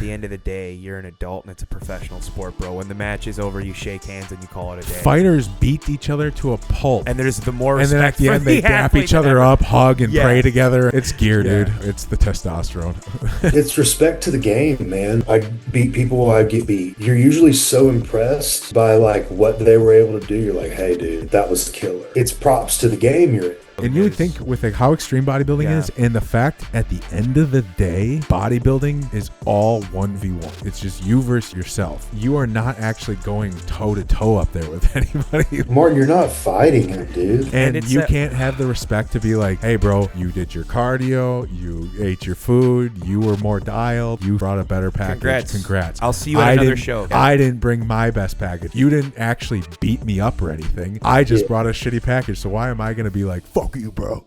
the end of the day, you're an adult and it's a professional sport, bro. When the match is over, you shake hands and you call it a day. Fighters beat each other to a pulp. And there's the more and then at the end, they dap each other up, hug, and pray together. It's gear, dude. It's the testosterone. It's respect to the game, man. I beat people, I get beat. You're usually so impressed by like what they were able to do. You're like, hey, dude, that was killer. It's props to the game you're in. And you would think with like how extreme bodybuilding is, and the fact at the end of the day, bodybuilding is all 1v1. It's just you versus yourself. You are not actually going toe to toe up there with anybody. Martin, you're not fighting him, dude. And you can't have the respect to be like, hey, bro, you did your cardio, you ate your food, you were more dialed, you brought a better package. Congrats. I'll see you at another show. I didn't bring my best package. You didn't actually beat me up or anything. I just brought a shitty package. So why am I going to be like, fuck you, bro?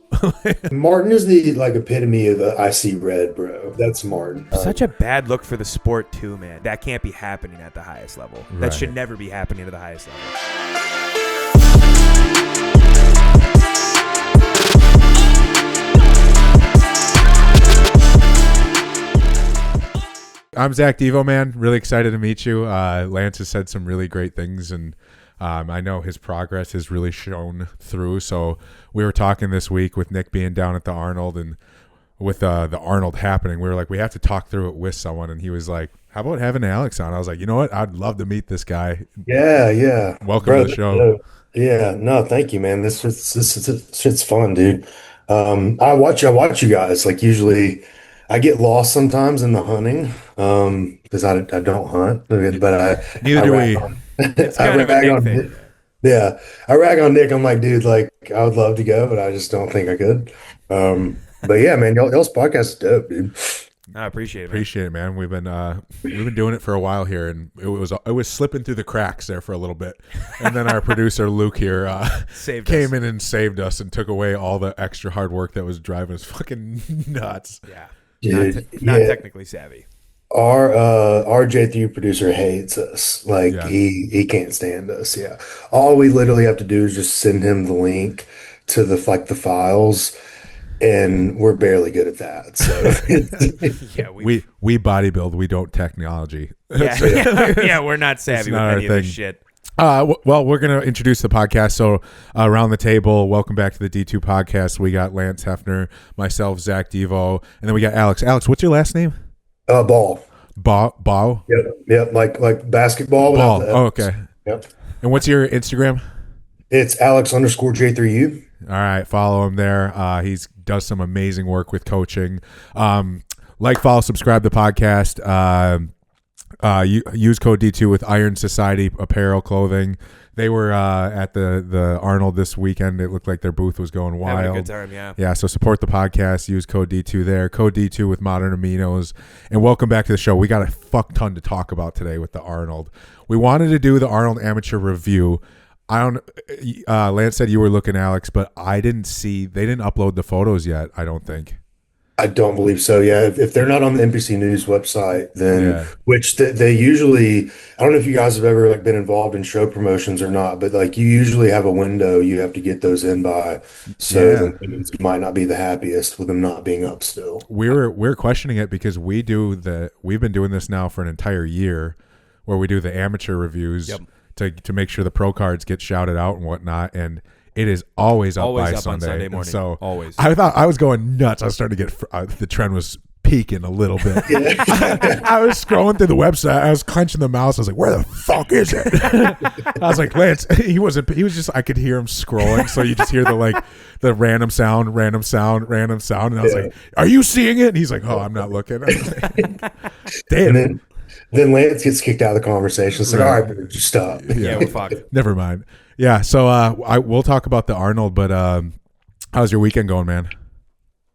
Martin is the like epitome of the I see red, bro. That's Martin. Such a bad look for the sport too, man. That can't be happening at the highest level. Right. That should never be happening at the highest level. I'm Zach Devo, man. Really excited to meet you. Lance has said some really great things, and I know his progress has really shown through. So we were talking this week with Nick being down at the Arnold, and with the Arnold happening, we were like, we have to talk through it with someone. And he was like, how about having Alex on? I was like, you know what? I'd love to meet this guy. Yeah. Welcome to the show. Yeah, no, thank you, man. This shit's fun, dude. I watch you guys. Like usually I get lost sometimes in the hunting because I don't hunt, but neither do we. I rag on Nick. Yeah, I rag on Nick. I'm like, dude, like I would love to go, but I just don't think I could. But yeah, man, y'all's podcast is dope, dude. I appreciate it. Appreciate it, man. We've been doing it for a while here, and it was slipping through the cracks there for a little bit, and then our producer Luke here came in and saved us and took away all the extra hard work that was driving us fucking nuts. Yeah, dude, not technically savvy. Our J3 producer hates us. Like he can't stand us. Yeah. All we literally have to do is just send him the link to the files, and we're barely good at that. So yeah, we bodybuild, we don't technology. Yeah, we're not savvy with any of this shit. Well, we're going to introduce the podcast. So around the table, welcome back to the D2 podcast. We got Lance Hefner, myself, Zach Devo, and then we got Alex. Alex, what's your last name? Baugh. Baugh? Yep, like basketball. Ball. Oh, okay. Yep. And what's your Instagram? It's Alex_J3U. All right, follow him there. He does some amazing work with coaching. Follow, subscribe to the podcast. Use code D2 with Iron Society apparel clothing. They were at the Arnold this weekend. It looked like their booth was going wild. Having a good time, yeah. Yeah, so support the podcast. Use code D2 there. Code D2 with Modern Aminos. And welcome back to the show. We got a fuck ton to talk about today with the Arnold. We wanted to do the Arnold amateur review. Lance said you were looking, Alex, but they didn't upload the photos yet, I don't think. I don't believe so. Yeah, if they're not on the NBC News website, then which they usually, I don't know if you guys have ever been involved in show promotions or not, but you usually have a window you have to get those in by. So it might not be the happiest with them not being up still. We're questioning it because we've been doing this now for an entire year, where we do the amateur reviews to make sure the pro cards get shouted out and whatnot, and it is always up by Sunday. On Sunday morning. So always. I thought I was going nuts. I was starting to get the trend was peaking a little bit. I was scrolling through the website. I was clenching the mouse. I was like, "Where the fuck is it?" I was like, "Lance." He was just. I could hear him scrolling. So you just hear the random sound, and I was like, "Are you seeing it?" And he's like, "Oh, I'm not looking." Damn. Then Lance gets kicked out of the conversation. It's like, all right, just stop. Yeah, we're fucked. Never mind. Yeah, so we'll talk about the Arnold, but how's your weekend going, man?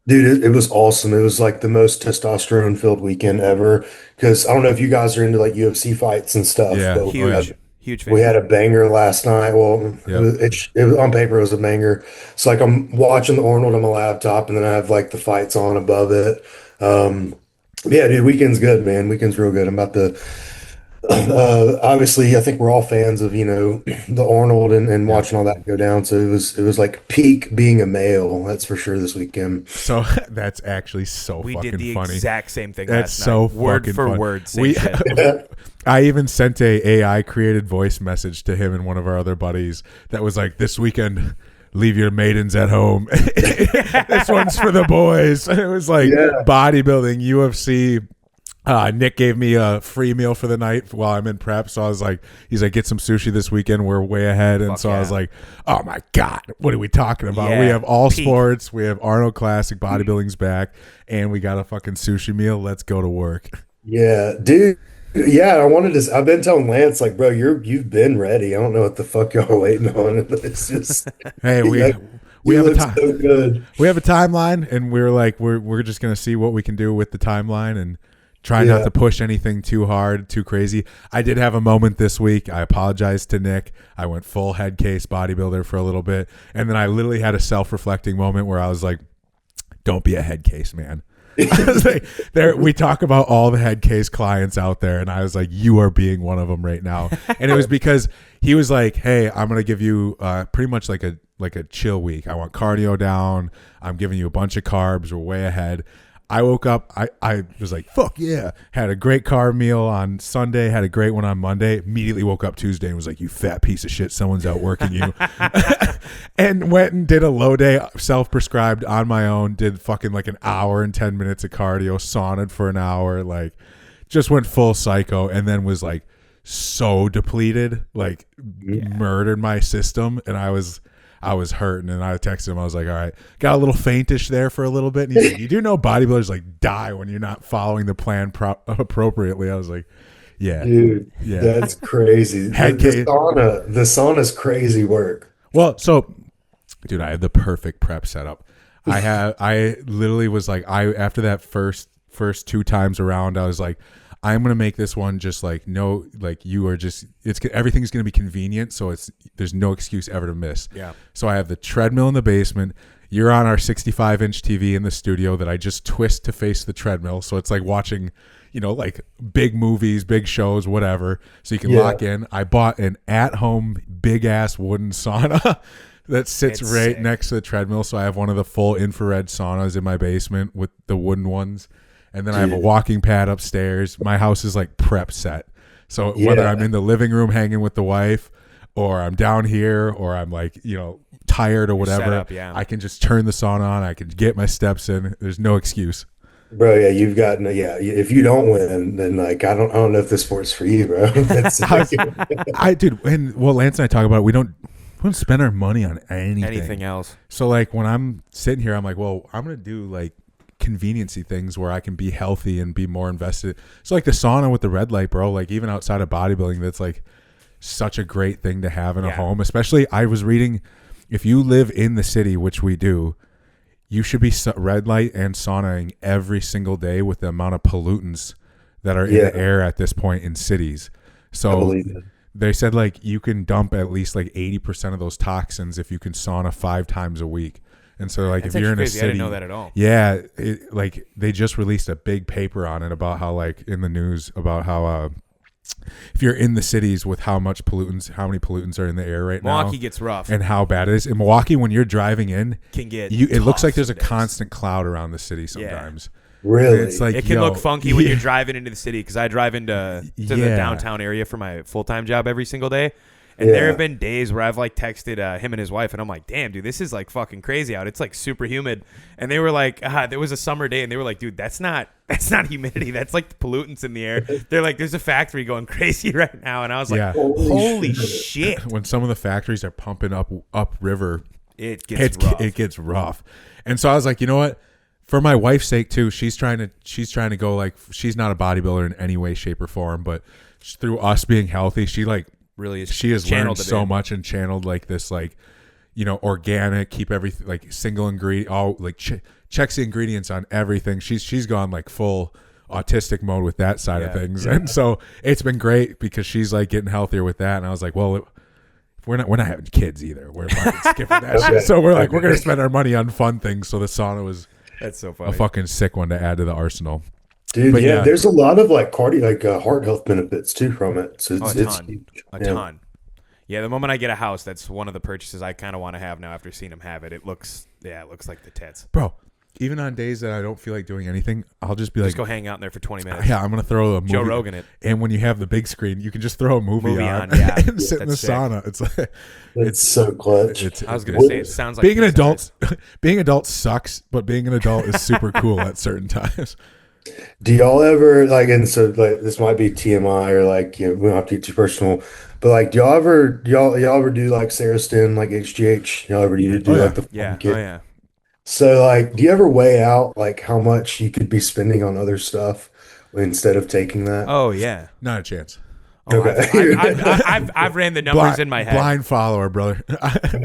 Dude, it was awesome. It was the most testosterone-filled weekend ever. Because I don't know if you guys are into UFC fights and stuff. Yeah, but huge fan. We had a banger last night. Well, it was on paper, it was a banger. It's I'm watching the Arnold on my laptop, and then I have the fights on above it. Yeah, dude, weekend's good, man. Weekend's real good. I'm about to Obviously, I think we're all fans of, the Arnold and Yeah. watching all that go down. So it was like peak being a male, that's for sure this weekend. So that's actually so We fucking did the funny. exact same thing That's last so night. Word fucking for fun. word, same We, shit. I even sent a AI created voice message to him and one of our other buddies that was like, "This weekend, leave your maidens at home. This one's for the boys." And it was like bodybuilding, UFC. Nick gave me a free meal for the night while I'm in prep. So I was like, he's like, "Get some sushi this weekend. We're way ahead." And Fuck I was like, "Oh my God, what are we talking about? Yeah, We have all peak. sports. We have Arnold Classic, bodybuilding's back, and we got a fucking sushi meal. Let's go to work." Yeah, dude. Yeah, I've been telling Lance, like, bro, you've been ready. I don't know what the fuck y'all are waiting on. It's just, Hey, like, we you have a look time. so good. We have a timeline, and we're like, we're just gonna see what we can do with the timeline and try not to push anything too hard, too crazy. I did have a moment this week. I apologized to Nick. I went full head case bodybuilder for a little bit, and then I literally had a self-reflecting moment where I was like, "Don't be a head case, man." I was like, we talk about all the head case clients out there, and I was like, "You are being one of them right now." And it was because he was like, "Hey, I'm gonna give you pretty much like a chill week. I want cardio down. I'm giving you a bunch of carbs. We're way ahead." I woke up, I was like, "Fuck yeah." Had a great carb meal on Sunday, had a great one on Monday, immediately woke up Tuesday and was like, "You fat piece of shit, someone's outworking you." And went and did a low day, self-prescribed on my own, did fucking like an hour and 10 minutes of cardio, saunaed for an hour, like just went full psycho, and then was like so depleted, like murdered my system, and I was hurting, and I texted him. I was like, "All right, got a little faintish there for a little bit." And he's like, "You do know bodybuilders like die when you're not following the plan appropriately." I was like, "Yeah, Dude, yeah, that's crazy. The sauna's crazy work. Well, so, dude, I had the perfect prep setup. I literally was like, after that first 2 times around, I was like, I'm gonna make this one just like no, like you are just everything's gonna be convenient, so there's no excuse ever to miss. Yeah. So I have the treadmill in the basement. You're on our 65-inch TV in the studio that I just twist to face the treadmill, so it's like watching, like big movies, big shows, whatever. So you can lock in. I bought an at-home big ass wooden sauna that sits right next to the treadmill, so I have one of the full infrared saunas in my basement with the wooden ones. And then I have a walking pad upstairs. My house is like prep set. So whether I'm in the living room hanging with the wife, or I'm down here, or I'm like, tired or whatever, up, I can just turn the sauna on. I can get my steps in. There's no excuse. Bro, yeah, you've gotten if you don't win, then like I don't know if this sport's for you, bro. That's Dude, and Lance and I talk about it, we don't spend our money on anything else. So like when I'm sitting here, I'm like, well, I'm gonna do like conveniency things where I can be healthy and be more invested. So like the sauna with the red light, bro, like even outside of bodybuilding, that's like such a great thing to have in a home. Especially, I was reading, if you live in the city, which we do, you should be red light and saunaing every single day with the amount of pollutants that are in the air at this point in cities. So they said like you can dump at least like 80% of those toxins if you can sauna 5 times a week. And so, like, That's if you're in a crazy. city, I didn't know that at all. Yeah, like they just released a big paper on it about how, like, in the news about how if you're in the cities with how many pollutants are in the air right now, Milwaukee gets rough, and how bad it is. In Milwaukee, when you're driving in, it looks like there's a constant cloud around the city sometimes. Really, it's like it can look funky when you're driving into the city, because I drive into the downtown area for my full-time job every single day. And there have been days where I've like texted him and his wife, and I'm like, "Damn, dude, this is like fucking crazy out. It's like super humid." And they were like, there was a summer day, and they were like, "Dude, that's not humidity. That's like the pollutants in the air." They're like, "There's a factory going crazy right now," and I was like, "Holy shit!" When some of the factories are pumping up river, it gets rough. It gets rough. And so I was like, you know what? For my wife's sake too, she's trying to go, like, she's not a bodybuilder in any way, shape, or form, but through us being healthy, she like. Really is. She has learned so much and channeled like this, like, organic, keep everything like single ingredient, all like checks the ingredients on everything. She's gone like full autistic mode with that side of things, and so it's been great because she's like getting healthier with that. And I was like, well, we're not having kids either. We're fucking skipping that shit. So we're like, we're gonna spend our money on fun things. So the sauna was that's so funny. a fucking sick one to add to the arsenal. Dude, But yeah, yeah. there's a lot of like cardio, like heart health benefits too from it. So Oh, it's huge. a Yeah. ton. Yeah, the moment I get a house, that's one of the purchases I kind of want to have now after seeing him have it. It looks like the tits. Bro, even on days that I don't feel like doing anything, I'll just be Just like, go hang out in there for 20 minutes. yeah, I'm gonna throw a movie. Joe Rogan it. And when you have the big screen, you can just throw a movie on yeah. and sit in the That's sick. sauna. It's like It's so clutch. I was going to say, it sounds like being an this adult. Being an adult sucks, but being an adult is super cool at certain times. Do y'all ever like, and so like this might be TMI or like, you know, we don't have to get too personal, but like, do y'all ever do like Sarastin, like HGH? Y'all ever do Oh, yeah. like the Yeah. kit? Oh, yeah. So like, do you ever weigh out like how much you could be spending on other stuff instead of taking that? Oh, yeah. Not a chance. Oh, Okay. I've ran the numbers in my head. Blind follower, brother. I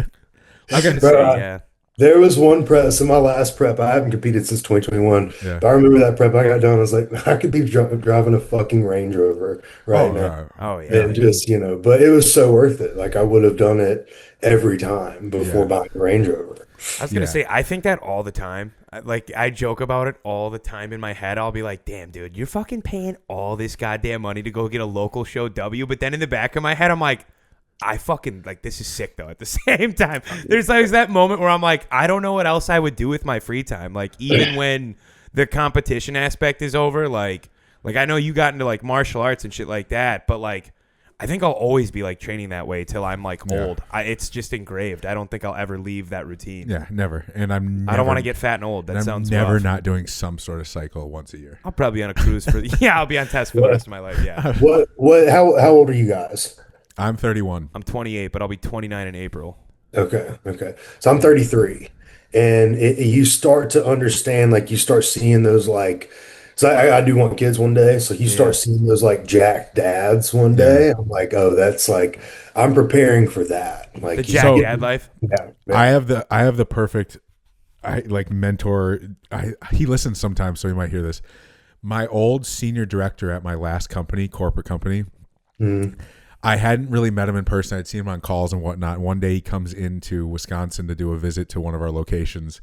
was going to Bro, say, yeah. There was one prep, so my last prep, I haven't competed since 2021. Yeah. But I remember that prep I got done. I was like, I could be driving a fucking Range Rover right now. Oh, yeah. And just, you know, but it was so worth it. Like I would have done it every time before buying a Range Rover. I was going to say, I think that all the time. Like, I joke about it all the time in my head. I'll be like, damn, dude, you're fucking paying all this goddamn money to go get a local show W. But then in the back of my head, I'm like, I fucking, like, this is sick, though, at the same time. There's that moment where I'm like, I don't know what else I would do with my free time. Like, even when the competition aspect is over, like I know you got into, like, martial arts and shit like that, but, like, I think I'll always be, like, training that way till I'm, like, old. It's just engraved. I don't think I'll ever leave that routine. Yeah, never. And I don't want to get fat and old. That sounds never rough. not doing some sort of cycle once a year. I'll probably be on a cruise for I'll be on test for the rest of my life. Yeah. How old are you guys? I'm 31. I'm 28, but I'll be 29 in April. Okay. So I'm 33. And you start to understand, like you start seeing those like, so I do want kids one day. So you start seeing those like jack dads one day. I'm like, oh, that's like, I'm preparing for that. Like The jack dad life. Yeah. I have the perfect mentor. He listens sometimes, so he might hear this. My old senior director at my last corporate company. I hadn't really met him in person. I'd seen him on calls and whatnot. One day he comes into Wisconsin to do a visit to one of our locations,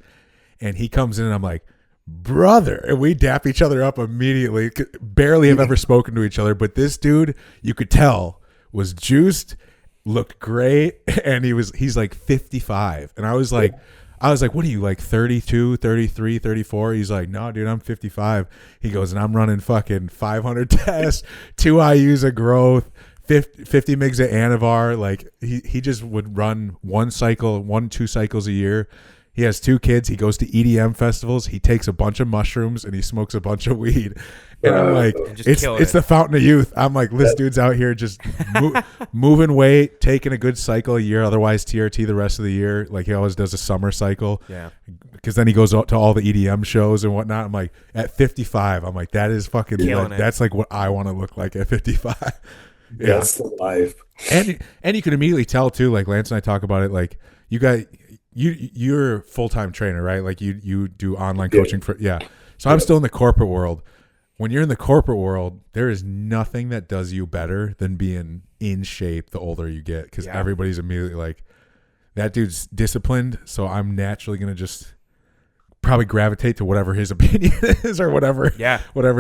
and he comes in and I'm like, brother, and we dap each other up immediately. Barely have ever spoken to each other, but this dude, you could tell, was juiced, looked great, and he's like 55. And I was like, what are you, like 32, 33, 34? He's like, no, dude, I'm 55. He goes, and I'm running fucking 500 tests, 2 IUs of growth, 50 mgs of Anavar. Like he just would run 2 cycles a year. He has 2 kids. He goes to EDM festivals. He takes a bunch of mushrooms and he smokes a bunch of weed. And I'm like, it's the fountain of youth. I'm like, this dude's out here just moving weight, taking a good cycle a year. Otherwise, TRT the rest of the year. Like he always does a summer cycle. Yeah. Because then he goes out to all the EDM shows and whatnot. I'm like, at 55, I'm like, that is fucking. That's like what I want to look like at 55. Yeah. That's the life. And you can immediately tell too, like Lance and I talk about it, like you're a full-time trainer, right? Like you do online coaching So I'm still in the corporate world. When you're in the corporate world, there is nothing that does you better than being in shape the older you get, because everybody's immediately like, that dude's disciplined, so I'm naturally going to just probably gravitate to whatever his opinion is or whatever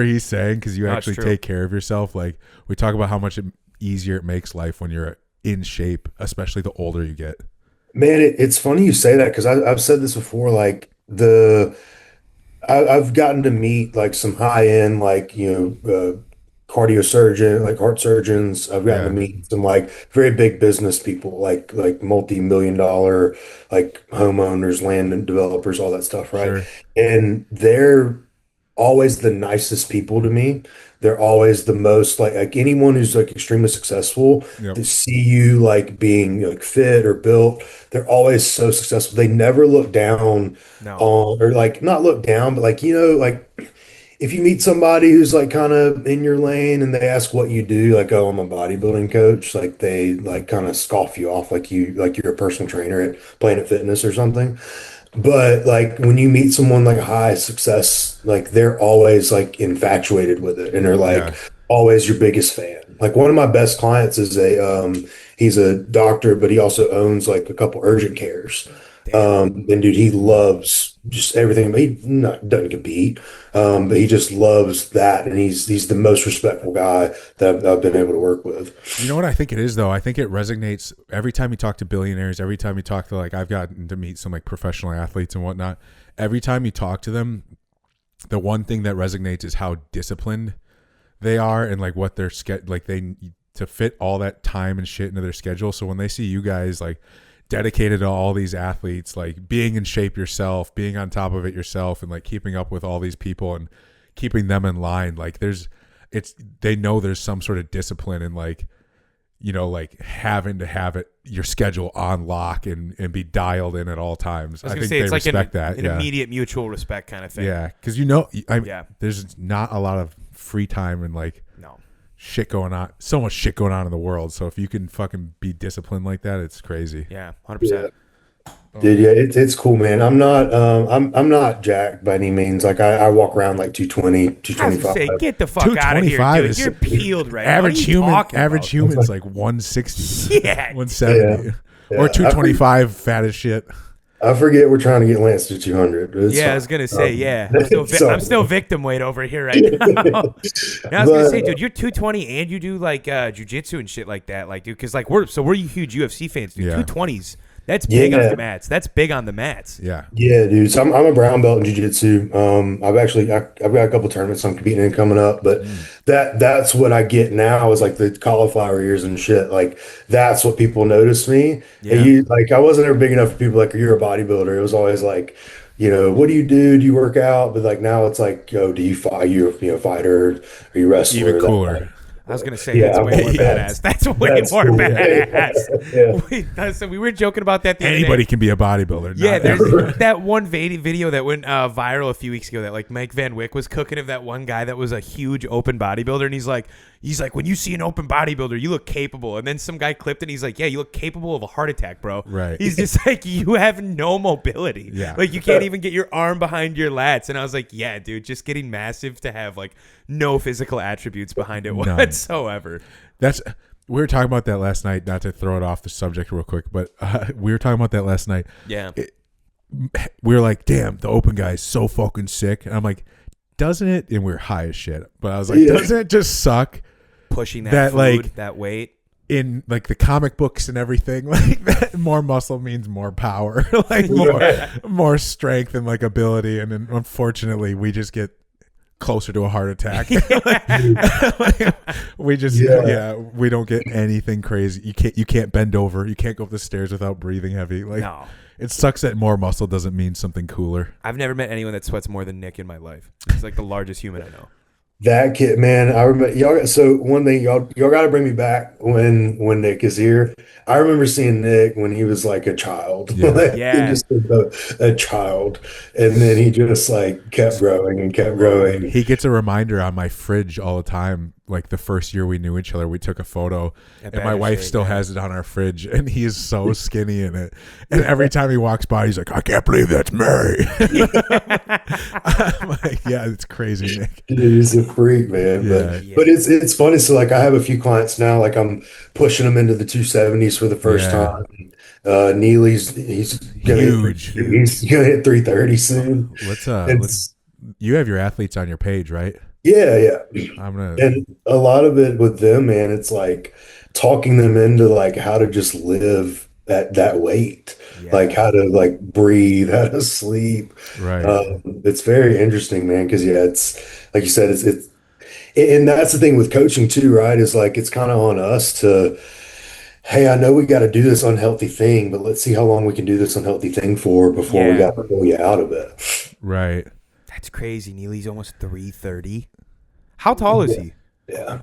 he's saying, because you actually take care of yourself. Like we talk about how much easier it makes life when you're in shape, especially the older you get. Man, it's funny you say that, because I've said this before. Like I've gotten to meet like some high end, like, you know, cardio surgeon, like heart surgeons. I've gotten to meet some like very big business people, like multi-million dollar, like homeowners, land and developers, all that stuff, right? Sure. And they're always the nicest people to me. They're always the most like anyone who's like extremely successful to see you like being like fit or built. They're always so successful. They never look down on, or like not look down, but like, you know, like if you meet somebody who's like kind of in your lane and they ask what you do, like, oh, I'm a bodybuilding coach, like they like kind of scoff you off like you're a personal trainer at Planet Fitness or something. But like when you meet someone like high success, like they're always like infatuated with it, and they're like always your biggest fan. Like one of my best clients is he's a doctor, but he also owns like a couple urgent cares. And dude, he loves just everything. Doesn't compete, but he just loves that, and he's the most respectful guy that I've been able to work with. You know what I think it is though? I think it resonates every time you talk to billionaires, every time you talk to, like, I've gotten to meet some like professional athletes and whatnot. Every time you talk to them, the one thing that resonates is how disciplined they are and like what their like they to fit all that time and shit into their schedule. So when they see you guys like dedicated to all these athletes, like being in shape yourself, being on top of it yourself, and like keeping up with all these people and keeping them in line, like they know there's some sort of discipline and like, you know, like having to have your schedule on lock and be dialed in at all times. I think they respect that. An immediate mutual respect kind of thing. Yeah, because there's not a lot of free time and like shit going on. So much shit going on in the world. So if you can fucking be disciplined like that, it's crazy. Yeah, 100%. Dude, yeah, it's cool, man. I'm not jacked by any means. Like I walk around like 220, 225. Say, get the fuck out of here, dude. You're peeled right now. Average human's like 160. Yeah. 170. Yeah. Or 225, fat as shit. I forget we're trying to get Lance to 200. I was gonna say, I'm still victim weight over here right now. I was gonna say, dude, you're 220 and you do like jiu-jitsu and shit like that, like, dude, because like we're huge UFC fans, dude. 220s. That's big on the mats. That's big on the mats. Yeah. Yeah, dude. So I'm a brown belt in jiu-jitsu. I've got a couple tournaments I'm competing in coming up, but that's what I get now is like the cauliflower ears and shit. Like that's what people notice me. Yeah. And I wasn't ever big enough for people like, you're a bodybuilder. It was always like, you know, what do you do? Do you work out? But like now it's like, yo, do you fight? You a fighter? Are you a wrestler? Even cooler. I was gonna say that's way more badass. That's way more badass. Yeah. So we were joking about that. Anybody can be a bodybuilder. Yeah, there's that one video that went viral a few weeks ago that like Mike Van Wyck was cooking of that one guy that was a huge open bodybuilder, and he's like, when you see an open bodybuilder, you look capable. And then some guy clipped it, and he's like, yeah, you look capable of a heart attack, bro. Right. He's just like, you have no mobility. Yeah. Like you can't even get your arm behind your lats. And I was like, yeah, dude, just getting massive to have like no physical attributes behind it whatsoever. We were talking about that last night, not to throw it off the subject real quick, but we were talking about that last night. Yeah. We were like, damn, the open guy is so fucking sick. And I'm like, doesn't it? And we were high as shit. But I was like, doesn't it just suck? Pushing that food, like, that weight. In like the comic books and everything, like that, more muscle means more power, like more strength and like ability. And then unfortunately, we just get closer to a heart attack. We don't get anything crazy. You can't bend over. You can't go up the stairs without breathing heavy. Like, no. It sucks that more muscle doesn't mean something cooler. I've never met anyone that sweats more than Nick in my life. He's like the largest human I know. That kid, man, I remember y'all. So one thing, y'all got to bring me back when Nick is here. I remember seeing Nick when he was like a child, just a child, and then he just like kept growing and kept growing. He gets a reminder on my fridge all the time. Like the first year we knew each other, we took a photo, and my wife still has it on our fridge, and he is so skinny in it. And every time he walks by, he's like, "I can't believe that's Mary." I'm like, yeah, it's crazy, Nick. Dude, he's a freak, man. But it's funny. So like, I have a few clients now. Like I'm pushing them into the 270s for the first time. Neely's he's huge. He's gonna hit 330 soon. You have your athletes on your page, right? Yeah. And a lot of it with them, man, it's like talking them into like how to just live at that weight, like how to like breathe, how to sleep. Right. It's very interesting, man. Cause it's like you said, it's and that's the thing with coaching too, right? Is like, it's kind of on us to, hey, I know we got to do this unhealthy thing, but let's see how long we can do this unhealthy thing for before we got to pull you out of it. Right. That's crazy. Neely's almost 330. How tall is he? Yeah.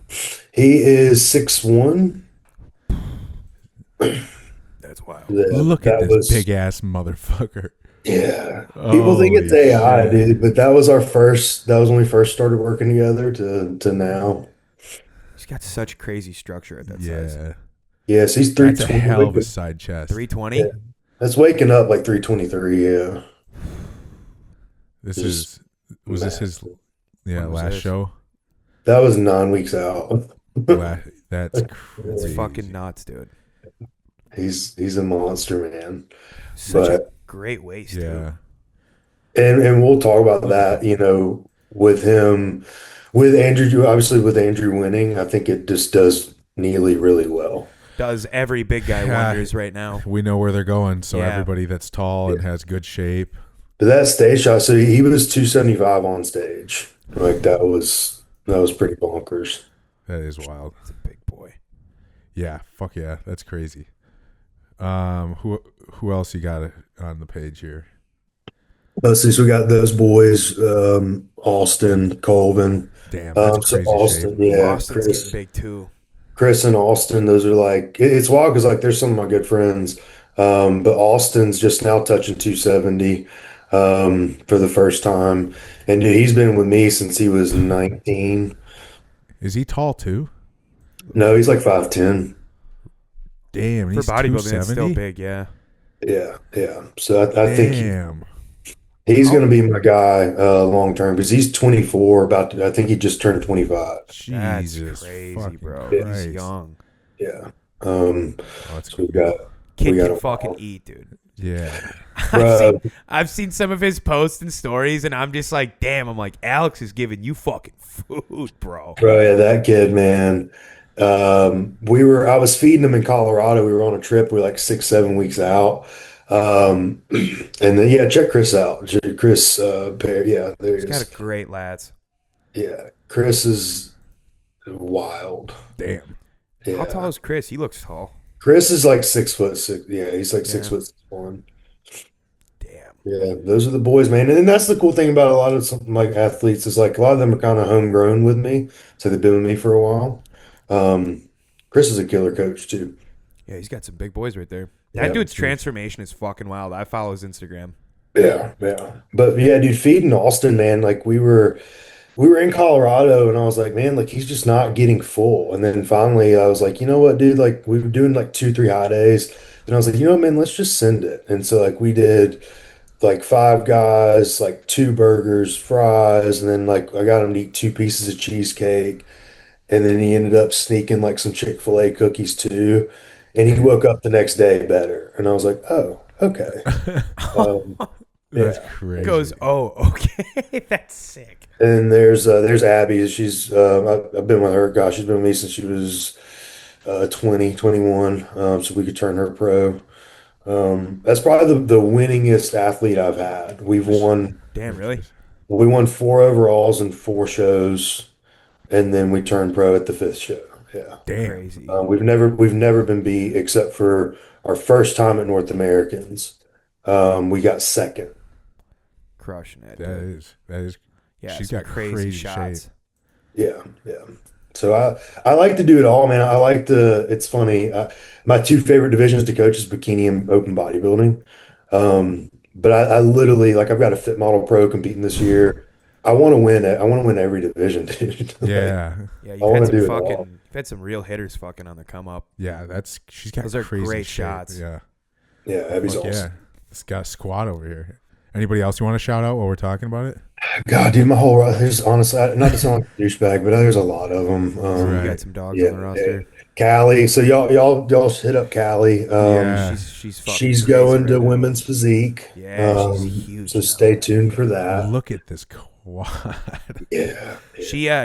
He is 6'1". That's wild. Look at this big ass motherfucker. Yeah. People think it's AI, dude, but that was when we first started working together to now. He's got such crazy structure at that size. Yes, he's 320. That's a hell of a side chest. 320? Yeah. That's waking up like 323, yeah. Was this his last show? That was 9 weeks out. That's crazy. It's fucking nuts, dude. He's a monster, man. Such a But great waist, Yeah. and we'll talk about that, with him, with Andrew, obviously with Andrew winning, I think it just does Neely really well. Does every big guy wonders right now. We know where they're going, so Yeah. everybody that's tall and has good shape. But that stage shot, so he was 275 on stage. Like that was pretty bonkers. That is wild. He's a big boy. Yeah, fuck yeah, that's crazy. Who else you got on the page here? Let's see, so we got those boys, Austin, Colvin. Damn, that's So crazy Austin, shape. yeah, Austin's getting big too. Chris and Austin, those are like, it's wild because like there's some of my good friends. But Austin's just now touching 270 for the first time. And dude, he's been with me since he was 19. Is he tall too? No, he's like 5'10". Damn, For he's bodybuilding, it's 270? still big, yeah. Yeah, yeah. So I think Damn. he's going to be my guy long term because he's 24. I think he just turned 25. Jesus, That's crazy, fucking bro. Christ. He's young. Yeah. Oh, that's So cool. Kid we got can a fucking wild. eat, dude. Yeah. I've seen some of his posts and stories, and I'm just like, damn. I'm like, Alex is giving you fucking food, bro. Bro, yeah, that kid, man. I was feeding him in Colorado. We were on a trip. We were like 6, 7 weeks out. And then, yeah, check Chris out. Chris, Perry. Yeah, there he He's got is. a great lads. Yeah, Chris is wild. Damn. How Yeah. tall is Chris? He looks tall. Chris is like 6'6". Yeah, he's like Yeah. 6'1". Damn. Yeah, those are the boys, man. And that's the cool thing about a lot of like athletes is like a lot of them are kind of homegrown with me, so they've been with me for a while. Chris is a killer coach too. Yeah, he's got some big boys right there. That Yeah, dude's transformation is fucking wild. I follow his Instagram. yeah, yeah. But yeah, dude, feeding Austin, man. Like we were in Colorado, and I was like, man, like he's just not getting full. And then finally, I was like, you know what, dude? Like we were doing like 2, 3 high days, and I was like, you know what, man, let's just send it. And so like we did like 5 guys, like 2 burgers, fries, and then like I got him to eat 2 pieces of cheesecake. And then he ended up sneaking like some Chick-fil-A cookies too. And he woke up the next day better. And I was like, oh, okay. Um, That's yeah. crazy. Goes, oh, okay. That's sick. And there's Abby. I've been with her. Gosh, she's been with me since she was 20, 21. So we could turn her pro. That's probably the winningest athlete I've had. Damn, really? We won 4 overalls in 4 shows. And then we turned pro at the 5th show. Yeah. Damn. Crazy. We've never been beat except for our first time at North Americans. We got second. Crushing it. That dude. is. Yeah, she's some got crazy crazy shots. shape. Yeah, yeah. So I like to do it all, man. It's funny. My 2 favorite divisions to coach is bikini and open bodybuilding. But I literally like I've got a fit model pro competing this year. I want to win it. I want to win every division, dude. Like, Yeah. Yeah, I wanna do it all. you've had some real hitters fucking on the come up. Yeah, she's got Those are crazy great shape. shots. Yeah. yeah, Abby's Fuck awesome. yeah. It's got a squad over here. Anybody else you want to shout out while we're talking about it? God, dude, there's honestly not to sound like a douchebag, but there's a lot of them. Right. You got some dogs Yeah, on the roster. Callie. So y'all hit up Callie. Yeah. She's fucking She's crazy going right to now. women's physique. Yeah, she's huge. So now. stay tuned for that. Look at this quad. Yeah.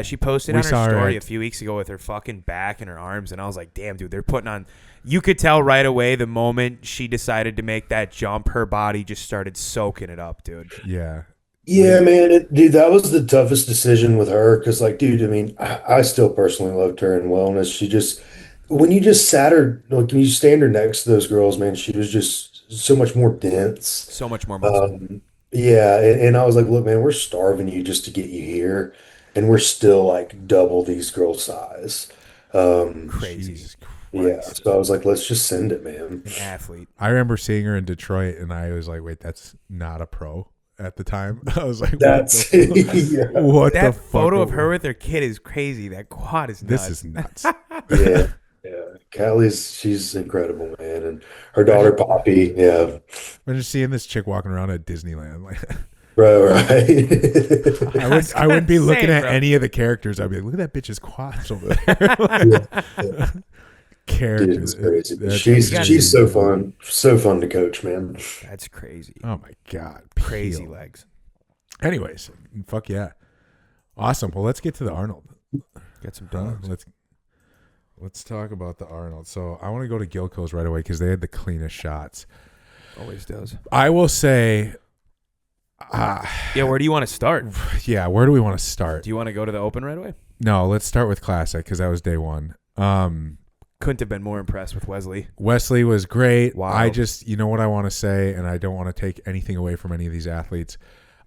She posted We on her saw her story at- a few weeks ago with her fucking back and her arms, and I was like, damn, dude, they're putting on. You could tell right away the moment she decided to make that jump, her body just started soaking it up, dude. Yeah. Yeah, man, dude, that was the toughest decision with her because, like, dude, I mean, I still personally loved her in wellness. When you just sat her, like, when you stand her next to those girls, man, she was just so much more dense. So much more muscle. Yeah, and I was like, look, man, we're starving you just to get you here, and we're still like double these girls' size. Crazy. Jesus Yeah, Christ. so I was like, let's just send it, man. An athlete. I remember seeing her in Detroit, and I was like, wait, that's not a pro at the time. I was like, That's yeah, what the That fuck? photo of her with her kid is crazy. That quad is nuts. This is nuts. yeah, yeah. She's incredible, man, and her daughter Poppy, yeah, I'm just seeing this chick walking around at Disneyland. Like, bro, right? I wouldn't be looking say, at bro. any of the characters. I'd be like, look at that bitch's quads over there. character. Dude, it's crazy. That's She's so fun to coach, man. That's crazy. Oh my God, crazy Peel. legs. Anyways, fuck yeah, awesome. Well, let's get to the Arnold. Get some dogs. Let's talk about the Arnold. So I want to go to Gilco's right away because they had the cleanest shots. Always does. I will say. Yeah, where do you want to start? Yeah, where do we want to start? Do you want to go to the open right away? No, let's start with Classic because that was day one. Couldn't have been more impressed with Wesley. Wesley was great. Wow. I just, you know what I want to say, and I don't want to take anything away from any of these athletes.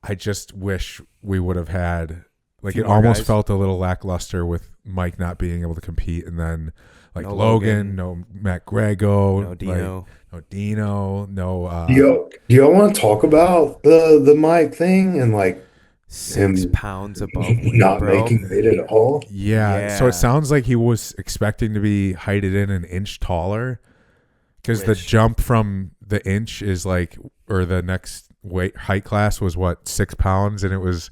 I just wish we would have had, like, it almost felt a little lackluster with Mike not being able to compete, and then like no Logan, no Matt Grego, no Dino, no Dino, no. Do y'all want to talk about the Mike thing and like 6 pounds above weight, not bro. making weight at all? Yeah. So it sounds like he was expecting to be heighted in an inch taller, because the jump from the inch is like, or the next height class was what, 6 pounds, and it was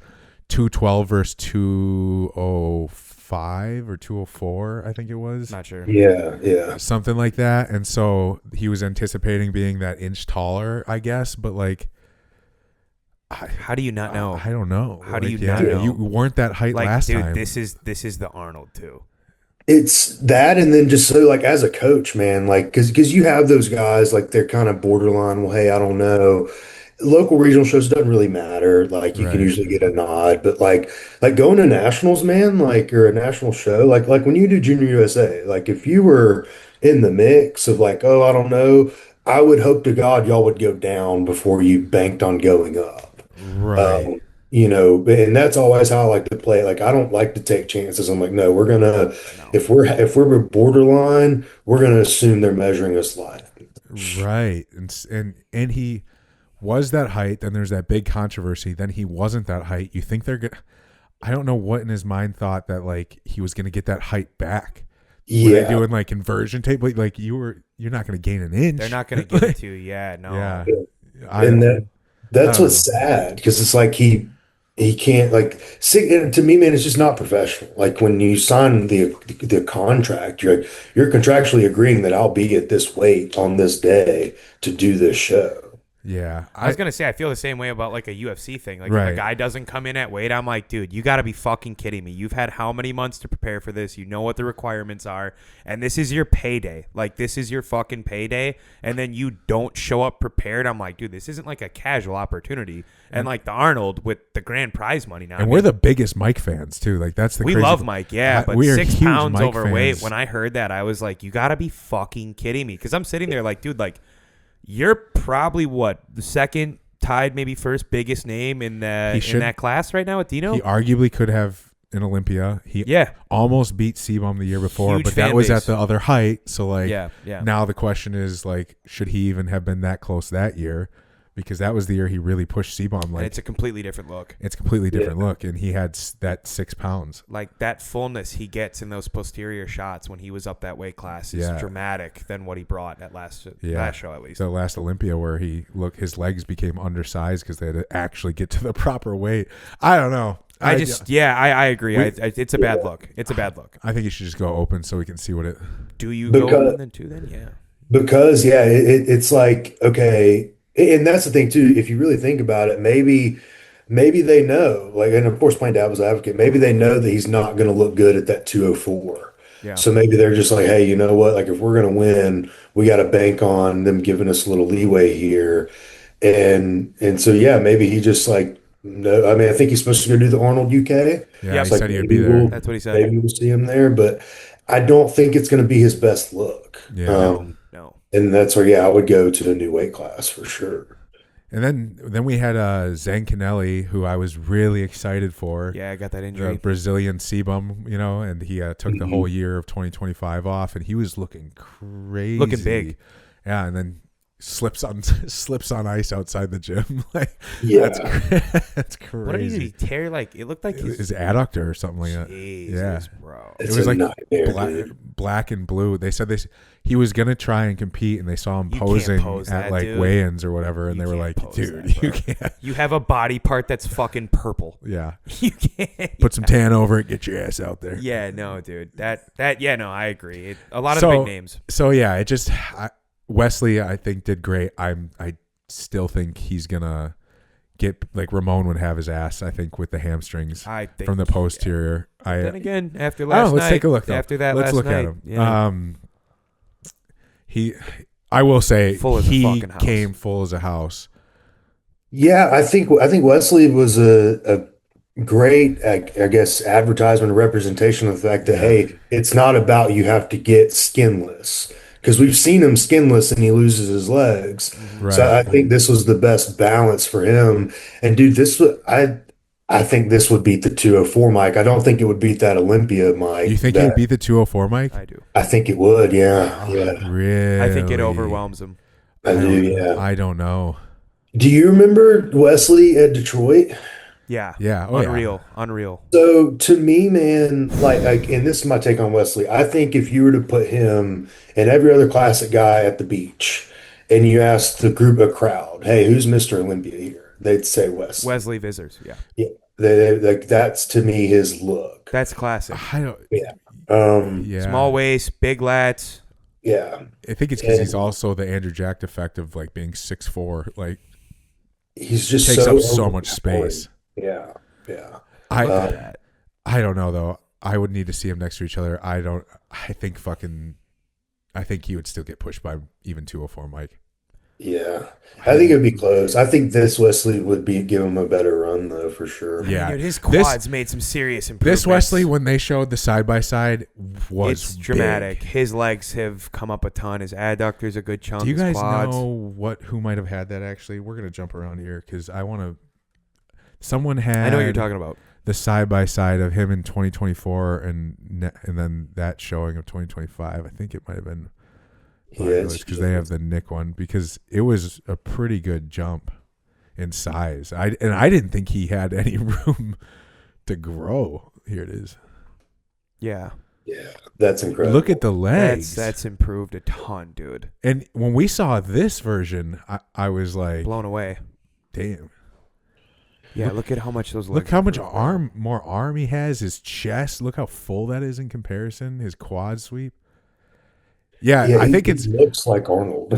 212 versus 205 or 204, I think it was. Not sure. Yeah. Something like that. And so he was anticipating being that inch taller, I guess, but like, how do you not know? I don't know. How do you not know? You weren't that height last time. This is the Arnold too. It's that, and then just so like as a coach, man, like because you have those guys like they're kind of borderline. Well, hey, I don't know. Local regional shows doesn't really matter. Like you can usually get a nod, but like going to nationals, man, like or a national show, like when you do Junior USA, like if you were in the mix of like, oh, I don't know, I would hope to God y'all would go down before you banked on going up. Right. And that's always how I like to play. Like I don't like to take chances. I'm like, no, we're gonna if we're borderline, we're gonna assume they're measuring us live. Right. And he was that height. Then there's that big controversy. Then he wasn't that height. You think they're gonna? I don't know what in his mind thought that like he was gonna get that height back. Yeah. Were they doing like inversion tape? Like you're not gonna gain an inch. They're not gonna give it to you. Yeah. No. Yeah. And that's what's sad, because it's like he can't like see, and to me, man, it's just not professional. Like when you sign the contract, you're contractually agreeing that I'll be at this weight on this day to do this show. Yeah. I was going to say, I feel the same way about like a UFC thing. Like if a guy doesn't come in at weight, I'm like, dude, you got to be fucking kidding me. You've had how many months to prepare for this? You know what the requirements are. And this is your payday. Like this is your fucking payday. And then you don't show up prepared. I'm like, dude, this isn't like a casual opportunity. And like the Arnold with the grand prize money now. And we're the biggest Mike fans too. Like that's the we crazy love Mike, yeah. But we are 6 huge pounds Mike overweight, fans. when I heard that, I was like, you got to be fucking kidding me. Because I'm sitting there like, dude, like, you're probably what, the second, tied maybe first biggest name in that class right now with Dino. He arguably could have in Olympia. He almost beat Seabaum the year before, Huge but that was base. at the other height. So like, yeah. now the question is like, should he even have been that close that year? Because that was the year he really pushed Seabaum. Like, and it's a completely different look. It's a completely different look, and he had that 6 pounds. Like that fullness he gets in those posterior shots when he was up that weight class is dramatic than what he brought at last show at least. The last Olympia where his legs became undersized because they had to actually get to the proper weight. I don't know. I agree. It's a bad look. It's a bad look. I think you should just go open so we can see what it. Do you go open then too? Then because it's like, okay. And that's the thing too. If you really think about it, maybe they know, like, and of course, playing devil's advocate, maybe they know that he's not going to look good at that 204. Yeah. So maybe they're just like, hey, you know what? Like, if we're going to win, we got to bank on them giving us a little leeway here. And so maybe he just like, no. I mean, I think he's supposed to go do the Arnold UK. Yeah, he said he'd be there. That's what he said. Maybe we'll see him there, but I don't think it's going to be his best look. Yeah. No. And that's where, I would go to the new weight class for sure. And then we had Zancanelli, who I was really excited for. Yeah, I got that injury. The Brazilian Sebum, and he took the whole year of 2025 off, and he was looking crazy. Looking big. Yeah, and then slips on ice outside the gym. Like, that's crazy. What did he tear? Like, it looked like his adductor or something like that. Jesus, bro. It was like black and blue. They said he was gonna try and compete, and they saw him You can't posing pose at that, like dude. weigh-ins or whatever, and You they were can't like, pose "Dude, that, you bro. can't." You have a body part that's fucking purple. Yeah, You can't. put some tan over it, get your ass out there. Yeah, no, dude. Yeah, no, I agree. A lot of big names. So yeah, Wesley, I think, did great. I still think he's gonna get, like, Ramon would have his ass, I think, with the hamstrings I think from the posterior. Then again, after last night, let's take a look. Though. After that, let's last look night, at him. Yeah. I will say Full as a he fucking house. came full as a house. Yeah, I think Wesley was a great, I guess, advertisement representation of the fact that, hey, it's not about you have to get skinless, because we've seen him skinless and he loses his legs. Right. So I think this was the best balance for him. And dude, I think this would beat the 204 mic. I don't think it would beat that Olympia mic. You think he would beat the 204 mic? I do. I think it would, yeah. Yeah. Really? I think it overwhelms him. I do, yeah. I don't know. Do you remember Wesley at Detroit? Yeah. Yeah. Oh, Unreal. Unreal. So to me, man, like, and this is my take on Wesley. I think if you were to put him and every other classic guy at the beach, and you asked the a crowd, "Hey, who's Mr. Olympia here?" They'd say Wesley Vissers. Yeah. Yeah, like that's to me his look. That's classic. I don't. Yeah. Yeah. Small waist, big lats. Yeah. I think it's because he's also the Andrew Jack effect of, like, being 6'4". Like, He's just takes so up so much space. Yeah. Yeah. I don't know though. I would need to see them next to each other. I think he would still get pushed by even 204 Mike. Yeah. I think it'd be close. I think this Wesley would give him a better run though, for sure. Yeah. Dude, his quads made some serious improvements. This Wesley, when they showed the side by side, was it's dramatic. big. His legs have come up a ton. His adductors a good chunk. Do you his guys quads. know who might have had that? Actually, we're gonna jump around here because I want to. Someone had. I know what you're talking about. The side by side of him in 2024 and then that showing of 2025. I think it might have been. Yeah, because they have the Nick one, because it was a pretty good jump in size. I didn't think he had any room to grow. Here it is. Yeah. Yeah, that's incredible. Look at the legs. That's improved a ton, dude. And when we saw this version, I was like Blown away. damn. Yeah, look at how much those legs. Look how much improved. more arm he has. His chest. Look how full that is in comparison. His quad sweep. Yeah, I think he it's looks like Arnold.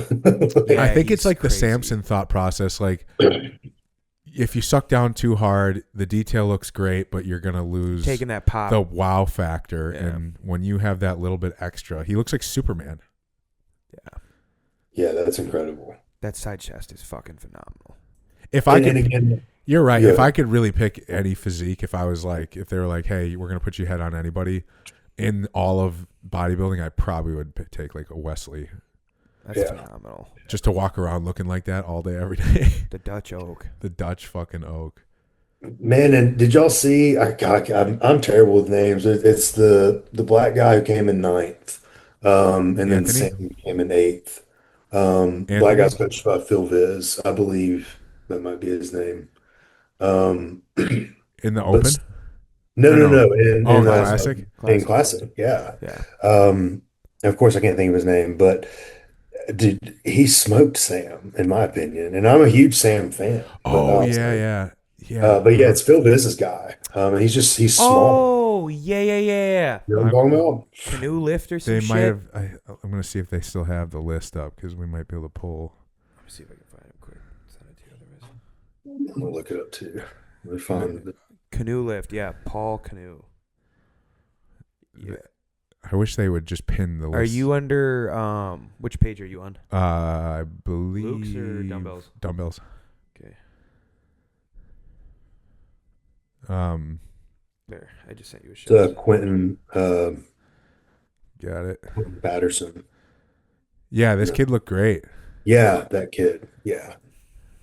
Yeah, I think it's he's like the crazy. Samson thought process. Like, if you suck down too hard, the detail looks great, but you're gonna lose Taking that pop. the wow factor. Yeah. And when you have that little bit extra, he looks like Superman. Yeah. Yeah, that's incredible. That side chest is fucking phenomenal. If I And could, again, you're right. Yeah. If I could really pick any physique, if they were like, hey, we're gonna put you head on anybody in all of bodybuilding, I probably would take like a Wesley, That's phenomenal. just to walk around looking like that all day, every day. The Dutch oak. The Dutch fucking oak. man, and did y'all see? I'm terrible with names. It's the black guy who came in ninth, and then Anthony? Sam came in eighth. Black guy's coached by Phil Viz, I believe that might be his name. In the But open? no, Or no, in Classic? in Classic, yeah. Yeah. Of course, I can't think of his name, but dude, he smoked Sam, in my opinion, and I'm a huge Sam fan. Oh, But, yeah. but yeah, it's Phil Viz's guy. And he's small. Oh, yeah. You know what I'm talking about? Canoe lift or some They shit. might have. I'm going to see if they still have the list up, because we might be able to pull. Let me see if I can find him quick. Send it to you otherwise. I'm gonna look it up too. Let me find it. Canoe lift. Yeah, Paul Canoe. Yeah. I wish they would just pin the list. Are you under which page are you on? I believe Luke's or Dumbbells? Dumbbells. Okay. There. I just sent you a It's show. Quentin Got it. Patterson. Yeah, this kid looked great. Yeah, that kid. Yeah,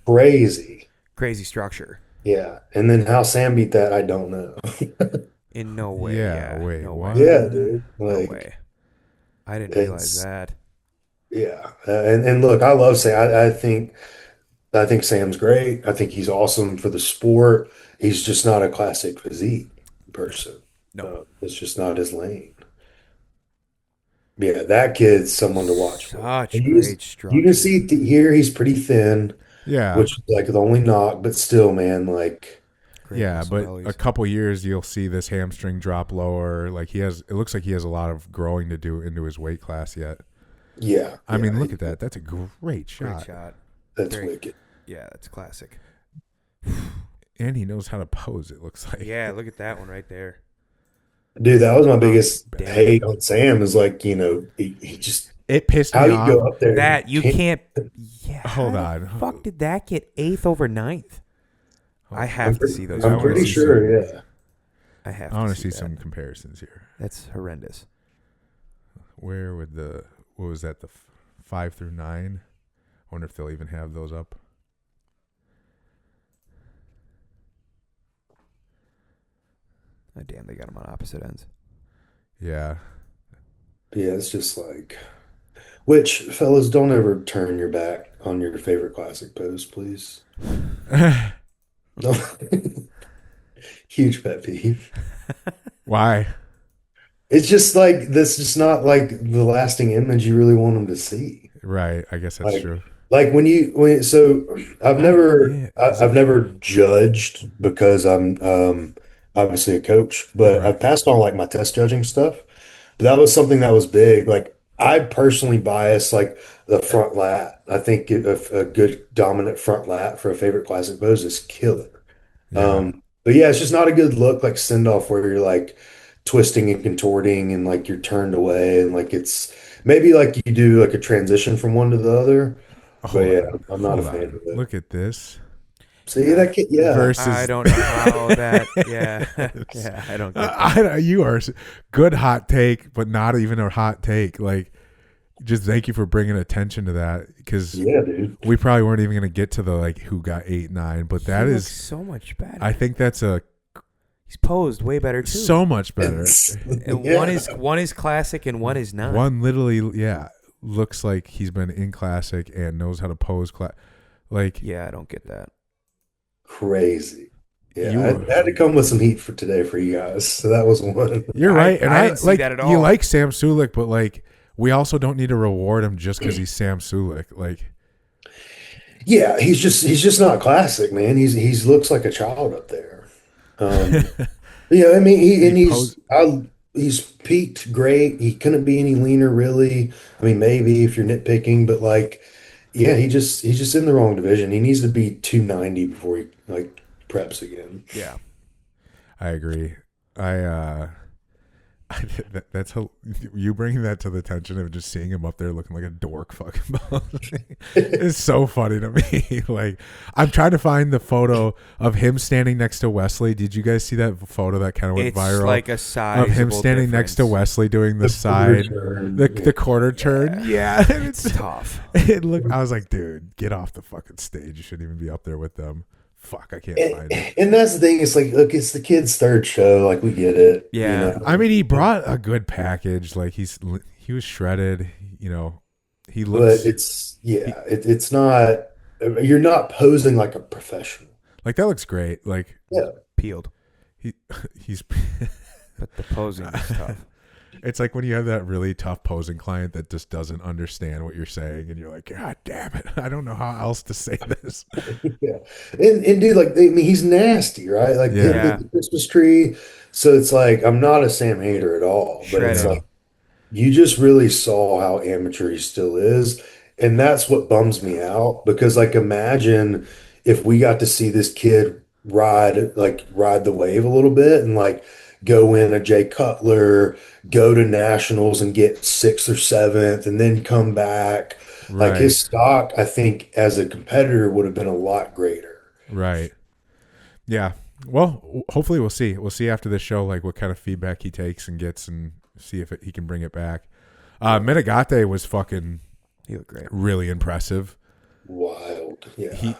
crazy. Crazy structure. Yeah, and then how Sam beat that, I don't know. In no way. Yeah, wait, no what? way. Yeah, dude. No Like, way. I didn't it's- realize that. yeah, and look, I love Sam. I think Sam's great. I think he's awesome for the sport. He's just not a classic physique person. No. It's just not his lane. Yeah, that kid's someone to watch for. Such And great you can structure. see here he's pretty thin, Yeah. which is like the only knock, but still, man, like Great Yeah, muscle but a bellies. couple years you'll see this hamstring drop lower. Like it looks like he has a lot of growing to do into his weight class yet. yeah, I mean, yeah, look at that. That's a great shot. Great shot. that's Very- wicked. Yeah, that's classic. And he knows how to pose, it looks like. Yeah, look at that one right there. Dude, that was my biggest Damn. hate on Sam is like, he just It pissed how me you off. go up there. That you can't. Yeah. Hold how on. The fuck did that get 8th over 9th? I have to see those. I'm I wanna pretty see sure, yeah. I have. I want to see that. some comparisons here. That's horrendous. Where would what was that, the 5 through 9? I wonder if they'll even have those up. Oh, damn, they got them on opposite ends. Yeah. Yeah, it's just like, which fellas, don't ever turn your back on your favorite classic pose, please. No. Huge pet peeve. Why? It's just like that's just not like the lasting image you really want them to see. Right. I guess that's Like, true. like so I've never judged because I'm obviously a coach, but Right. I've passed on like my test judging stuff. But that was something that was big. Like I personally bias like the front lat. I think a good dominant front lat for a favorite classic pose is killer. Yeah. But yeah, it's just not a good look like send off where you're like twisting and contorting and like you're turned away and like it's maybe like you do like a transition from one to the other. But Hold yeah, on. I'm not a Hold fan on. of it. Look at this. See that kid? Yeah. Versus I don't know how that. Yeah, yeah, I don't get that. you are good hot take, but not even a hot take. Like, just thank you for bringing attention to that because Yeah, dude. we probably weren't even going to get to the like who got 8, 9, but that He is looks so much better. I think that's He's posed way better too. so much better. And Yeah. one is classic and one is not. One literally, yeah, looks like he's been in classic and knows how to pose. Like, Yeah, I don't get that. Crazy. Yeah, You- I had to come with some heat for today for you guys. So that was one. you're right, and I I didn't see like that at you all. like Sam Sulek, but like we also don't need to reward him just because he's Sam Sulek. Like, Yeah, he's just not classic, man. He's looks like a child up there. Yeah, I mean, he's peaked great. He couldn't be any leaner, really. I mean, maybe if you're nitpicking, but like, yeah, he's just in the wrong division. He needs to be 290 before he like preps again. Yeah. I agree. That's how you bringing that to the attention of just seeing him up there looking like a dork fucking it's so funny to me. Like, I'm trying to find the photo of him standing next to Wesley. Did you guys see that photo that kind of went It's viral like a size of him standing next to Wesley doing the side, the quarter turn? Yeah, It's tough. it looked. I was like, dude, get off the fucking stage. You shouldn't even be up there with them. Fuck, I can't find it. And that's the thing. It's like, look, it's the kid's third show. Like, we get it. Yeah. I mean, he brought a good package. Like he was shredded. You know, he But looks it's not. You're not posing like a professional. like that. Looks great. Like Yeah. Peeled. he's. But the posing is tough. It's like when you have that really tough posing client that just doesn't understand what you're saying, and you're like, God damn it, I don't know how else to say this. Yeah, and dude, like, I mean, he's nasty, right? Like, Yeah. the Christmas tree. So it's like, I'm not a Sam hater at all, but it's Shredded. like, you just really saw how amateur he still is, and that's what bums me out because, like, imagine if we got to see this kid ride the wave a little bit and like go in a Jay Cutler, go to nationals and get 6th or 7th, and then come back. Like Right. his stock, I think, as a competitor would have been a lot greater. Right. Yeah. Well, hopefully we'll see. We'll see after the show, like what kind of feedback he takes and gets, and see if he can bring it back. Menegate was fucking He looked great. really impressive. Wild. Yeah.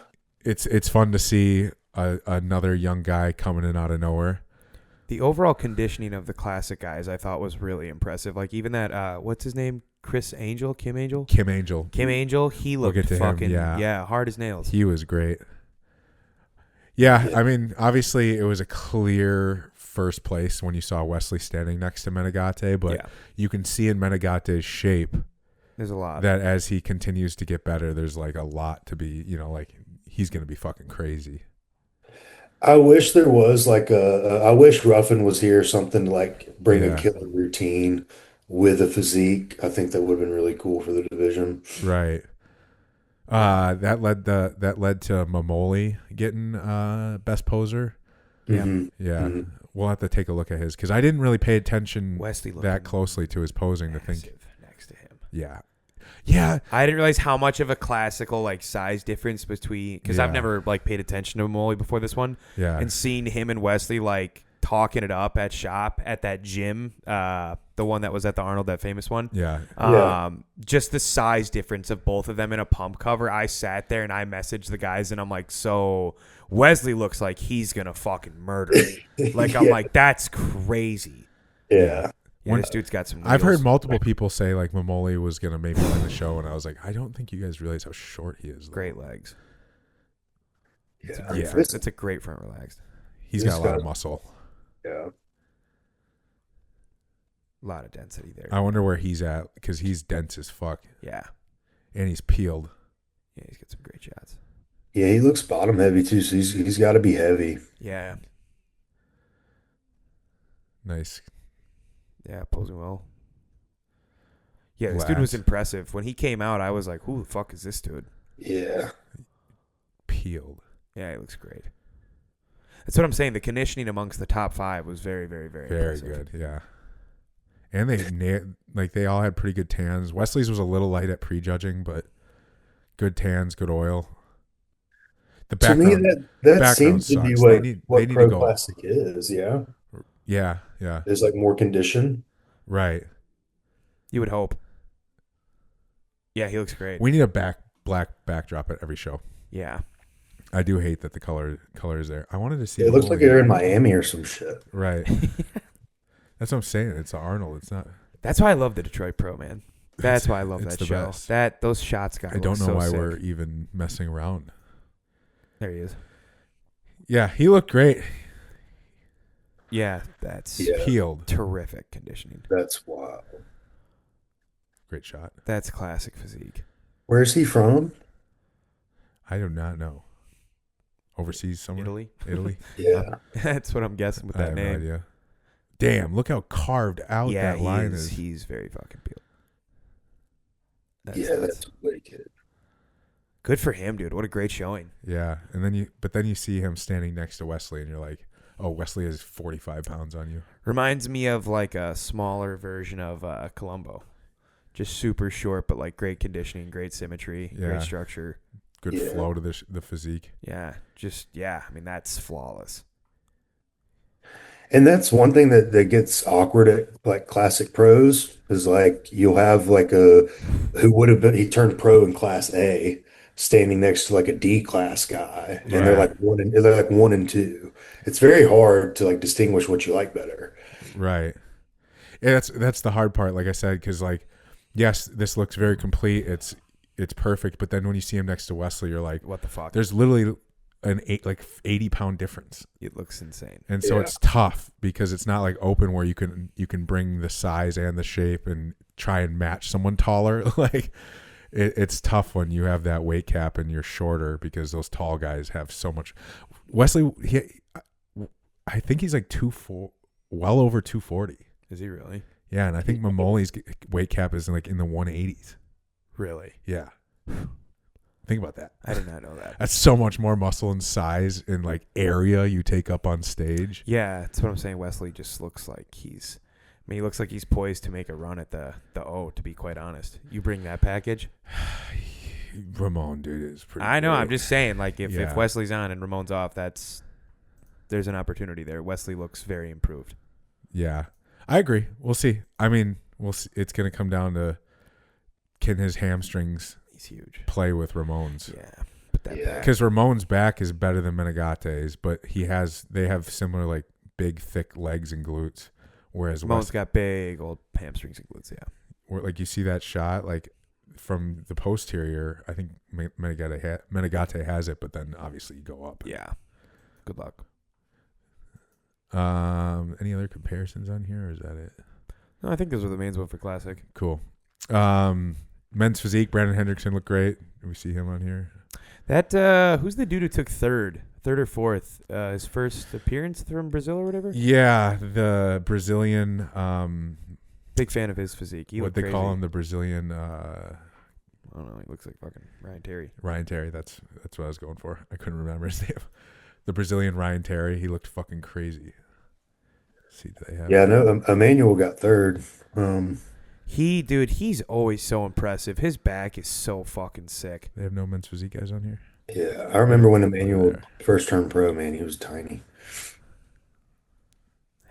It's fun to see another young guy coming in out of nowhere. The overall conditioning of the classic guys, I thought, was really impressive. Like even that, what's his name? Kim Angel. Kim Angel. Kim Angel. He We'll looked get to him, fucking yeah. hard as nails. He was great. Yeah, I mean, obviously it was a clear first place when you saw Wesley standing next to Menegate, but Yeah. you can see in Menegate's shape There's a lot. that as he continues to get better, there's like a lot to be, like he's going to be fucking crazy. I wish there was like I wish Ruffin was here, something to like bring a Yeah. killer routine with a physique. I think that would have been really cool for the division. Right. That led to Mamoli getting best poser. Yeah. Yeah. Mhm. We'll have to take a look at his because I didn't really pay attention Wesley that closely to his posing to think. next to him. Yeah. Yeah. I didn't realize how much of a classical like size difference between because I've Yeah. never like paid attention to Molly before this one. Yeah. And seeing him and Wesley like talking it up at shop at that gym, the one that was at the Arnold, that famous one. Yeah. Just the size difference of both of them in a pump cover. I sat there and I messaged the guys and I'm like, so Wesley looks like he's gonna fucking murder me. Like I'm like, that's crazy. Yeah. Yeah, this dude's got some. I've heard wheels. multiple people say like Mamoli was gonna maybe win the show, and I was like, I don't think you guys realize how short he is. Though. Great legs. Yeah. It's a great front relaxed. He's got a lot of muscle. Yeah. A lot of density there. I wonder where he's at because he's dense as fuck Yeah. and he's peeled. Yeah, he's got some great shots. Yeah, he looks bottom heavy too, so he's got to be heavy. Yeah. Nice. Yeah, posing well. Yeah, this dude was impressive. When he came out, I was like, who the fuck is this dude? Yeah. Peeled. Yeah, he looks great. That's what I'm saying. The conditioning amongst the top 5 was very, very, very impressive. Good. Yeah. And they all had pretty good tans. Wesley's was a little light at prejudging, but good tans, good oil. The background, to me, that background seems to be sucks. what, They need to Pro go. Classic is. Yeah. Yeah. There's like more condition. Right. You would hope. Yeah, he looks great. We need a black backdrop at every show. Yeah. I do hate that the color is there. I wanted to see. It looks like they're in Miami or some shit. Right. That's what I'm saying. It's Arnold. It's not. That's why I love the Detroit Pro, man. That's why I love it's that the show. best. Those shots got. I don't know so why sick. we're even messing around. There he is. Yeah, he looked great. Yeah, that's Peeled. terrific conditioning. That's wild. Great shot. That's classic physique. Where's he from? I do not know. Overseas somewhere? Italy. Yeah. That's what I'm guessing with I that have no name. idea. Damn, look how carved out Yeah, that line is. He's very fucking peeled. That's wicked. Good for him, dude. What a great showing. Yeah, and then you see him standing next to Wesley, and you're like, oh, Wesley has 45 pounds on you. Reminds me of like a smaller version of Colombo. Just super short, but like great conditioning, great symmetry, great structure. Good flow to the physique. Yeah, I mean, that's flawless. And that's one thing that gets awkward at like classic pros is like you'll have like he turned pro in class A standing next to like a D class guy and they're like one and two. It's very hard to like distinguish what you like better. Right. Yeah, that's the hard part, like I said, because like, yes, this looks very complete. It's perfect, but then when you see him next to Wesley, you're like, What the fuck? there's literally an 80-pound difference. It looks insane. And so it's tough because it's not like open where you can bring the size and the shape and try and match someone taller. Like it's tough when you have that weight cap and you're shorter because those tall guys have so much. Wesley, I think he's like well over 240. Is he really? Yeah, and I think Mamoli's weight cap is like in the 180s. Really? Yeah. Think about that. I did not know that. That's so much more muscle and size and like area you take up on stage. Yeah, that's what I'm saying. Wesley just looks like he looks like he's poised to make a run at the O, to be quite honest. You bring that package? Ramon, dude, is pretty I know. great. I'm just saying, like, if Wesley's on and Ramon's off, there's an opportunity there. Wesley looks very improved. Yeah, I agree. We'll see. I mean, we'll see. It's going to come down to can his hamstrings He's huge. play with Ramon's. Yeah. Put that back. Because Ramon's back is better than Menegate's, but they have similar like big, thick legs and glutes. Whereas Ramon's got big old hamstrings and glutes, yeah. Where like you see that shot, like from the posterior, I think Menegate has it, but then obviously you go up. Yeah. Good luck. Any other comparisons on here, or is that it? No, I think those were the main one for Classic. Cool. Men's physique, Brandon Hendrickson looked great. We see him on here. That who's the dude who took third or fourth? His first appearance from Brazil or whatever. Yeah, the Brazilian. Big fan of his physique. What they call him, the Brazilian. I don't know. He looks like fucking Ryan Terry. Ryan Terry. That's what I was going for. I couldn't remember his name. The Brazilian Ryan Terry. He looked fucking crazy. Let's see, do they have? Yeah, no. Emmanuel got third. He's always so impressive. His back is so fucking sick. They have no men's physique guys on here. Yeah, I remember when Emmanuel first turned pro. Man, he was tiny.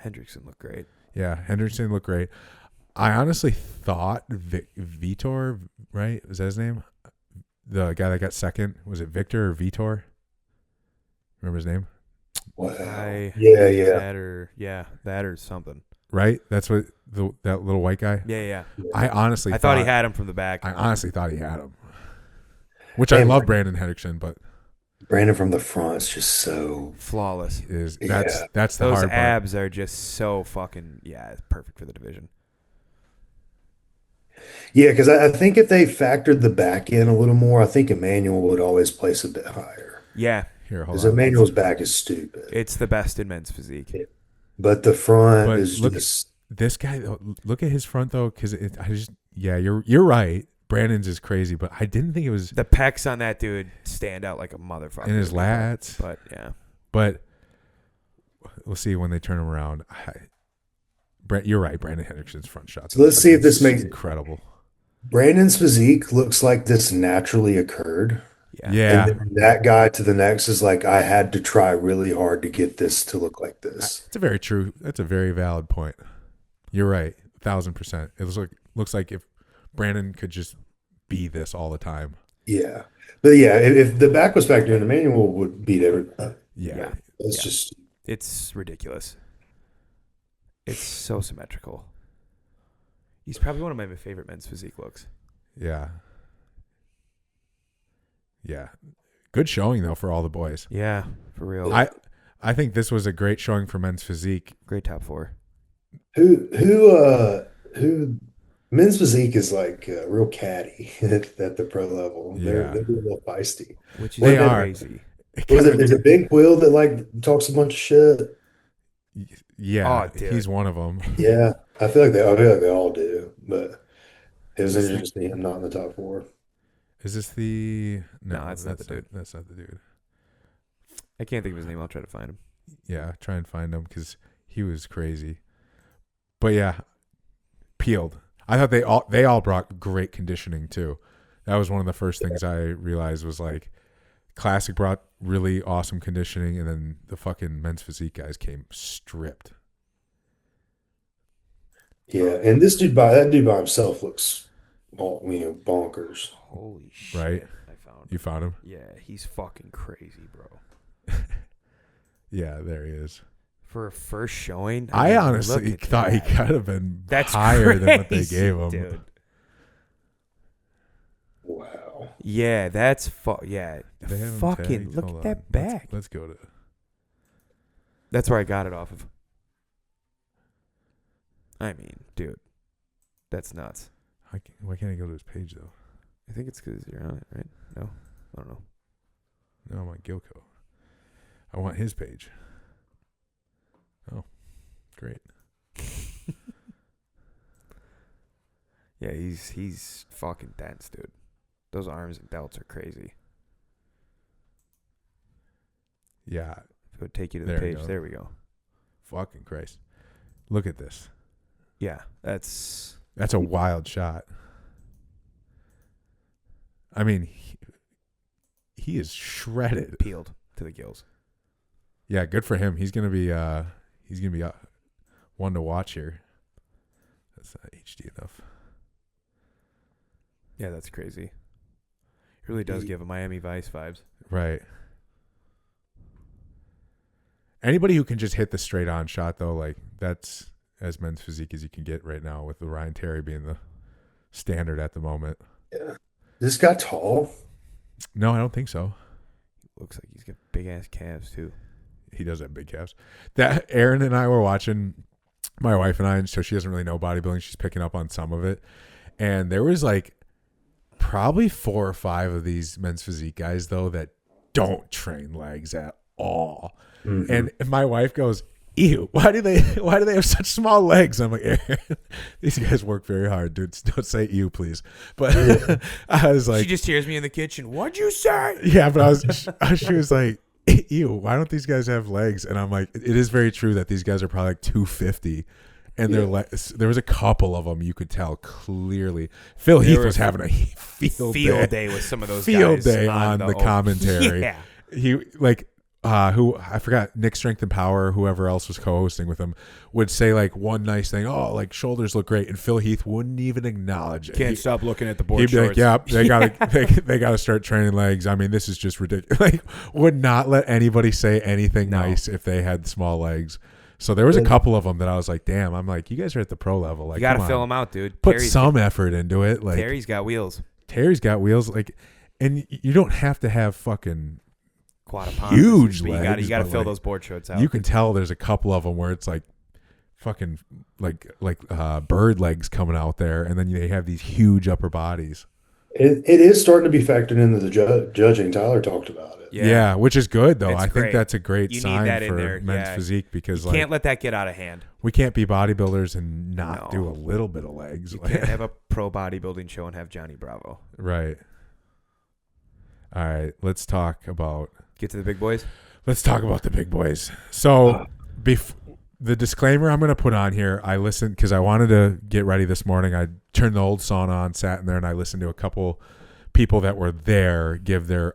Hendrickson looked great. Yeah, Hendrickson looked great. I honestly thought Vitor, right? Was that his name? The guy that got second, was it Victor or Vitor? Remember his name? Wow. Yeah. That or something. Right? That's what that little white guy. Yeah. I thought he had him from the back. I honestly thought he had him. Which I love Brandon Hendrickson, but Brandon from the front is just so flawless. That's the those hard part. abs are just so fucking it's perfect for the division. Yeah, because I think if they factored the back in a little more, I think Emmanuel would always place a bit higher. Yeah. Because Emmanuel's back is stupid. It's the best in men's physique. Yeah. But the front is just... This guy, look at his front, though, because you're right. Brandon's is crazy, but I didn't think it was... The pecs on that dude stand out like a motherfucker. And his lats. But, yeah. But we'll see when they turn him around. You're right. Brandon Hendrickson's front shots. So let's see if this makes... Incredible. Brandon's physique looks like this naturally occurred. Yeah. And then that guy to the next is like, I had to try really hard to get this to look like this. That's a very valid point. You're right. 1,000%. It looks like if Brandon could just be this all the time. Yeah. But yeah, if the back was factored in, Emmanuel would beat everybody. Yeah. It's ridiculous. It's so symmetrical. He's probably one of my favorite men's physique looks. Yeah. Yeah. Good showing, though, for all the boys. Yeah, for real. I think this was a great showing for men's physique. Great top four. Who men's physique is like real catty at the pro level. Yeah. They're a little feisty. Which is crazy. Is it Big Quill that like talks a bunch of shit? Yeah, he's one of them. Yeah, I feel like they all do, but it was interesting to see him not in the top four. Is this the... No, that's not the dude. That's not the dude. I can't think of his name. I'll try to find him. Yeah, try and find him because he was crazy. But yeah, peeled. I thought they all brought great conditioning too. That was one of the first things I realized was like Classic brought really awesome conditioning, and then the fucking men's physique guys came stripped. Yeah, and that dude by himself looks, bonkers. Holy shit! Right? I found him. You found him? Yeah, he's fucking crazy, bro. Yeah, there he is. For a first showing, I honestly thought he could have been higher than what they gave him. Dude. Wow. Yeah, that's yeah. Fucking look at that back. Let's go to. That's where I got it off of. I mean, dude, that's nuts. Why can't I go to his page though? I think it's because you're on it, right? No, I don't know. No, I'm on Gilco. I want his page. Oh, great. Yeah, he's fucking dense, dude. Those arms and delts are crazy. Yeah. It would take you to the page. There we go. Fucking Christ. Look at this. Yeah, that's a wild shot. I mean, he is shredded. Peeled to the gills. Yeah, good for him. He's gonna be one to watch here. That's not HD enough. Yeah, that's crazy. It really does give a Miami Vice vibes. Right. Anybody who can just hit the straight on shot though, like that's as men's physique as you can get right now, with the Ryan Terry being the standard at the moment. Yeah. This guy tall? No, I don't think so. Looks like he's got big ass calves too. he does have big calves. That Aaron and I were watching, my wife and I, and so she doesn't really know bodybuilding. She's picking up on some of it. And there was like probably 4 or 5 of these men's physique guys though that don't train legs at all. Mm-hmm. And my wife goes, ew, why do they have such small legs? I'm like, Aaron, these guys work very hard, dude. Don't say ew, please. But I was like, she just hears me in the kitchen. What'd you say? Yeah, but she was like, ew, why don't these guys have legs? And I'm like, it is very true that these guys are probably like 250. And there was a couple of them you could tell clearly. Phil Heath was having a field day with some of those field guys day on the commentary. Yeah. He like who I forgot, Nick Strength and Power, whoever else was co-hosting with him, would say like one nice thing. Oh, like shoulders look great, and Phil Heath wouldn't even acknowledge it. Can't stop looking at the board. He'd be shorts. like, "Yeah, they gotta start training legs." I mean, this is just ridiculous. Like, would not let anybody say anything nice if they had small legs. So there was a couple of them that I was like, "Damn!" I'm like, "You guys are at the pro level. Like, you gotta fill them out, dude. Put some effort into it. Like, Terry's got wheels. Like, and you don't have to have fucking huge legs. You gotta fill those board shorts out. You can tell there's a couple of them where it's like fucking like bird legs coming out there, and then they have these huge upper bodies. It is starting to be factored into the judging. Tyler talked about it. Yeah, which is good though. It's I great. think that's a great sign for men's Yeah. physique, because you can't let that get out of hand. We can't be bodybuilders and not do a little bit of legs. You can't have a pro bodybuilding show and have Johnny Bravo. Right. All right, let's talk about. Get to the big boys. Let's talk about the big boys. So, the disclaimer I'm going to put on here, I listened because I wanted to get ready this morning. I turned the old sauna on, sat in there, and I listened to a couple people that were there give their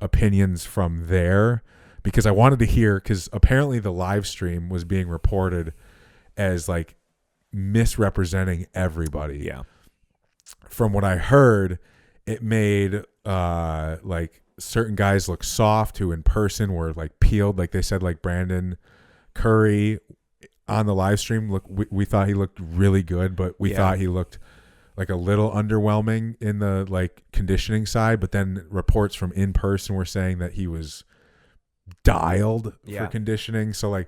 opinions from there, because I wanted to hear, because apparently the live stream was being reported as like misrepresenting everybody. Yeah. From what I heard, it made like certain guys look soft who in person were like peeled. Like they said, like Brandon Curry on the live stream, we thought he looked really good, but we thought he looked like a little underwhelming in the like conditioning side. But then reports from in person were saying that he was dialed for conditioning. So like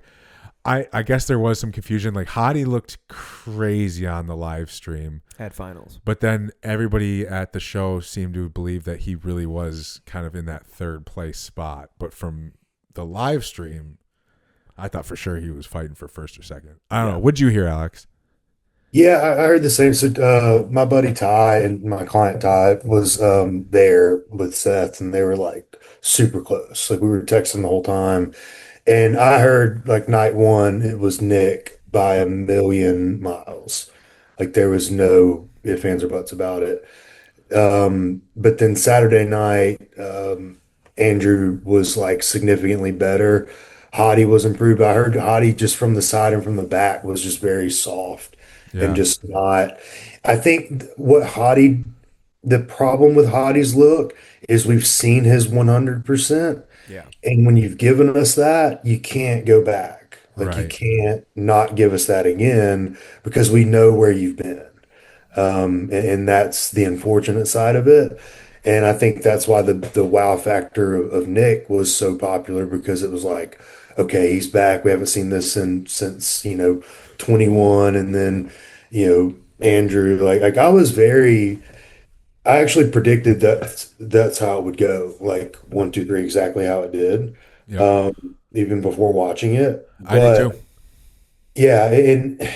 I guess there was some confusion. Like Hottie looked crazy on the live stream at finals, but then everybody at the show seemed to believe that he really was kind of in that third place spot. But from the live stream, I thought for sure he was fighting for first or second. I don't know. What'd you hear, Alex? Yeah, I heard the same. So my buddy Ty and my client Ty was there with Seth, and they were like super close. Like we were texting the whole time. And I heard like night one, it was Nick by a million miles. Like there was no ifs, ands, or buts about it. But then Saturday night, Andrew was like significantly better. Hottie was improved. I heard Hottie just from the side and from the back was just very soft and just not. I think the problem with Hottie's look is we've seen his 100%. Yeah. And when you've given us that, you can't go back. Like you can't not give us that again because we know where you've been. And that's the unfortunate side of it. And I think that's why the wow factor of Nick was so popular, because it was like, okay, he's back. We haven't seen this since 21. And then, Andrew, like I actually predicted that that's how it would go, like 1, 2, 3, exactly how it did, even before watching it. But, I did too. Yeah, and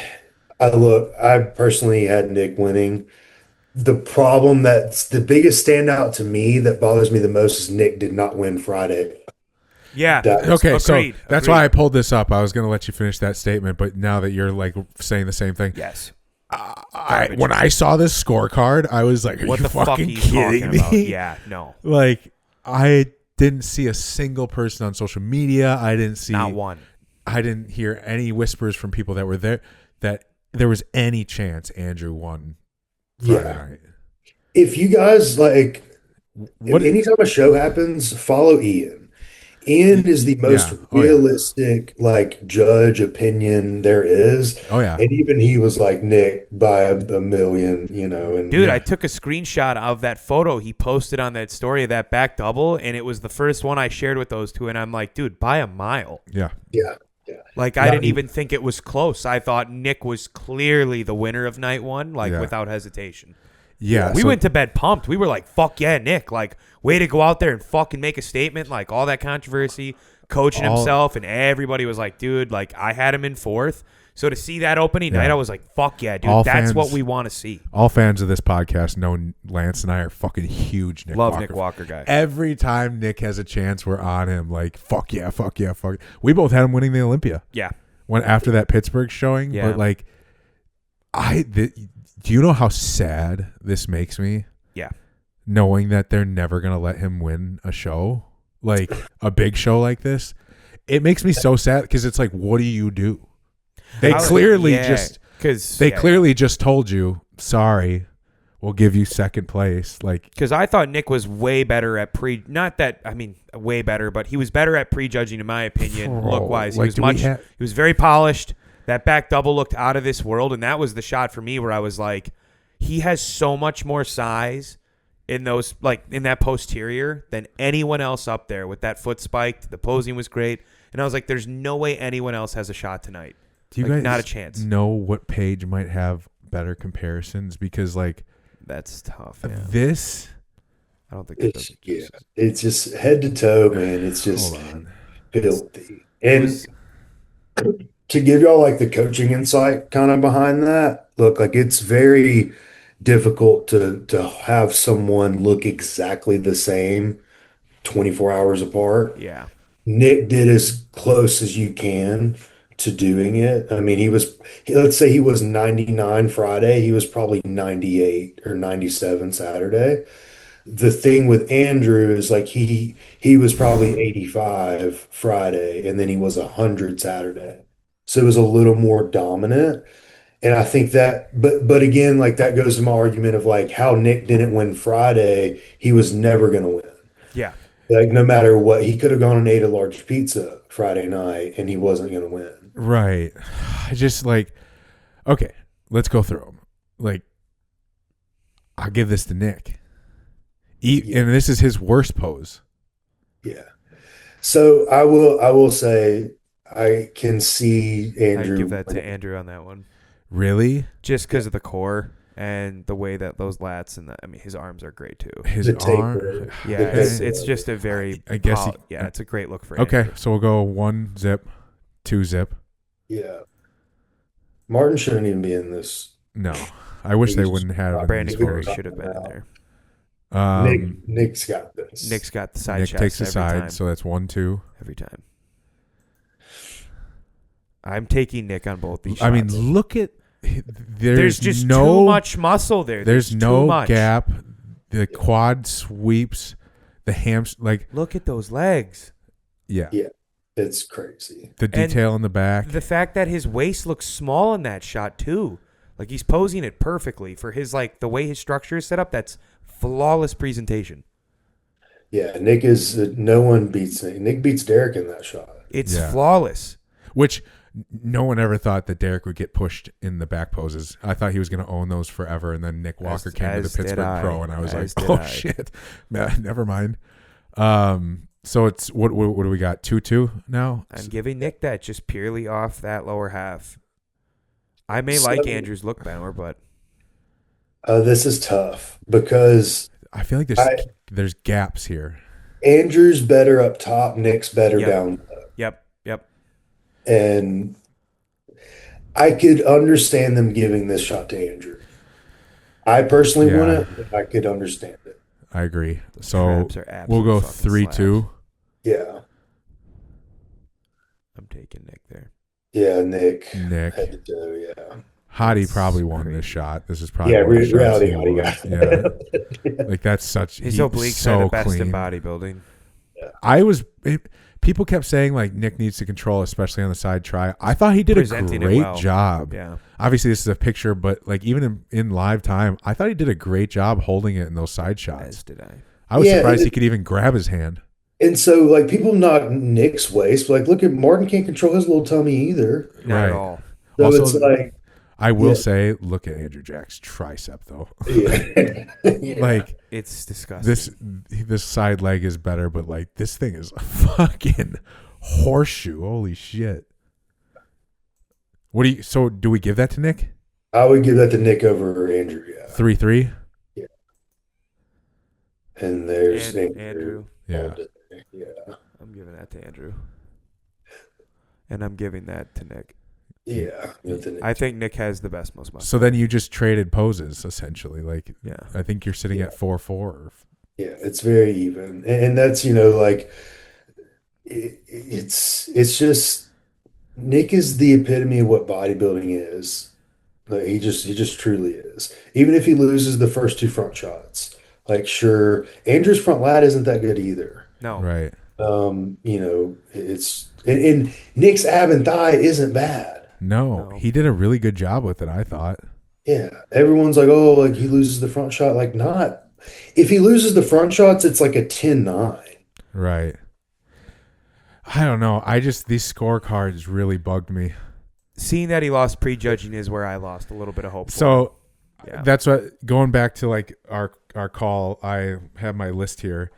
I personally had Nick winning. The problem that's the biggest standout to me that bothers me the most is Nick did not win Friday. Yeah. Okay, agreed, so that's why I pulled this up. I was going to let you finish that statement, but now that you're like saying the same thing, yes. When I saw this scorecard, I was like, "Are what you the fuck fucking are you kidding talking me?" About? Yeah, no. Like I didn't see a single person on social media. I didn't see not one. I didn't hear any whispers from people that were there that there was any chance Andrew won Friday night. If you guys anytime a show happens, follow Ian. Ian is the most realistic, like, judge opinion there is. Oh yeah. And even he was like, Nick, by a million, and Dude, I took a screenshot of that photo he posted on that story of that back double, and it was the first one I shared with those two, and I'm like, dude, by a mile. Yeah. Yeah. Like, I didn't even think it was close. I thought Nick was clearly the winner of night one, like, without hesitation. Yeah. We went to bed pumped. We were like, fuck yeah, Nick. Like, way to go out there and fucking make a statement. Like, all that controversy, coaching himself, and everybody was like, dude, like, I had him in fourth. So to see that opening night, I was like, fuck yeah, dude. That's what we want to see. All fans of this podcast know Lance and I are fucking huge Nick Walker. Nick Walker guy. Every time Nick has a chance, we're on him. Like, fuck yeah, fuck yeah, fuck. We both had him winning the Olympia. Yeah. After that Pittsburgh showing. Yeah. But, like, do you know how sad this makes me? Yeah. Knowing that they're never going to let him win a show, like a big show like this. It makes me so sad because it's like, what do you do? They clearly just told you, sorry, we'll give you second place. Like, because I thought Nick was way better at way better, but he was better at prejudging in my opinion, look wise. He was very polished. That back double looked out of this world, and that was the shot for me where I was like, he has so much more size in those, like, in that posterior than anyone else up there with that foot spiked. The posing was great, and I was like, there's no way anyone else has a shot tonight. Do you guys not a chance? Know what page might have better comparisons? Because, like, that's tough. Yeah. This, I don't think it's just head to toe, man. It's just filthy. And to give y'all like the coaching insight kind of behind that, look, like, it's very difficult to have someone look exactly the same 24 hours apart. Yeah. Nick did as close as you can to doing it. I mean, let's say he was 99 Friday, he was probably 98 or 97 Saturday. The thing with Andrew is, like, he was probably 85 Friday, and then he was 100 Saturday. So it was a little more dominant. And I think that, but again, like, that goes to my argument of, like, how Nick didn't win Friday, he was never going to win. Yeah. Like, no matter what, he could have gone and ate a large pizza Friday night, and he wasn't going to win. Right. I just, like, okay, let's go through them. Like, I'll give this to Nick. And this is his worst pose. Yeah. So I will say I can see Andrew. I'd give that to Andrew on that one. Really? Just because of the core and the way that those lats and his arms are great too. His arm, it's just a very. I guess. It's a great look for. Okay, Andrew. so we'll go 1 zip, 2 zip. Yeah. Martin shouldn't even be in this. No, I wish they wouldn't have. Brandon Corey should have been in there. Nick's got this. Nick's got the side. Nick takes the side, time. So that's 1, 2 every time. I'm taking Nick on both these shots. I mean, look at. There's just too much muscle there. There's no gap. The quad sweeps, the hams, like, look at those legs. Yeah. Yeah. It's crazy. The detail in the back. The fact that his waist looks small in that shot too. Like, he's posing it perfectly for his, like, the way his structure is set up. That's flawless presentation. Yeah, Nick is no one beats Nick. Nick beats Derek in that shot. It's flawless. Which no one ever thought that Derek would get pushed in the back poses. I thought he was going to own those forever, and then Nick Walker came to the Pittsburgh Pro, and I was like, "Oh shit, never mind." So it's what do we got? 2-2 now. I'm giving Nick that just purely off that lower half. I may like Andrew's look better, but this is tough because I feel like there's gaps here. Andrew's better up top, Nick's better down low. Yep. And I could understand them giving this shot to Andrew. I personally wouldn't, but I could understand it. I agree. So we'll go 3-2. Yeah. I'm taking Nick there. Yeah, Nick. Had to do, Hottie probably won this shot. This is probably reality Hottie got. Yeah. Like, that's such. His obliques are the best in bodybuilding. Yeah. People kept saying, like, Nick needs to control, especially on the side try. I thought he did a great job. Yeah. Obviously, this is a picture, but, like, even in live time, I thought he did a great job holding it in those side shots. As did I. I was surprised he could even grab his hand. And so like people knock Nick's waist, but like look at Martin can't control his little tummy either. Not at all. So Also, it's like I will say, look at Andrew Jack's tricep though. yeah. Like It's disgusting. this side leg is better, but like this thing is a fucking horseshoe. Holy shit. So do we give that to Nick? I would give that to Nick over Andrew, yeah. 3-3? Yeah. And there's Andrew. Yeah. Yeah. I'm giving that to Andrew. And I'm giving that to Nick. Yeah. I think Nick has the best, most muscle. So then you just traded poses, essentially. Like, yeah. I think you're sitting at 4-4. Yeah, it's very even. And that's, like, it's just, Nick is the epitome of what bodybuilding is. Like, he just truly is. Even if he loses the first two front shots. Like, sure, Andrew's front lat isn't that good either. No. Right. It's and Nick's ab and thigh isn't bad. No, he did a really good job with it, I thought. Yeah. Everyone's like, oh, like he loses the front shot. Like, not. If he loses the front shots, it's like a 10-9. Right. I don't know. These scorecards really bugged me. Seeing that he lost prejudging is where I lost a little bit of hope. So yeah. That's what, going back to like our call, I have my list here.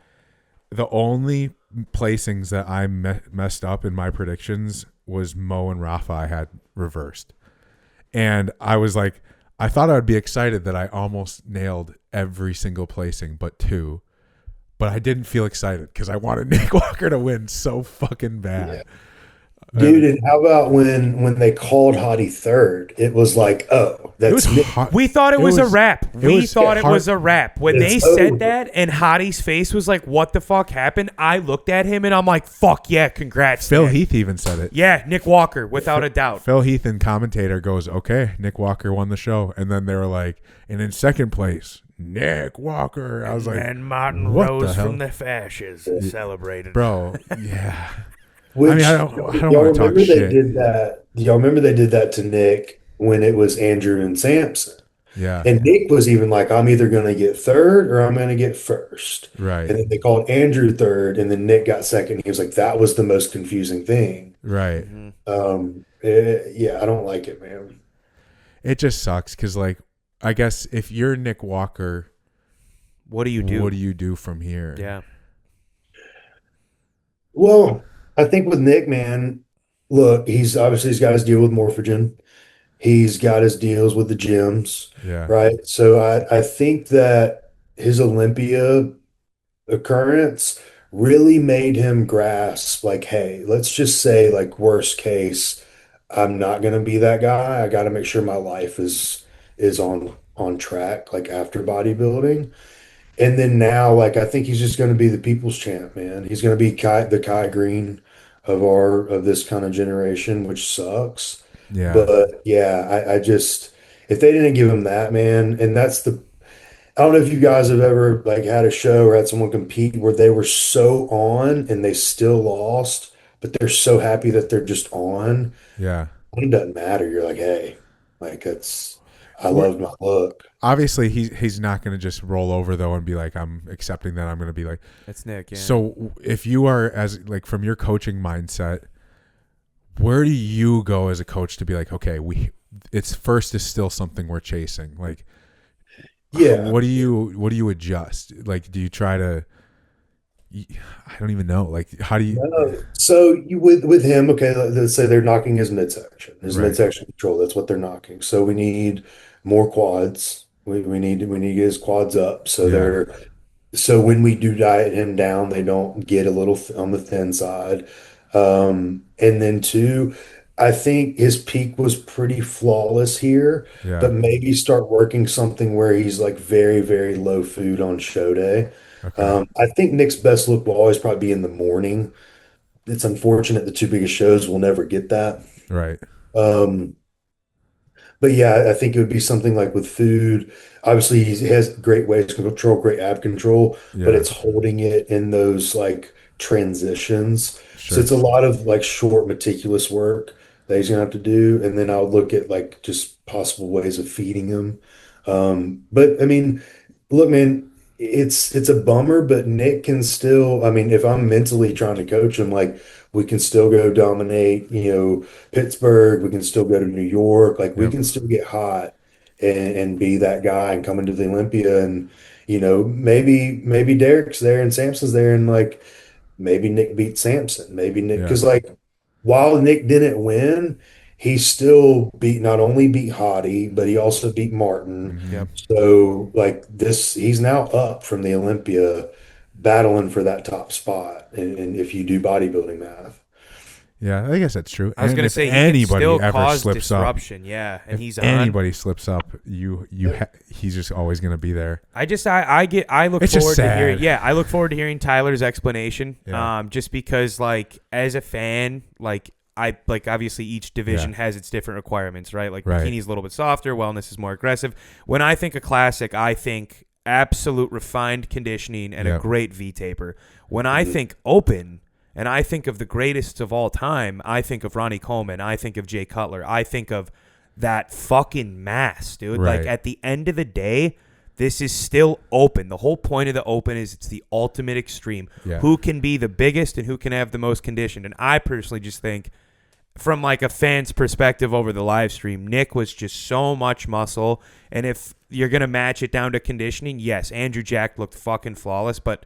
The only placings that I messed up in my predictions was Mo and Rafa I had reversed. And I was like, I thought I would be excited that I almost nailed every single placing but two. But I didn't feel excited because I wanted Nick Walker to win so fucking bad. Yeah. Dude, and how about when they called Hottie third? It was like, oh, that's we thought it was a wrap. We thought it was a wrap. When they said that and Hottie's face was like, what the fuck happened? I looked at him and I'm like, fuck yeah, congrats. Phil Nick. Heath even said it. Yeah, Nick Walker, without a doubt. Phil Heath and commentator goes, okay, Nick Walker won the show. And then they were like, and in second place, Nick Walker. I was like, and Martin what rose the hell? from the fasces and celebrated. Bro, yeah. Which, I don't want to talk shit. Y'all remember they did that to Nick when it was Andrew and Samson. Yeah. And Nick was even like, I'm either going to get third or I'm going to get first. Right. And then they called Andrew third and then Nick got second. He was like, that was the most confusing thing. Right. Yeah, I don't like it, man. It just sucks because, like, I guess if you're Nick Walker, what do you do? What do you do from here? Yeah. Well, I think with Nick, man, look, he's got his deal with Morphogen. He's got his deals with the gyms. Yeah. Right. So I think that his Olympia occurrence really made him grasp, like, hey, let's just say, like, worst case, I'm not gonna be that guy. I gotta make sure my life is on track, like after bodybuilding. And then now, like, I think he's just going to be the people's champ, man. He's going to be the Kai Green of this kind of generation, which sucks. Yeah. But yeah, I just, if they didn't give him that, man, and I don't know if you guys have ever like had a show or had someone compete where they were so on and they still lost, but they're so happy that they're just on. Yeah. It doesn't matter. You're like, hey, like I love my look. Obviously, he's not going to just roll over though and be like, I'm accepting that I'm going to be like. That's Nick. Yeah. So if you are from your coaching mindset, where do you go as a coach to be like, okay, it's first is still something we're chasing. Like, yeah. What do you adjust? Like, do you try to? I don't even know. Like, how do you? So you with him, okay, let's say they're knocking his midsection, Right. midsection control. That's what they're knocking. So we need more quads. We need to get his quads up. So so when we do diet him down, they don't get a little on the thin side. And then two, I think his peak was pretty flawless here, Yeah. but maybe start working something where he's like very, very low food on show day. Okay. I think Nick's best look will always probably be in the morning. It's unfortunate the two biggest shows will never get that. Right. But yeah, I think it would be something like with food. Obviously, he has great waist control, great ab control, Yeah. but it's holding it in those like transitions. Sure. So it's a lot of like short, meticulous work that he's gonna have to do. And then I'll look at like just possible ways of feeding him. But I mean, look, man, it's a bummer, but Nick can still, I mean, if I'm mentally trying to coach him, like we can still go dominate, Pittsburgh, we can still go to New York, like we Yep. can still get hot and be that guy and come into the Olympia and maybe Derek's there and Samson's there and like maybe Nick beats Samson, maybe Nick Yeah. because like while Nick didn't win, he still not only beat Hottie, but he also beat Martin. Mhm. So like this, he's now up from the Olympia, battling for that top spot. And if you do bodybuilding math, Yeah, I guess that's true. I was And going to if say, he can anybody still ever cause slips up, disruption, yeah, and if he's on. anybody slips up, he's just always going to be there. I look It's just forward to sad. hearing, I look forward to hearing Tyler's explanation. Yeah. Just because like as a fan, like I like obviously each division has its different requirements, right? Like Right. bikini's a little bit softer, wellness is more aggressive. When I think of classic, I think absolute refined conditioning and a great V taper. When I think open, and I think of the greatest of all time, I think of Ronnie Coleman, I think of Jay Cutler, I think of that fucking mass, dude. Right. Like at the end of the day, this is still open. The whole point of the open is it's the ultimate extreme. Yeah. Who can be the biggest and who can have the most conditioned. And I personally just think from like a fan's perspective over the live stream, Nick was just so much muscle. And if you're going to match it down to conditioning, yes, Andrew Jack looked fucking flawless, but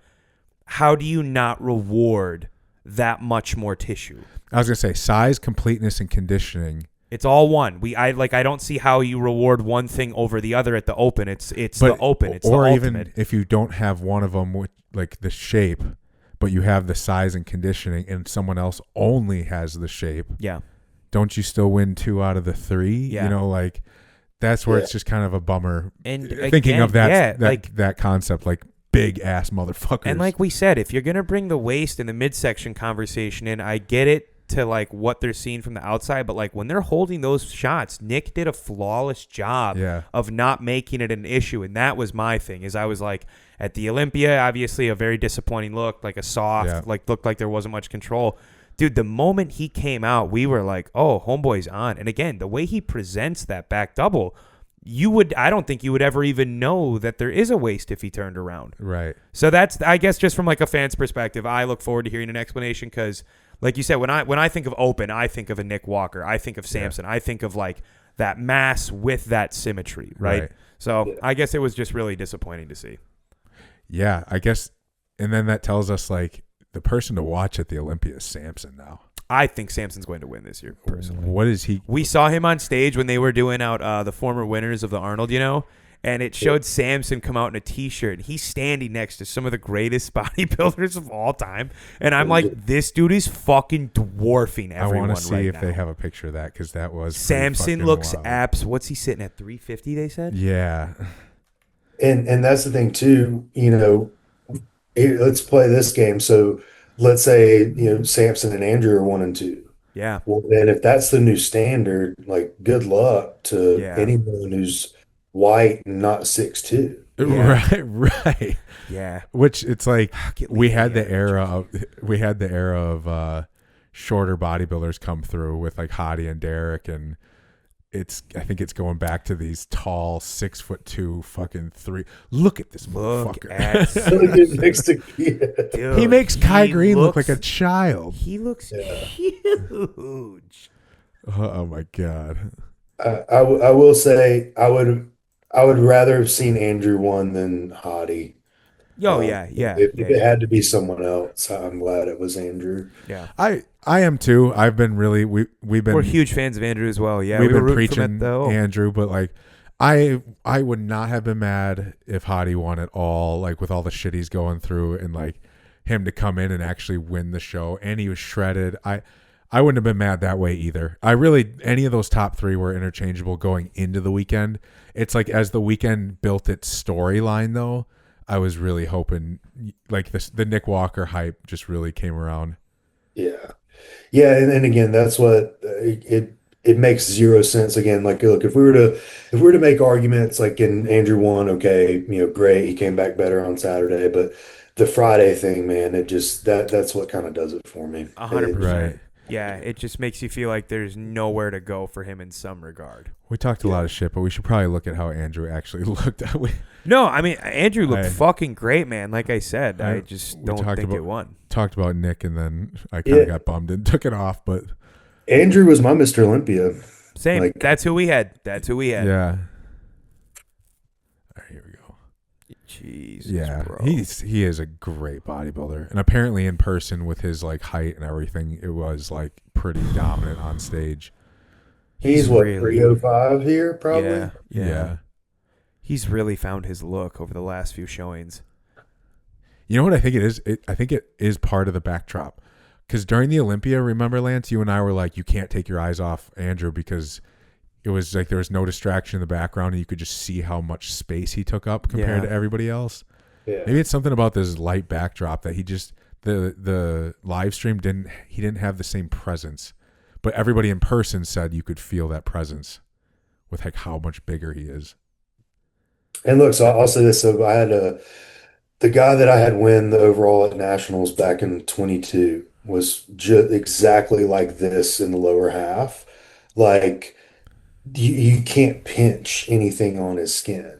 how do you not reward that much more tissue? I was going to say size, completeness, and conditioning. It's all one. I don't see how you reward one thing over the other at the open. It's the open. It's or the even ultimate. if you don't have one of them with like the shape, but you have the size and conditioning, and someone else only has the shape. Yeah. Don't you still win 2 out of the 3? Yeah. Like that's where it's just kind of a bummer. And Thinking again, of that like that concept, like big ass motherfuckers. And like we said, if you're gonna bring the waist and the midsection conversation in, I get it to like what they're seeing from the outside, but like when they're holding those shots, Nick did a flawless job of not making it an issue, and that was my thing. Is I was like at the Olympia, obviously a very disappointing look, like a soft, like looked like there wasn't much control. Dude, the moment he came out, we were like, oh, homeboy's on. And again, the way he presents that back double, I don't think you would ever even know that there is a waist if he turned around. Right. So that's, I guess, just from like a fan's perspective, I look forward to hearing an explanation because, like you said, when I think of open, I think of a Nick Walker. I think of Samson. I think of like that mass with that symmetry, right? So I guess it was just really disappointing to see. Yeah, I guess. And then that tells us like the person to watch at the Olympia is Samson now. I think Samson's going to win this year, personally. What is he? We saw him on stage when they were doing out the former winners of the Arnold, and it showed Samson come out in a T-shirt. He's standing next to some of the greatest bodybuilders of all time. And I'm like, this dude is fucking dwarfing everyone. I want to see right if now. they have a picture of that because that was Samson looks wild. abs. What's he sitting at? 350, they said? Yeah. And that's the thing too, let's play this game. So let's say, Samson and Andrew are 1 and 2. Yeah. Well, then if that's the new standard, like good luck to anyone who's white and not 6'2". Yeah. Right. Yeah. Which it's like we had the era of shorter bodybuilders come through with like Hottie and Derek, and I think it's going back to these tall 6'2" fucking 3. Look at this motherfucker. Dude, he makes Kai Green look like a child. He looks huge. Oh my god. I will say I would rather have seen Andrew won than Hottie. Oh yeah. If it had to be someone else, I'm glad it was Andrew. Yeah. I am too. I've been really we're huge fans of Andrew as well. Yeah, we've been were preaching Andrew, but like I would not have been mad if Hottie won at all, like with all the shit he's going through and like him to come in and actually win the show, and he was shredded. I wouldn't have been mad that way either. Any of those top 3 were interchangeable going into the weekend. It's like as the weekend built its storyline though, I was really hoping like the Nick Walker hype just really came around. Yeah, and again, that's what it makes zero sense. Again, like look, if we were to make arguments like in Andrew won, okay, great, he came back better on Saturday, but the Friday thing, man, it just that's what kind of does it for me. 100%. Right. Yeah, it just makes you feel like there's nowhere to go for him in some regard. We talked a lot of shit, but we should probably look at how Andrew actually looked. No, I mean, Andrew looked fucking great, man. Like I said, I just don't think it won. Talked about Nick, and then I kind of got bummed and took it off, but Andrew was my Mr. Olympia. Same. Like, that's who we had. Yeah. All right, here we go. Jesus, bro. He is a great bodybuilder, and apparently in person with his like height and everything, it was like pretty dominant on stage. He's what, really, 305 here, probably. Yeah. He's really found his look over the last few showings. You know what I think it is? I think it is part of the backdrop. Because during the Olympia, remember, Lance, you and I were like, you can't take your eyes off Andrew because it was like there was no distraction in the background and you could just see how much space he took up compared to everybody else. Yeah. Maybe it's something about this light backdrop that he just, the live stream didn't have the same presence. But everybody in person said you could feel that presence with like how much bigger he is. And look, so I'll say this. So I had the guy that I had win the overall at Nationals back in 22 was just exactly like this in the lower half. Like you can't pinch anything on his skin,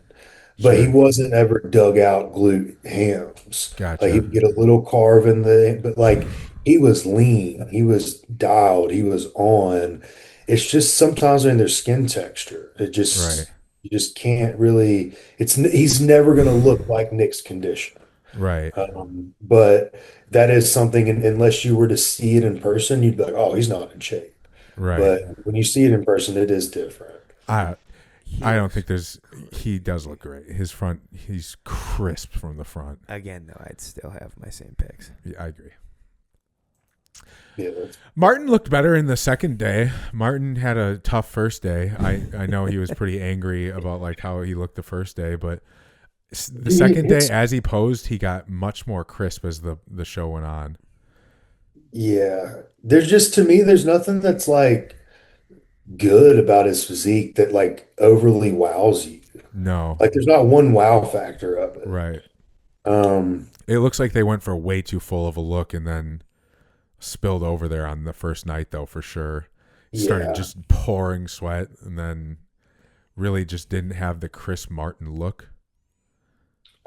but he wasn't ever dug out glute hams. Gotcha. Like he'd get a little carve in but like he was lean, he was dialed, he was on. It's just sometimes in their skin texture, it just you just can't really. He's never going to look like Nick's condition. Right. But that is something, unless you were to see it in person, you'd be like, oh, he's not in shape. Right. But when you see it in person, it is different. I don't think he does look great. His front, he's crisp from the front. Again, though, I'd still have my same picks. Yeah, I agree. Yeah. Martin looked better in the second day. Martin had a tough first day. I know he was pretty angry about like how he looked the first day, but the second day as he posed, he got much more crisp as the show went on. Yeah. To me, there's nothing that's like good about his physique that like overly wows you. No. Like there's not one wow factor of it. Right. It looks like they went for way too full of a look and then spilled over there on the first night though, for sure. Started just pouring sweat and then really just didn't have the crisp Martin look.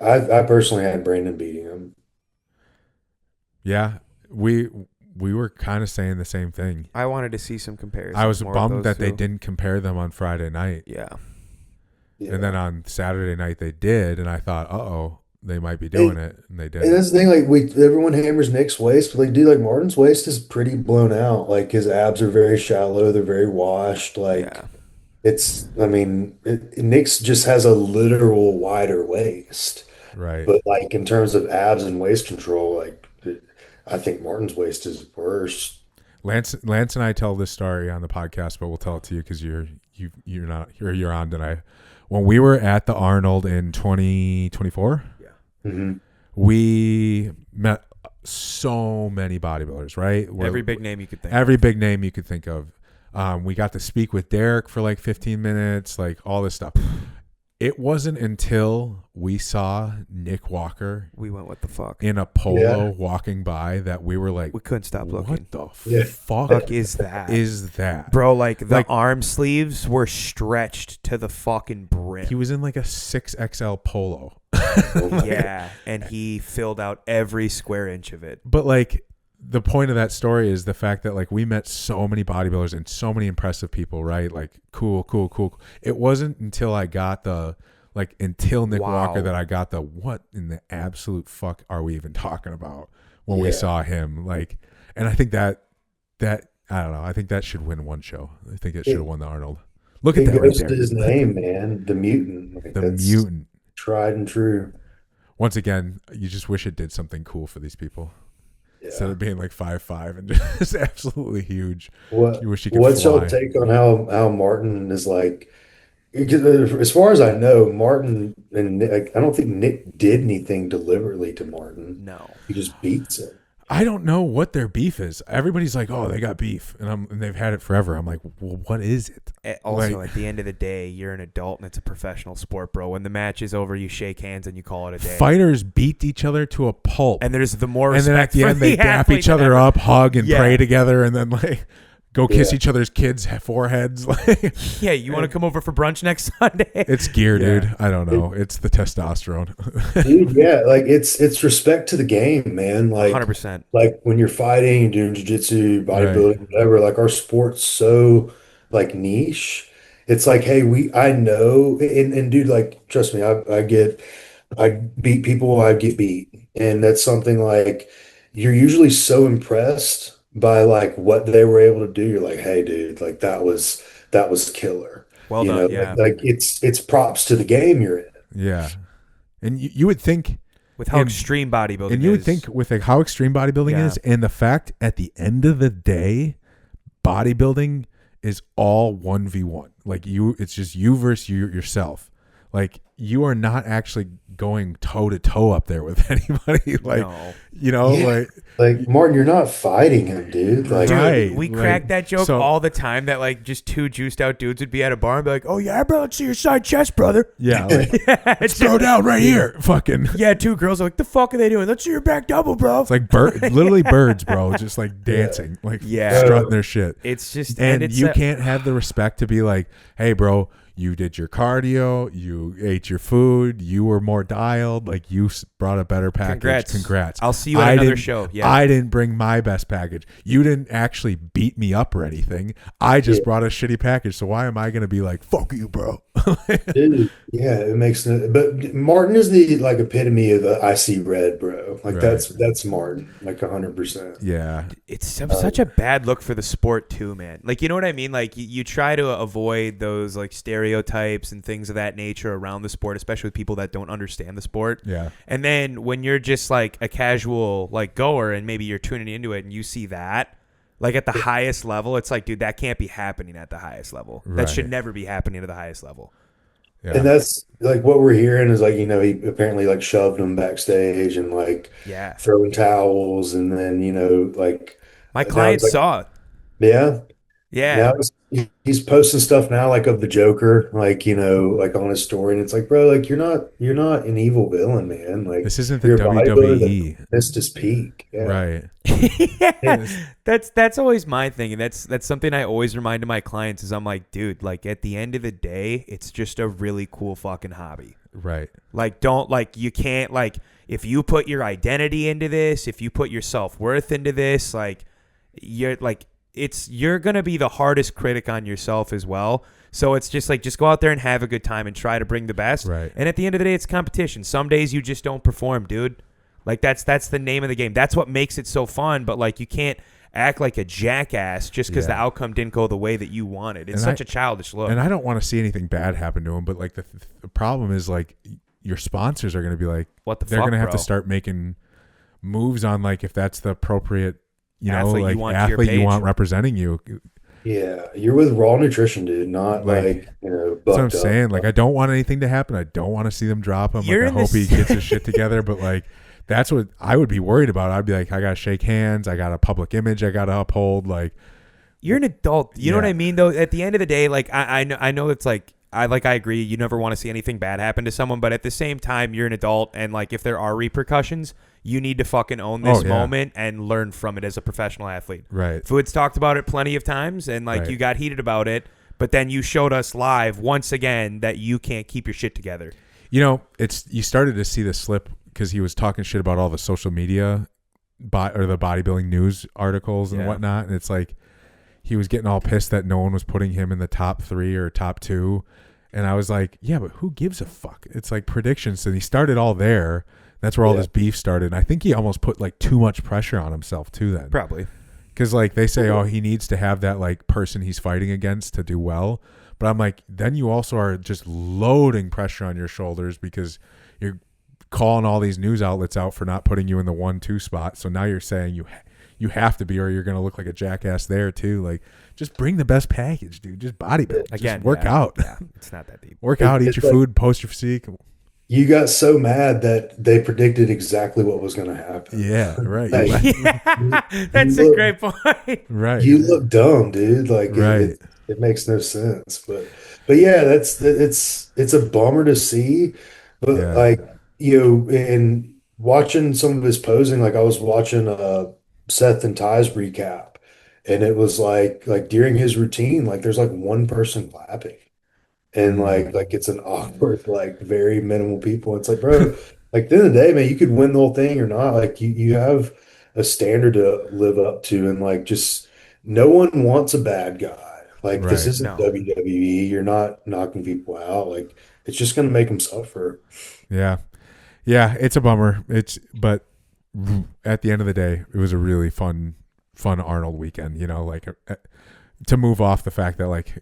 I personally had Brandon beating him. Yeah, we were kind of saying the same thing. I wanted to see some comparisons. I was bummed that they didn't compare them on Friday night. Yeah. And then on Saturday night they did, and I thought, uh-oh, they might be doing it, and they did. And that's the thing, like everyone hammers Nick's waist, but like, dude, like Martin's waist is pretty blown out. Like his abs are very shallow, they're very washed. Like Nick's just has a literal wider waist. Right. But like in terms of abs and waist control, like I think Martin's waist is worse. Lance and I tell this story on the podcast, but we'll tell it to you because you're on tonight. When we were at the Arnold in 2024, we met so many bodybuilders, right? Every big name you could think. Every big name you could think of. We got to speak with Derek for like 15 minutes, like all this stuff. It wasn't until we saw Nick Walker. We went, what the fuck? In a polo walking by that we were like, we couldn't stop looking. What the fuck is that? Is that? Bro, like the arm sleeves were stretched to the fucking brim. He was in like a 6XL polo. Yeah, and he filled out every square inch of it. But like the point of that story is the fact that like we met so many bodybuilders and so many impressive people, right? Like cool. It wasn't until I got until Nick Walker that I got what in the absolute fuck are we even talking about when we saw him? Like, and I think that I don't know. I think that should win one show. I think it should have won the Arnold. Look at that right there. His name, man, the mutant. Like, the mutant, tried and true. Once again, you just wish it did something cool for these people. Instead of being like 5'5" and just absolutely huge. You wish you could what's fly. your take on how Martin is like? As far as I know, Martin and Nick, I don't think Nick did anything deliberately to Martin. No, he just beats him. I don't know what their beef is. Everybody's like, oh, they got beef, and they've had it forever. I'm like, well, what is it? Also, at the end of the day, you're an adult and it's a professional sport, bro. When the match is over, you shake hands and you call it a day. Fighters beat each other to a pulp, and there's the more respect. And then at the end, they dap each other up, hug, and pray together, and then like go kiss each other's kids' foreheads. Yeah, you want to come over for brunch next Sunday? It's gear, dude. I don't know. It's the testosterone. Dude, yeah, like it's respect to the game, man. Like 100%. Like when you're fighting, doing jiu-jitsu, bodybuilding, whatever, like our sport's so like niche. It's like, hey, I know, and dude, like, trust me, I beat people, I get beat. And that's something like you're usually so impressed by like what they were able to do. You're like, hey, dude, like that was killer. Well done. Yeah. Like it's props to the game you're in. Yeah. And you would think with how extreme bodybuilding is. And you would think with like how extreme bodybuilding is, and the fact at the end of the day, bodybuilding is all 1v1. Like it's just you versus yourself. Like you are not actually going toe to toe up there with anybody. Like, like Martin, you're not fighting him, dude. Like, dude, we crack that joke all the time that like just two juiced out dudes would be at a bar and be like, "Oh yeah, bro, let's see your side chest, brother." Yeah, like, let's throw down right here. Fucking two girls are like, "The fuck are they doing? Let's see your back double, bro." It's like literally birds, bro, just like dancing, like strutting their shit. It's just and you can't have the respect to be like, "Hey, bro, you did your cardio, you ate your food, you were more dialed, like you brought a better package. Congrats. I'll see you at another show." Yeah. I didn't bring my best package. You didn't actually beat me up or anything. I just brought a shitty package. So why am I going to be like, fuck you, bro? Dude, yeah, it makes no, but Martin is the like epitome of the I see red, bro. Like that's Martin, like 100%. Yeah. It's such a bad look for the sport too, man. Like, you know what I mean? Like you try to avoid those like stereotypes and things of that nature around the sport, especially with people that don't understand the sport. Yeah. And then when you're just like a casual like goer and maybe you're tuning into it and you see that like at the highest level, it's like, dude, that can't be happening at the highest level. That should never be happening at the highest level. Yeah. And that's like what we're hearing is like, he apparently like shoved them backstage and like throwing towels, and then like my client saw it. Yeah. Yeah. Now he's posting stuff now like of the Joker, like like on his story, and it's like, bro, like you're not an evil villain, man. Like this isn't the WWE. Missed his peak. Yeah. Right. That's always my thing, and that's something I always remind to my clients is I'm like, dude, like at the end of the day, it's just a really cool fucking hobby. Right. Like you can't like if you put your identity into this, if you put your self-worth into this, like you're gonna be the hardest critic on yourself as well. So it's just like, just go out there and have a good time and try to bring the best. Right. And at the end of the day, it's competition. Some days you just don't perform, dude. Like that's the name of the game. That's what makes it so fun. But like you can't act like a jackass just because the outcome didn't go the way that you wanted. It's such a childish look. And I don't want to see anything bad happen to him. But like the problem is like your sponsors are going to be like, what the they're going to have to start making moves on like if that's the appropriate athlete you want representing you. Yeah, you're with Raw Nutrition, dude, not like that's what I'm saying. Like, I don't want anything to happen. I don't want to see them drop him. Like, I hope he gets his shit together. But like, that's what I would be worried about. I'd be like, I gotta shake hands. I got a public image I gotta uphold. Like, you're an adult. You know what I mean? Though, at the end of the day, like I know it's like I agree. You never want to see anything bad happen to someone, but at the same time, you're an adult, and like if there are repercussions, you need to fucking own this moment and learn from it as a professional athlete. Right. Foods talked about it plenty of times, and like you got heated about it, but then you showed us live once again that you can't keep your shit together. You started to see the slip because he was talking shit about all the social media or the bodybuilding news articles and whatnot, and it's like he was getting all pissed that no one was putting him in the top 3 or top 2, and I was like, yeah, but who gives a fuck? It's like predictions, and he started all there. That's where all this beef started. And I think he almost put like too much pressure on himself too then. Probably. Because like they say, oh, he needs to have that like person he's fighting against to do well. But I'm like, then you also are just loading pressure on your shoulders because you're calling all these news outlets out for not putting you in the 1-2 spot. So now you're saying you have to be, or you're going to look like a jackass there too. Like, just bring the best package, dude. Just bodybuild. Again, just work out. Yeah, it's not that deep. Work out, eat your food, post your physique. you got so mad that they predicted exactly what was going to happen. Yeah, right. Like, Yeah, that's a great point. Right. You look dumb, dude. Like Right. it makes no sense. But yeah, it's a bummer to see. But Yeah. like, in watching some of his posing, like I was watching Seth and Ty's recap, and it was like during his routine, like there's like one person clapping. And like it's an awkward, like very minimal people. It's like, bro, like at the end of the day, man, you could win the whole thing or not. Like you have a standard to live up to, and like just no one wants a bad guy. Like this Right. isn't No. WWE. You're not knocking people out. Like it's just gonna make them suffer. Yeah. Yeah, it's a bummer. But at the end of the day, it was a really fun Arnold weekend, like to move off the fact that like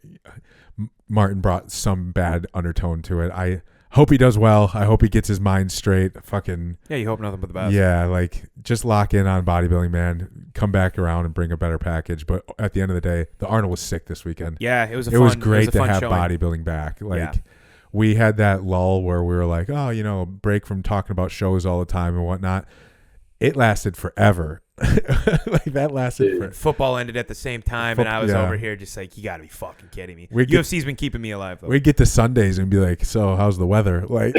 Martin brought some bad undertone to it. I hope he does well. I hope he gets his mind straight. Fucking Yeah, you hope nothing but the best. yeah, like just lock in on bodybuilding, man. Come back around and bring a better package. But at the end of the day, the Arnold was sick this weekend. Yeah, it was Was great to fun have showing. bodybuilding back. Like Yeah. we had that lull where we were like, oh, break from talking about shows all the time and whatnot. It lasted forever. Like that lasted for Football ended at the same time, and I was over here just like, you got to be fucking kidding me. UFC's been keeping me alive, though. We'd get to Sundays and be like, so how's the weather? Like,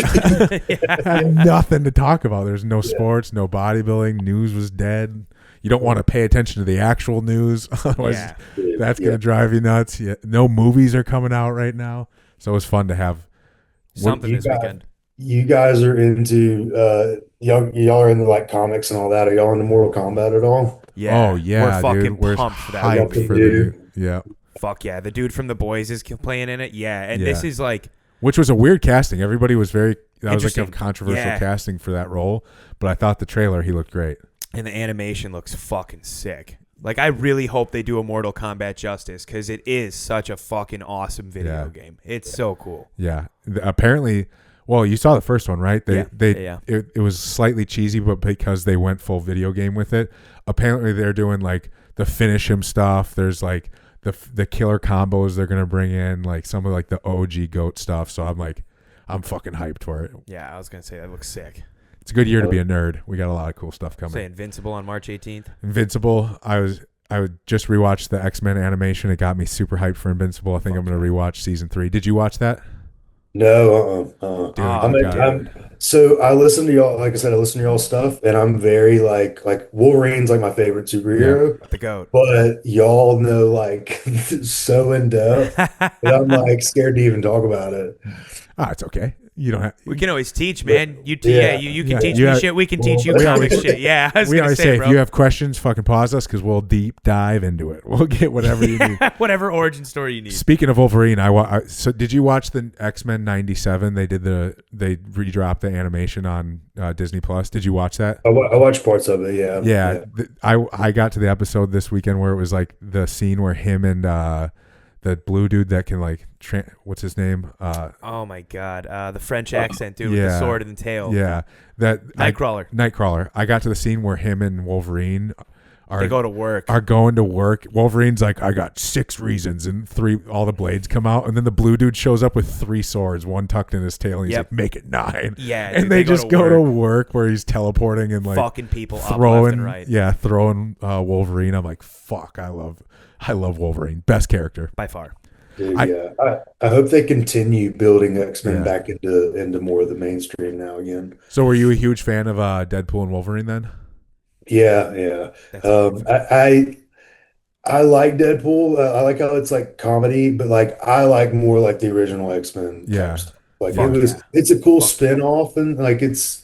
had nothing to talk about. There's no sports, no bodybuilding. News was dead. You don't want to pay attention to the actual news. Otherwise, that's going to drive you nuts. Yeah. No movies are coming out right now. So it was fun to have something this weekend. You guys are into y'all are into like comics and all that. Are y'all into Mortal Kombat at all? Yeah. Oh yeah, we're fucking dude. We're pumped for that hyped movie. for the yeah. Fuck yeah, the dude from The Boys is playing in it. Yeah, and this is like, which was a weird casting. Everybody was that was like a Interesting. controversial casting for that role. But I thought the trailer he looked great. and the animation looks fucking sick. Like, I really hope they do a Mortal Kombat justice, because it is such a fucking awesome video game. It's so cool. Yeah. Apparently, well, you saw the first one, right? It was slightly cheesy, but because they went full video game with it, apparently they're doing like the finish him stuff. There's like the killer combos they're gonna bring in, like some of like the OG GOAT stuff. So I'm fucking hyped for it. Yeah, I was gonna say that looks sick. It's a good year to be a nerd. We got a lot of cool stuff coming. Say Invincible on March 18th. Invincible. I would just rewatch the X-Men animation. It got me super hyped for Invincible. I think I'm gonna rewatch season 3. Did you watch that? No, Dude, so I listen to y'all, like I said, I listen to y'all stuff, and I'm very like Wolverine's like my favorite superhero. The GOAT. But y'all know like so in depth that I'm like scared to even talk about it. It's okay. You don't have. We can always teach, man. You can teach you me have- shit. We can teach you we comic always- shit. Yeah, I was We gonna always say, say bro. if you have questions, fucking pause us because we'll deep dive into it. We'll get whatever you need. whatever origin story you need. Speaking of Wolverine, so did you watch the X-Men 97? They redropped the animation on Disney Plus. Did you watch that? I watched parts of it. Yeah. Yeah. I got to the episode this weekend where it was like the scene where him and the blue dude that can like what's his name? Oh my god, the French accent dude with the sword and the tail. Yeah, that Nightcrawler. I got to the scene where him and Wolverine They go to work. are going to work. Wolverine's like, I got 6 reasons, and 3, all the blades come out, and then the blue dude shows up with 3 swords, one tucked in his tail, and he's like, make it 9. Yeah, and dude, they just go to work where he's teleporting and like fucking people up left and right. Yeah, throwing Wolverine. I'm like, fuck, I love Wolverine. Best character by far. Dude, I hope they continue building X-Men back into more of the mainstream now again. So were you a huge fan of Deadpool and Wolverine then? Yeah. I like Deadpool. I like how it's like comedy, but like I like more like the original X-Men. Yeah. Like it's a cool spin-off, and like it's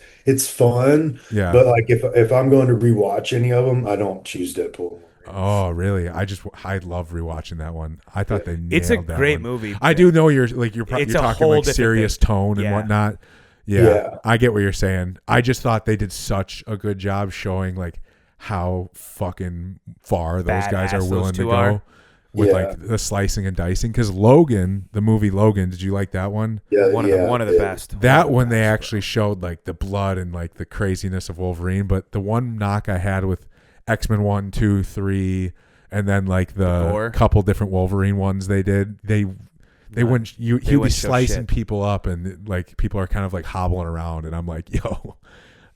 fun. Yeah. But like if I'm going to rewatch any of them, I don't choose Deadpool. Oh, really? I love rewatching that one. I thought they nailed It's a that great one. movie. I do know you're talking whole like different serious thing. tone and whatnot. Yeah, I get what you're saying. I just thought they did such a good job showing like how fucking far those guys are willing to go with like the slicing and dicing. Because Logan, the movie Logan, did you like that one? Yeah, one of the best. That one they actually showed like the blood and like the craziness of Wolverine. But the one knock I had with X-Men 1, 2, 3, and then like the couple different Wolverine ones they did, They wouldn't. He'd be wouldn't show slicing shit. people up, and like people are kind of like hobbling around, and I'm like, yo,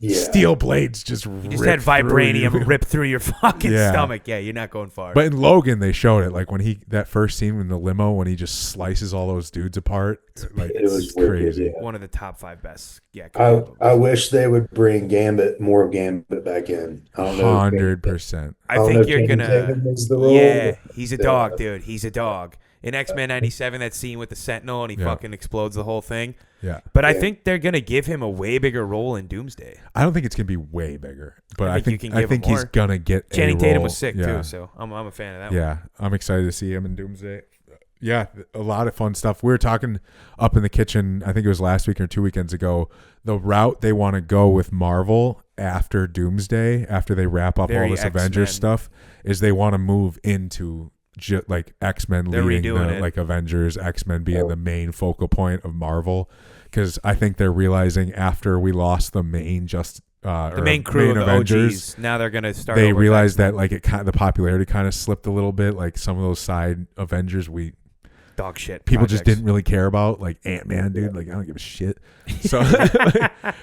Yeah. steel blades just You just had vibranium rip through your fucking stomach. Yeah, you're not going far. But in Logan, they showed it. Like that first scene in the limo when he just slices all those dudes apart. Like It was crazy. wicked, yeah. One of the top 5 best. Yeah. I wish they would bring more of Gambit back in. I don't know. 100%. I think you're Channing gonna. Tatum is the role, Yeah, but- he's a dog, dude. He's a dog. In X-Men '97, that scene with the Sentinel and he fucking explodes the whole thing. Yeah. But I think they're gonna give him a way bigger role in Doomsday. I don't think it's gonna be way bigger, but I I think think you can give him he's more. gonna get Channing a Tatum role. was sick Yeah. too, so I'm a fan of that one. Yeah, I'm excited to see him in Doomsday. Yeah, a lot of fun stuff. We were talking up in the kitchen, I think it was last week or 2 weekends ago, the route they want to go with Marvel after Doomsday, after they wrap up all this Avengers stuff, is they want to move into like X-Men They're leading redoing the it. like Avengers, X-Men being the main focal point of Marvel, because I think they're realizing after we lost the main The main crew of the Avengers, OGs. Now they're gonna start. they over with realized X-Men. that like the popularity kind of slipped a little bit. Like some of those side Avengers, dog shit. people just projects. didn't really care about, like Ant-Man, dude. Like I don't give a shit. So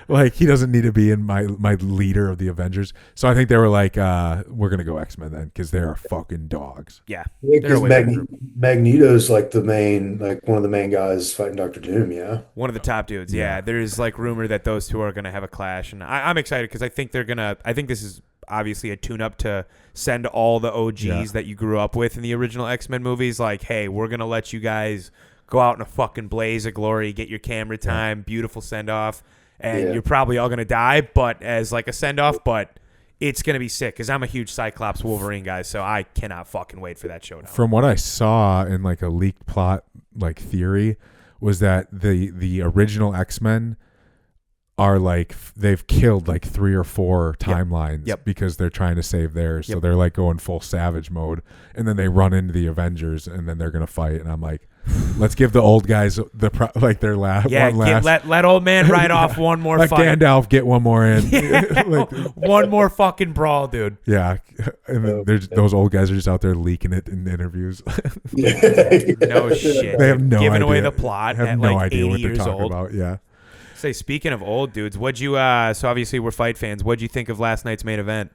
like he doesn't need to be in my leader of the Avengers. So I think they were like, we're gonna go X-Men then because they are fucking dogs. Yeah, Yeah, they're because way better. Magneto's like one of the main guys fighting Doctor Doom. Yeah. One of the top dudes. Yeah, there's like rumor that those two are gonna have a clash, and I'm excited because I think they're gonna. I think this is obviously a tune-up to send all the OGs that you grew up with in the original X-Men movies. Like, hey, we're gonna let you guys go out in a fucking blaze of glory, get your camera time, beautiful send-off, and you're probably all gonna die, but as like a send-off, but it's gonna be sick because I'm a huge Cyclops Wolverine guy, so I cannot fucking wait for that showdown. From what I saw in like a leaked plot like theory was that the original X-Men are like they've killed like 3 or 4 timelines because they're trying to save theirs. So they're like going full savage mode, and then they run into the Avengers, and then they're gonna fight. And I'm like, let's give the old guys their last one last. Let old man ride off one more Let fight. Gandalf get one more in. Like, one more fucking brawl, dude. yeah, and then those old guys are just out there leaking it in interviews. No shit. They have no Giving idea. away the plot Have at no like idea 80 what they're years talking old. about. Yeah. Say, speaking of old dudes, what'd you so obviously we're fight fans. What'd you think of last night's main event?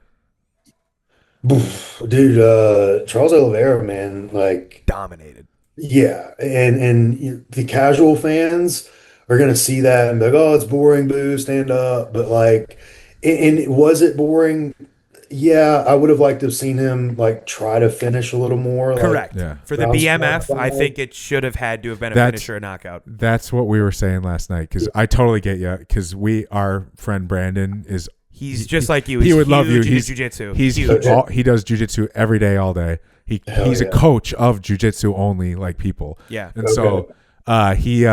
Dude, Charles Oliveira, man, like Dominated. yeah, and the casual fans are gonna see that and be like, oh, it's boring, boo, stand up. But like, and was it boring? Yeah, I would have liked to have seen him like try to finish a little more. Correct. Yeah. For the Round BMF, spot. I think it should have had to have been a That's- finisher or knockout. That's what we were saying last night, because I totally get you. Because our friend Brandon is He's just like you. he He's would love you. huge into He's jiu-jitsu. He's huge. he does jujitsu every day, all day. He's a yeah. coach of jujitsu only, like people. Yeah. And so he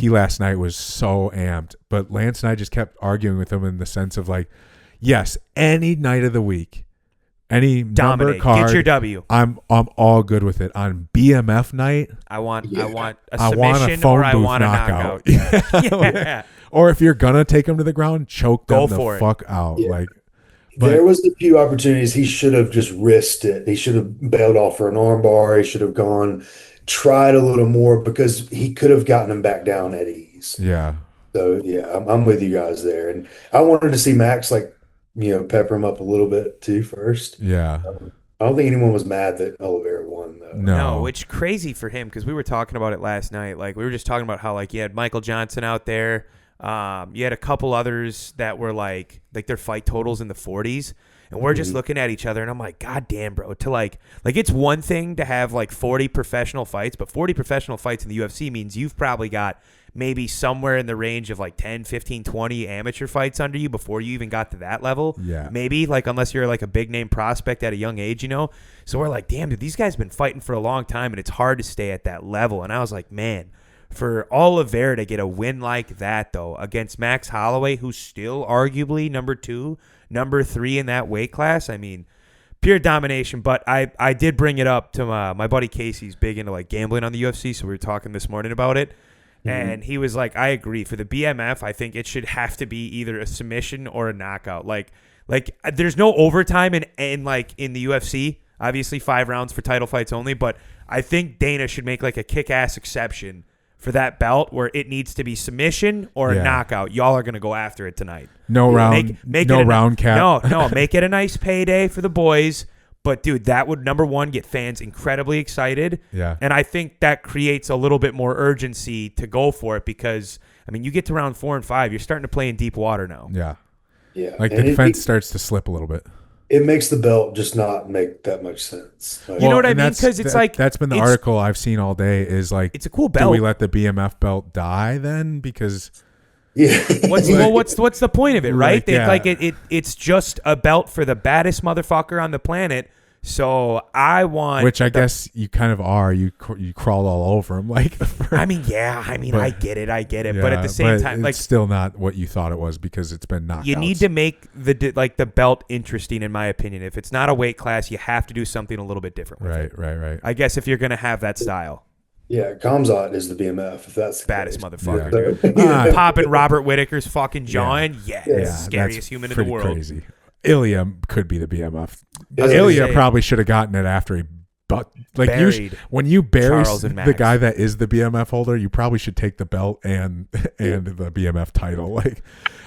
last night was so amped, but Lance and I just kept arguing with him in the sense of like, yes, any night of the week, any number Dominate. card, Get your W. I'm all good with it. On BMF night, I want a I want submission a phone or I booth want a knockout. knockout. Yeah. Or if you're gonna take him to the ground, choke them Go the for it. fuck out. Yeah. Like, but- There was a few opportunities he should have just risked it. He should have bailed off for an armbar. He should have tried a little more because he could have gotten him back down at ease. yeah. So yeah, I'm with you guys there, and I wanted to see Max pepper him up a little bit too first. Yeah. I don't think anyone was mad that Oliveira won though. No. Which crazy for him because we were talking about it last night. Like we were just talking about how like you had Michael Johnson out there. You had a couple others that were like their fight totals in the 40s, and we're just looking at each other, and I'm like, God damn, bro. To like it's one thing to have like 40 professional fights, but 40 professional fights in the UFC means you've probably got maybe somewhere in the range of like 10, 15, 20 amateur fights under you before you even got to that level. Yeah. Maybe like unless you're like a big name prospect at a young age, So we're like, damn, dude, these guys been fighting for a long time, and it's hard to stay at that level. And I was like, man. For Oliveira to get a win like that, though, against Max Holloway, who's still arguably number 2, number 3 in that weight class, I mean, pure domination. But I did bring it up to my buddy Casey's big into like gambling on the UFC, so we were talking this morning about it. And he was like, I agree. For the BMF, I think it should have to be either a submission or a knockout. Like there's no overtime in the UFC. Obviously 5 rounds for title fights only, but I think Dana should make like a kick-ass exception for that belt where it needs to be submission or a knockout. Y'all are going to go after it tonight. No round, round cap. No, make it a nice payday for the boys. But, dude, that would, number one, get fans incredibly excited. Yeah. And I think that creates a little bit more urgency to go for it because, I mean, you get to round 4 and 5, you're starting to play in deep water now. Yeah. Yeah. Like the defense starts to slip a little bit. It makes the belt just not make that much sense. Like, You know what I mean? Because it's like that's been the article I've seen all day. Is like it's a cool belt. Do we let the BMF belt die then? Because what's the point of it, right? It's just a belt for the baddest motherfucker on the planet. So I want, which I guess you kind of are. You crawled all over him, like. I get it, yeah, but at the same time, like, it's still not what you thought it was because it's been knocked. You need to make the belt interesting, in my opinion. If it's not a weight class, you have to do something a little bit different. With it. Right. I guess if you're gonna have that style. Yeah, Kamzat is the BMF. If that's the baddest case. motherfucker, Yeah. dude. Popping Robert Whitaker's fucking jaw in. Scariest human in the world. Crazy. Ilya could be the BMF. Yeah. Ilya probably should have gotten it after he, but like when you bury the guy that is the BMF holder, you probably should take the belt and the BMF title. Like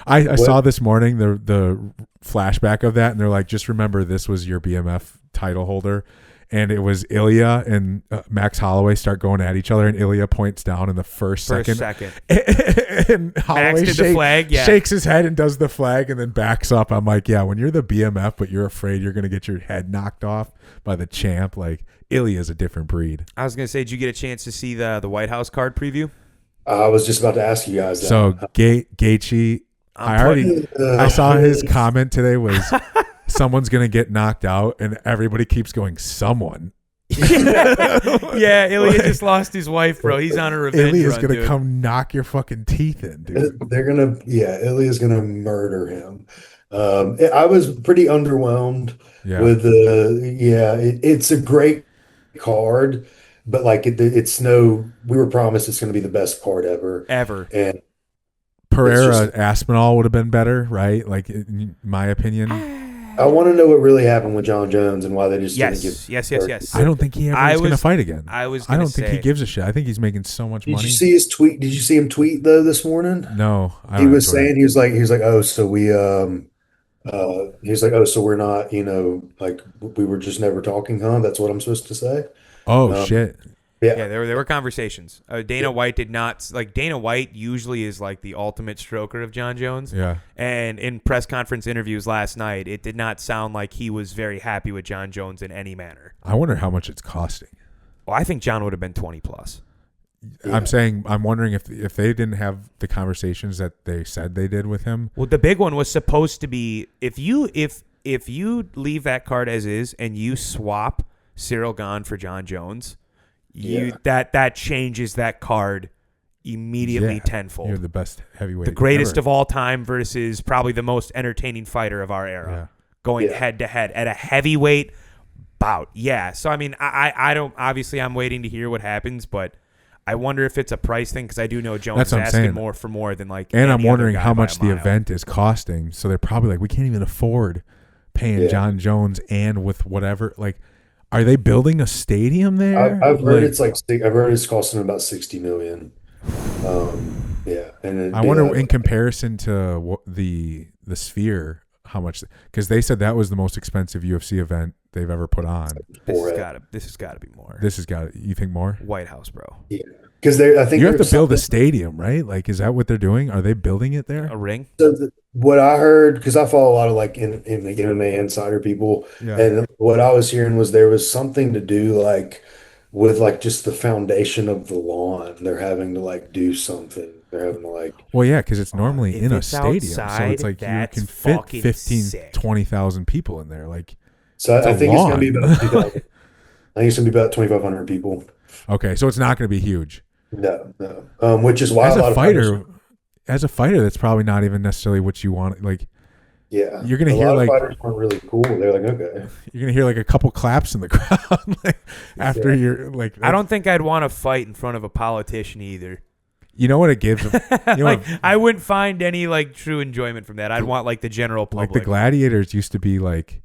I saw this morning the flashback of that, and they're like, just remember this was your BMF title holder. And it was Ilya and Max Holloway start going at each other, and Ilya points down in the first second. And Holloway the flag, shakes his head and does the flag and then backs up. I'm like, yeah, when you're the BMF, but you're afraid you're going to get your head knocked off by the champ, like Ilya's a different breed. I was going to say, did you get a chance to see the White House card preview? I was just about to ask you guys that. So Gaethje, I saw his comment today was... someone's going to get knocked out, and everybody keeps going, someone. Yeah, Ilya just lost his wife, bro. He's on a revenge Ilya's run, going to dude. come knock your fucking teeth in, dude. Ilya's going to murder him. I was pretty underwhelmed with it's a great card, but like we were promised it's going to be the best card ever. And Pereira Aspinall would have been better, right? Like, in my opinion. I want to know what really happened with John Jones and why they just didn't give. Yes. I don't think he ever is going to fight again. I don't think he gives a shit. I think he's making so much money. Did you see his tweet? Did you see him tweet though this morning? No, he was saying he was like, oh, so we he's like, oh, so we're not, like we were just never talking, huh? That's what I'm supposed to say. Oh shit. Yeah, there were conversations. Dana White did not like. Dana White usually is like the ultimate stroker of John Jones. Yeah. And in press conference interviews last night, it did not sound like he was very happy with John Jones in any manner. I wonder how much it's costing. Well, I think John would have been 20 plus. Yeah. I'm wondering if they didn't have the conversations that they said they did with him. Well, the big one was supposed to be if you leave that card as is and you swap Cyril Gane for John Jones. That changes that card immediately tenfold. You're the best heavyweight, the greatest ever. of all time versus probably the most entertaining fighter of our era, going head to head at a heavyweight bout. Yeah, so I mean, I don't. Obviously, I'm waiting to hear what happens, but I wonder if it's a price thing because I do know Jones is asking more than like. And I'm wondering how much the event is costing. So they're probably like, we can't even afford paying John Jones and with whatever like. Are they building a stadium there? I've heard it's costing about $60 million. And I wonder in comparison to the Sphere, how much? Because they said that was the most expensive UFC event they've ever put on. This has got to be more. You think more? White House, bro. Yeah. Because I think you have to build a stadium, right? Like, is that what they're doing? Are they building it there? A ring? So what I heard, because I follow a lot of like in the MMA insider people, and what I was hearing was there was something to do like with like just the foundation of the lawn. They're having to like do something. They're having to like. Well, yeah, because it's normally in a stadium, outside, so it's like you can fit 15,000, 20,000 people in there. Like, so I think it's going to be about 2,000. I think it's going to be about 2,500 people. Okay, so it's not going to be huge. No. Which is why as a fighter, that's probably not even necessarily what you want. Like, yeah, you're gonna hear like fighters weren't really cool. They're like, okay, you're gonna hear like a couple claps in the crowd like, after you're like. I don't think I'd want to fight in front of a politician either. You know what it gives them? Like, I wouldn't find any like true enjoyment from that. I'd want like the general public. Like the gladiators used to be like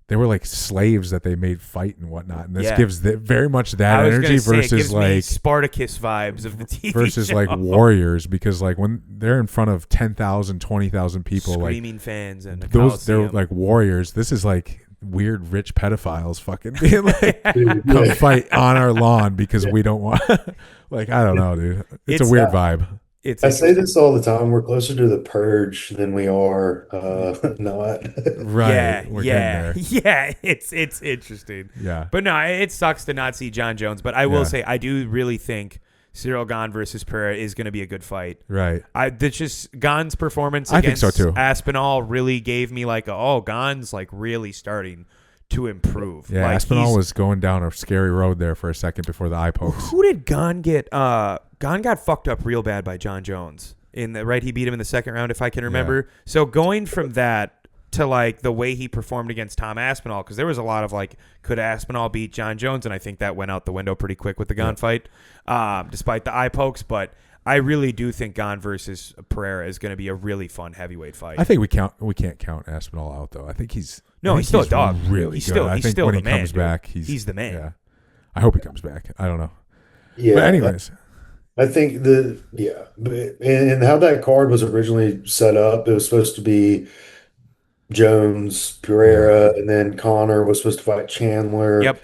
they were like slaves that they made fight and whatnot. And this gives very much that I was energy say, versus it gives like me Spartacus vibes of the TV versus show. like warriors, because like when they're in front of 10,000, 20,000 people, screaming like fans and they're like warriors. This is like weird rich pedophiles fucking being like, come fight on our lawn because we don't want. Like, I don't know, dude. It's a weird vibe. I say this all the time. We're closer to the purge than we are not. Right. Yeah. It's interesting. Yeah. But no, it sucks to not see John Jones. But I will say, I do really think Cyril Gane versus Pereira is going to be a good fight. Right. It's just Gane's performance I against think so too. Aspinall really gave me like, Gane's like really starting to improve. Yeah, like Aspinall was going down a scary road there for a second before the eye pokes. Who did Gane get? Gane got fucked up real bad by John Jones in the right. He beat him in the second round, if I can remember. Yeah. So going from that to like the way he performed against Tom Aspinall, because there was a lot of like, could Aspinall beat John Jones? And I think that went out the window pretty quick with the Gane fight, despite the eye pokes. But I really do think Gane versus Pereira is going to be a really fun heavyweight fight. I think we can't count Aspinall out though. I think he's still a dog. Really he's good. Still, I he's think still when the he man, comes back, he's the man. Yeah, I hope he comes back. I don't know. Yeah. But anyways, I think and how that card was originally set up, it was supposed to be Jones, Pereira, and then Connor was supposed to fight Chandler. Yep.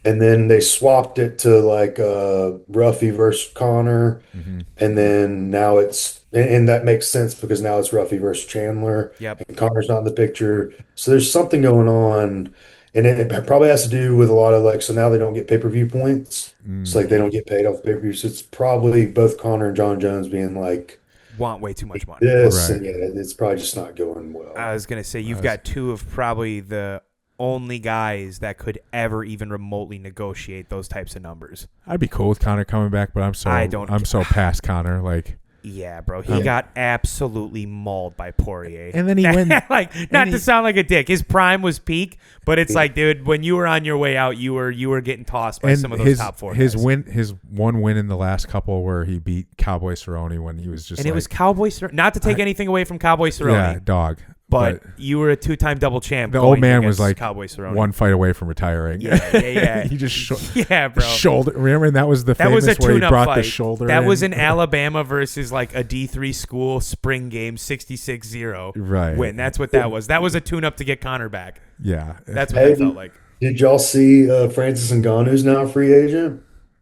And then they swapped it to like Ruffy versus Connor. Mm-hmm. And then now and that makes sense because now it's Ruffy versus Chandler. Yep. And Connor's not in the picture. So there's something going on. And it probably has to do with a lot of like, so now they don't get pay-per-view points. It's like they don't get paid off pay-per-view. So it's probably both Connor and John Jones being like, want way too much money. This, right. And it's probably just not going well. I was going to say, you've got two of probably the only guys that could ever even remotely negotiate those types of numbers. I'd be cool with Connor coming back, but I'm so past Connor. Like, yeah, bro, he got absolutely mauled by Poirier, and then he went like not to sound like a dick. His prime was peak, but it's like, dude, when you were on your way out, you were getting tossed by some of those top four. His guys. one win in the last couple where he beat Cowboy Cerrone when he was just, and it was Cowboy Cerrone. Not to take anything away from Cowboy Cerrone, yeah, dog. But you were a two-time double champ. The old man was like Cowboy Cerrone. One fight away from retiring. Yeah. He just bro. Shoulder. Remember, and that was the famous was a where he brought fight. The shoulder. That was in Alabama versus like a D3 school spring game, 66-0 right win. That's what that was. That was a tune-up to get Connor back. Yeah, that's what that felt like. Did y'all see Francis Ngannou's now a free agent?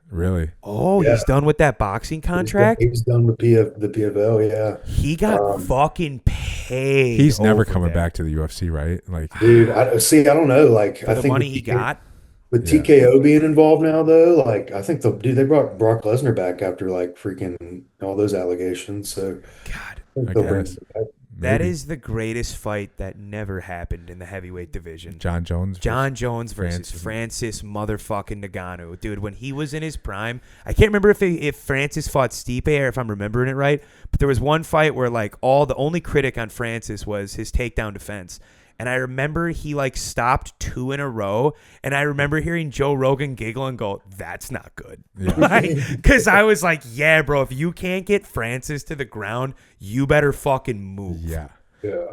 Really? Oh, yeah. He's done with that boxing contract? He's done with the PFL, yeah. He got fucking paid. He's never coming back to the UFC, right? Like, dude, I don't know. Like, I think the money he got. With TKO being involved now, though, like, I think they brought Brock Lesnar back after like freaking all those allegations. So, God, I guess. That is the greatest fight that never happened in the heavyweight division. John Jones versus Francis motherfucking Ngannou. Dude, when he was in his prime, I can't remember if Francis fought Stipe or if I'm remembering it right, but there was one fight where like the only critic on Francis was his takedown defense. And I remember he like stopped 2 in a row. And I remember hearing Joe Rogan giggle and go, that's not good. Because I was like, yeah, bro, if you can't get Francis to the ground, you better fucking move. Yeah.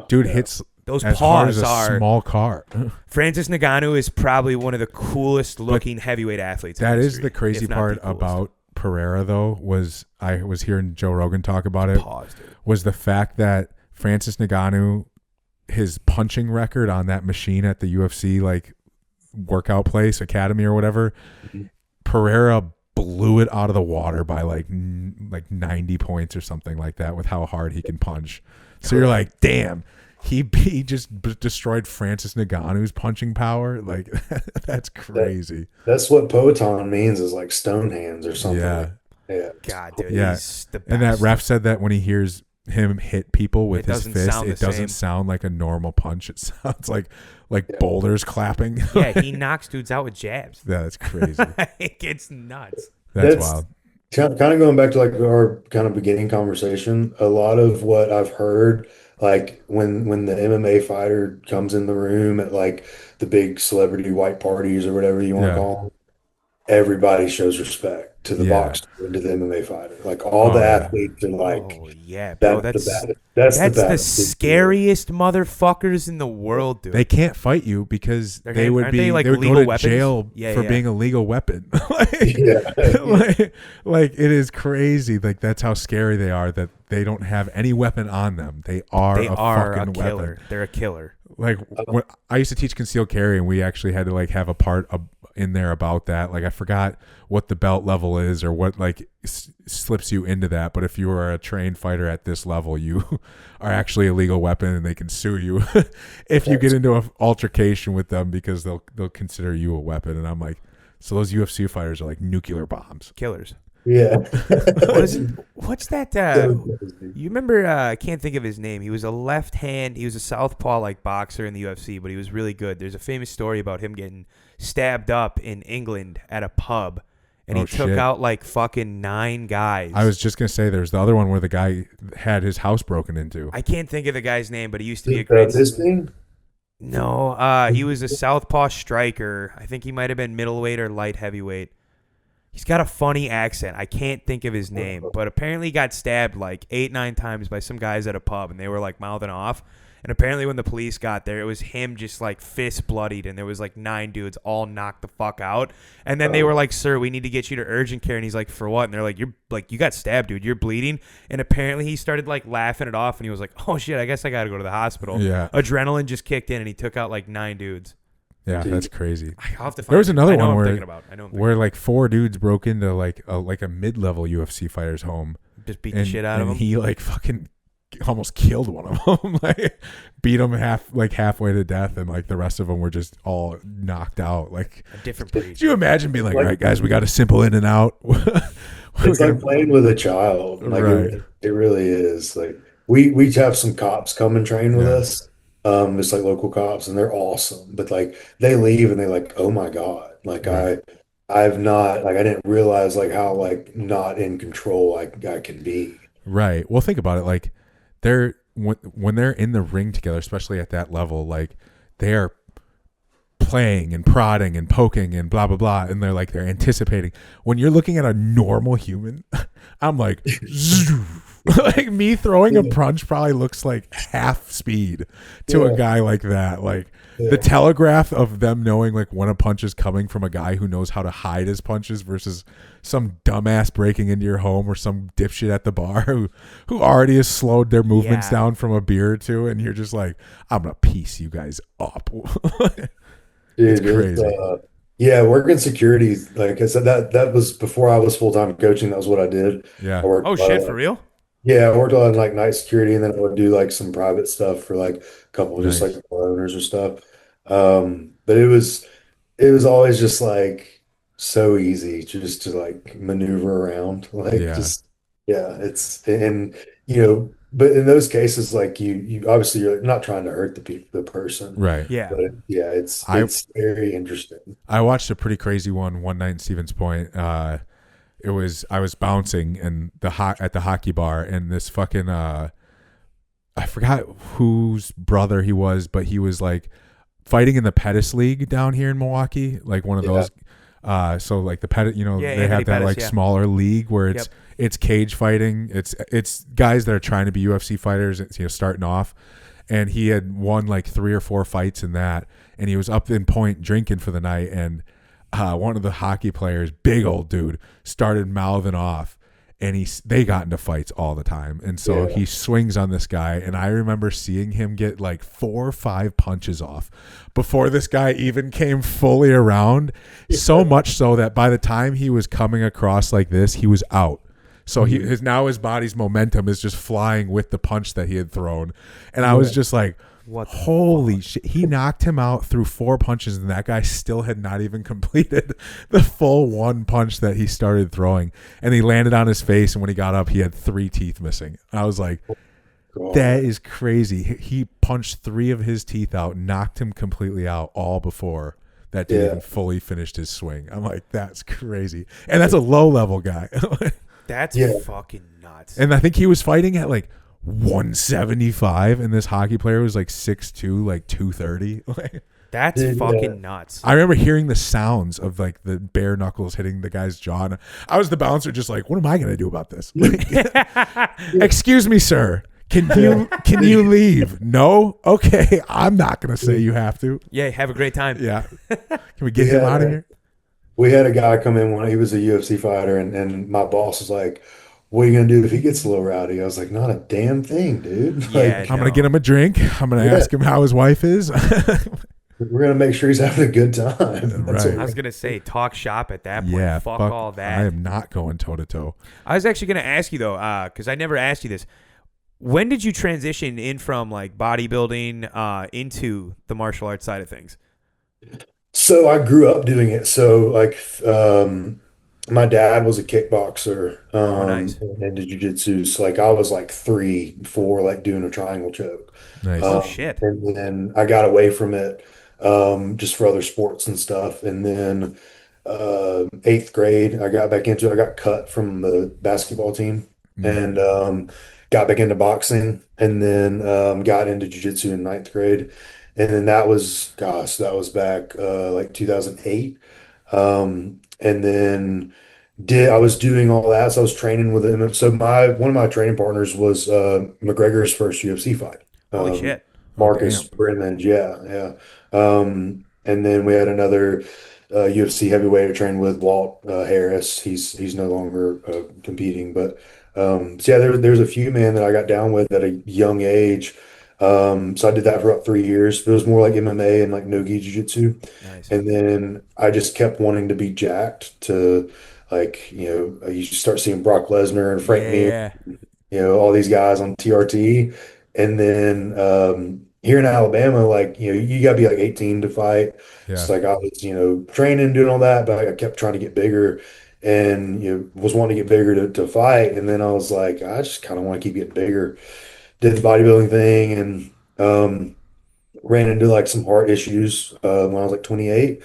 Dude hits those as paws hard as a are small car. Francis Ngannou is probably one of the coolest looking heavyweight athletes. That in is the crazy part about Pereira, though, I was hearing Joe Rogan talk about it, was the fact that Francis Ngannou, his punching record on that machine at the UFC like workout place, academy or whatever, Pereira blew it out of the water by like 90 points or something like that with how hard he can punch. So you're like, damn, he just destroyed Francis Ngannou's punching power. Like, that's crazy. That's what Poatan means, is like stone hands or something. Yeah. God, dude, he's the best. And that ref said that when he hears him hit people with his fist, it doesn't sound like a normal punch. It sounds like boulders clapping. Yeah, he knocks dudes out with jabs. Yeah, that's crazy. It's nuts. That's wild. Kind of going back to like our kind of beginning conversation, a lot of what I've heard, like when the MMA fighter comes in the room at like the big celebrity white parties or whatever you want to call them, everybody shows respect to the Yeah. boxer and to the MMA fighter. Like all Oh the yeah. athletes are like, Oh yeah, bro. that's the bad. That's the That's the bad. scariest motherfuckers in the world, dude. They can't fight you because they would aren't be they, like, they would go legal to weapons? jail Yeah, for yeah. being a legal weapon. Yeah. like it is crazy. Like that's how scary they are, that they don't have any weapon on them. They are a fucking killer. weapon. They're a killer. Like when I used to teach concealed carry, and we actually had to like have a part in there about that. Like I forgot what the belt level is or what like slips you into that. But if you are a trained fighter at this level, you are actually a legal weapon, and they can sue you if you get into an altercation with them, because they'll consider you a weapon. And I'm like, so those UFC fighters are like nuclear bombs. Killers. Yeah. What's that? So crazy. You remember? I can't think of his name. He was a left hand. He was a southpaw like boxer in the UFC, but he was really good. There's a famous story about him getting stabbed up in England at a pub, and he took shit. out like fucking 9 guys. I was just gonna say, there's the other one where the guy had his house broken into. I can't think of the guy's name, but he used to be a great. Bisping? No, he was a southpaw striker. I think he might have been middleweight or light heavyweight. He's got a funny accent. I can't think of his name, but apparently he got stabbed like 8-9 times by some guys at a pub, and they were like mouthing off. And apparently when the police got there, it was him just like fist bloodied, and there was like 9 dudes all knocked the fuck out. And then they were like, "Sir, we need to get you to urgent care." And he's like, "For what?" And they're like, "You're like, you got stabbed, dude. You're bleeding." And apparently he started like laughing it off, and he was like, "Oh shit, I guess I got to go to the hospital." Yeah. Adrenaline just kicked in, and he took out like 9 dudes. Yeah, that's crazy. I'll have to find There was another I know one I'm where thinking about. I know I'm thinking where like 4 dudes broke into like a mid-level UFC fighter's home, just beat the shit out of him. He like fucking almost killed one of them, like beat him halfway to death, and like the rest of them were just all knocked out. Like A different breed. could you imagine being like, all right, guys, we got a simple in and out. It's like playing with a child. Like Right. it really is. Like we have some cops come and train with us. It's like local cops, and they're awesome. But like they leave and they're like, oh my God. Like Right. I've not like I didn't realize like how like not in control I can be. Right. Well, think about it. Like they're when they're in the ring together, especially at that level, like they are playing and prodding and poking and blah blah blah, and they're anticipating. When you're looking at a normal human, I'm like, like me throwing a punch probably looks like half speed to a guy like that. Like the telegraph of them knowing like when a punch is coming from a guy who knows how to hide his punches versus some dumbass breaking into your home or some dipshit at the bar who already has slowed their movements down from a beer or two, and you're just like, I'm gonna piece you guys up. It's crazy. Yeah, working security, like I said, that was before I was full-time coaching. That was what I did. Yeah. I worked, Oh shit, for real? yeah, I worked on like night security, and then I would do like some private stuff for like a couple just Nice. like owners or stuff. But it was always just like so easy just to like maneuver around. Like Yeah. just yeah, it's and but in those cases, like you obviously you're not trying to hurt the person. Right. Yeah. But yeah, it's very interesting. I watched a pretty crazy one night in Stevens Point. I was bouncing at the hockey bar, and this fucking I forgot whose brother he was, but he was like fighting in the Pettis League down here in Milwaukee, like one of those. So like the Pettis, they Anthony have that Pettis, like smaller league where it's cage fighting. It's guys that are trying to be UFC fighters, starting off. And he had won like 3 or 4 fights in that, and he was up in Point drinking for the night, and one of the hockey players, big old dude, started mouthing off, and they got into fights all the time. And so he swings on this guy, and I remember seeing him get like 4 or 5 punches off before this guy even came fully around, so much so that by the time he was coming across like this, he was out. So his body's momentum is just flying with the punch that he had thrown. And I was just like, holy shit. He knocked him out through 4 punches, and that guy still had not even completed the full 1 punch that he started throwing. And he landed on his face, and when he got up, he had 3 teeth missing. I was like, that is crazy. He punched 3 of his teeth out, knocked him completely out all before that dude even fully finished his swing. I'm like, that's crazy. And that's a low-level guy. That's fucking nuts. And I think he was fighting at like 175, and this hockey player was like 6'2", like 230. That's fucking nuts. I remember hearing the sounds of like the bare knuckles hitting the guy's jaw. And I was the bouncer, just like, what am I going to do about this? Excuse me, sir. Can you leave? No? Okay. I'm not going to say you have to. Yeah, have a great time. Yeah. Can we get him out of here? We had a guy come in when he was a UFC fighter, and my boss was like, what are you going to do if he gets a little rowdy? I was like, not a damn thing, dude. Yeah, I'm going to get him a drink. I'm going to ask him how his wife is. We're going to make sure he's having a good time. Right. I was going to say, talk shop at that point. Yeah, fuck all that. I am not going toe-to-toe. I was actually going to ask you, though, because I never asked you this. When did you transition in from like bodybuilding into the martial arts side of things? So I grew up doing it. So like my dad was a kickboxer Nice. and did jiu-jitsu. So like I was like 3, 4, like doing a triangle choke. Nice. Oh, shit. And then I got away from it just for other sports and stuff. And then 8th grade, I got back into it. I got cut from the basketball team and got back into boxing, and then got into jiu-jitsu in 9th grade. And then that was back like 2008. And then I was doing all that. So I was training with him. So one of my training partners was McGregor's first UFC fight. Holy shit. Marcus Brennan, yeah. And then we had another UFC heavyweight I trained with, Walt Harris. He's no longer competing, but so yeah, there's a few men that I got down with at a young age. So I did that for about 3 years. But it was more like MMA and like no-gi jiu-jitsu. Nice. And then I just kept wanting to be jacked to like, you start seeing Brock Lesnar and Frank Mir, all these guys on TRT. And then here in Alabama, like, you got to be like 18 to fight. Yeah. So like I was, training, doing all that, but I kept trying to get bigger and, was wanting to get bigger to fight. And then I was like, I just kind of want to keep getting bigger. Did the bodybuilding thing and ran into like some heart issues when I was like 28.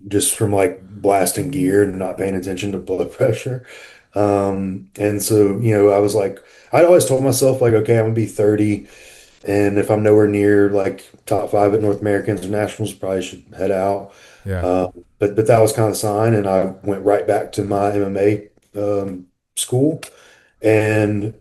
Just from like blasting gear and not paying attention to blood pressure. And so, I was like, I'd always told myself like, okay, I'm gonna be 30. And if I'm nowhere near like top 5 at North American Internationals, probably should head out. Yeah. But that was kind of the sign. And I went right back to my MMA school. And